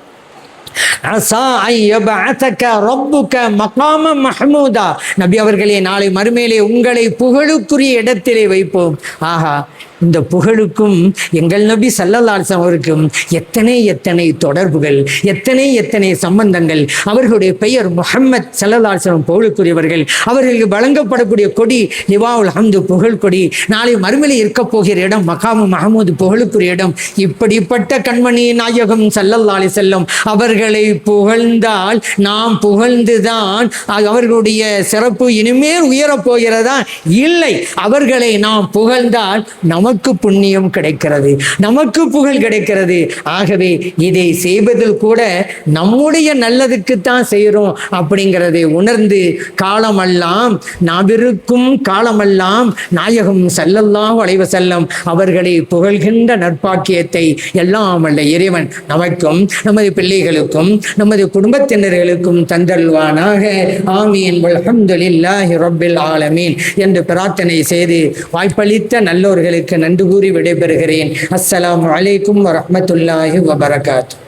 நபி அவர்களே, நாளை மறுமையிலே உங்களை புகழுக்குரிய இடத்திலே வைப்போம். ஆஹா, இந்த புகழுக்கும் எங்கள் நபி ஸல்லல்லாஹு அலைஹி வஸல்லம் அவருக்கும் எத்தனை எத்தனை தொடர்புகள், எத்தனை எத்தனை சம்பந்தங்கள். அவர்களுடைய பெயர் முஹம்மத் ஸல்லல்லாஹு அலைஹி வஸல்லம், புகழுக்குரியவர்கள். அவர்களுக்கு வழங்கப்படக்கூடிய கொடி லிவாவுல் ஹம்து, புகழ் கொடி. நாளை மறுமையிலே இருக்க போகிற இடம் மகாமு மஹமூது, புகழுக்குரிய இடம். இப்படிப்பட்ட கண்மணி நாயகம் ஸல்லல்லாஹு அலைஹி வஸல்லம் அவர்களை புகழ்ந்தால் நாம் புகழ்ந்துதான் அவர்களுடைய சிறப்பு இனிமேல் உயரப் போகிறதா? இல்லை. அவர்களை நாம் புகழ்ந்தால் நமக்கு புண்ணியம் கிடைக்கிறது, நமக்கு புகழ் கிடைக்கிறது. ஆகவே இதை செய்வதில் கூட நம்முடைய நல்லதுக்குத்தான் செய்கிறோம் அப்படிங்கிறதை உணர்ந்து காலமெல்லாம் நாவிருக்கும் காலமெல்லாம் நாயகம் ஸல்லல்லாஹு அலைஹி வஸல்லம் அவர்களை புகழ்கின்ற நற்பாக்கியத்தை எல்லாம் வல்ல இறைவன் நமக்கும் நமது பிள்ளைகளுக்கும் நமது குடும்பத்தினர்களுக்கும் தந்தல்வானாக. ஆமீன். வல்ஹம்துலில்லாஹி ரப்பில் ஆலமீன் என்று பிரார்த்தனை செய்து வாய்ப்பளித்த நல்லோர்களுக்கு நன்றி கூறி விடைபெறுகிறேன். அஸ்ஸலாமு அலைக்கும் வரஹ்மத்துல்லாஹி வபரகாத்துஹு.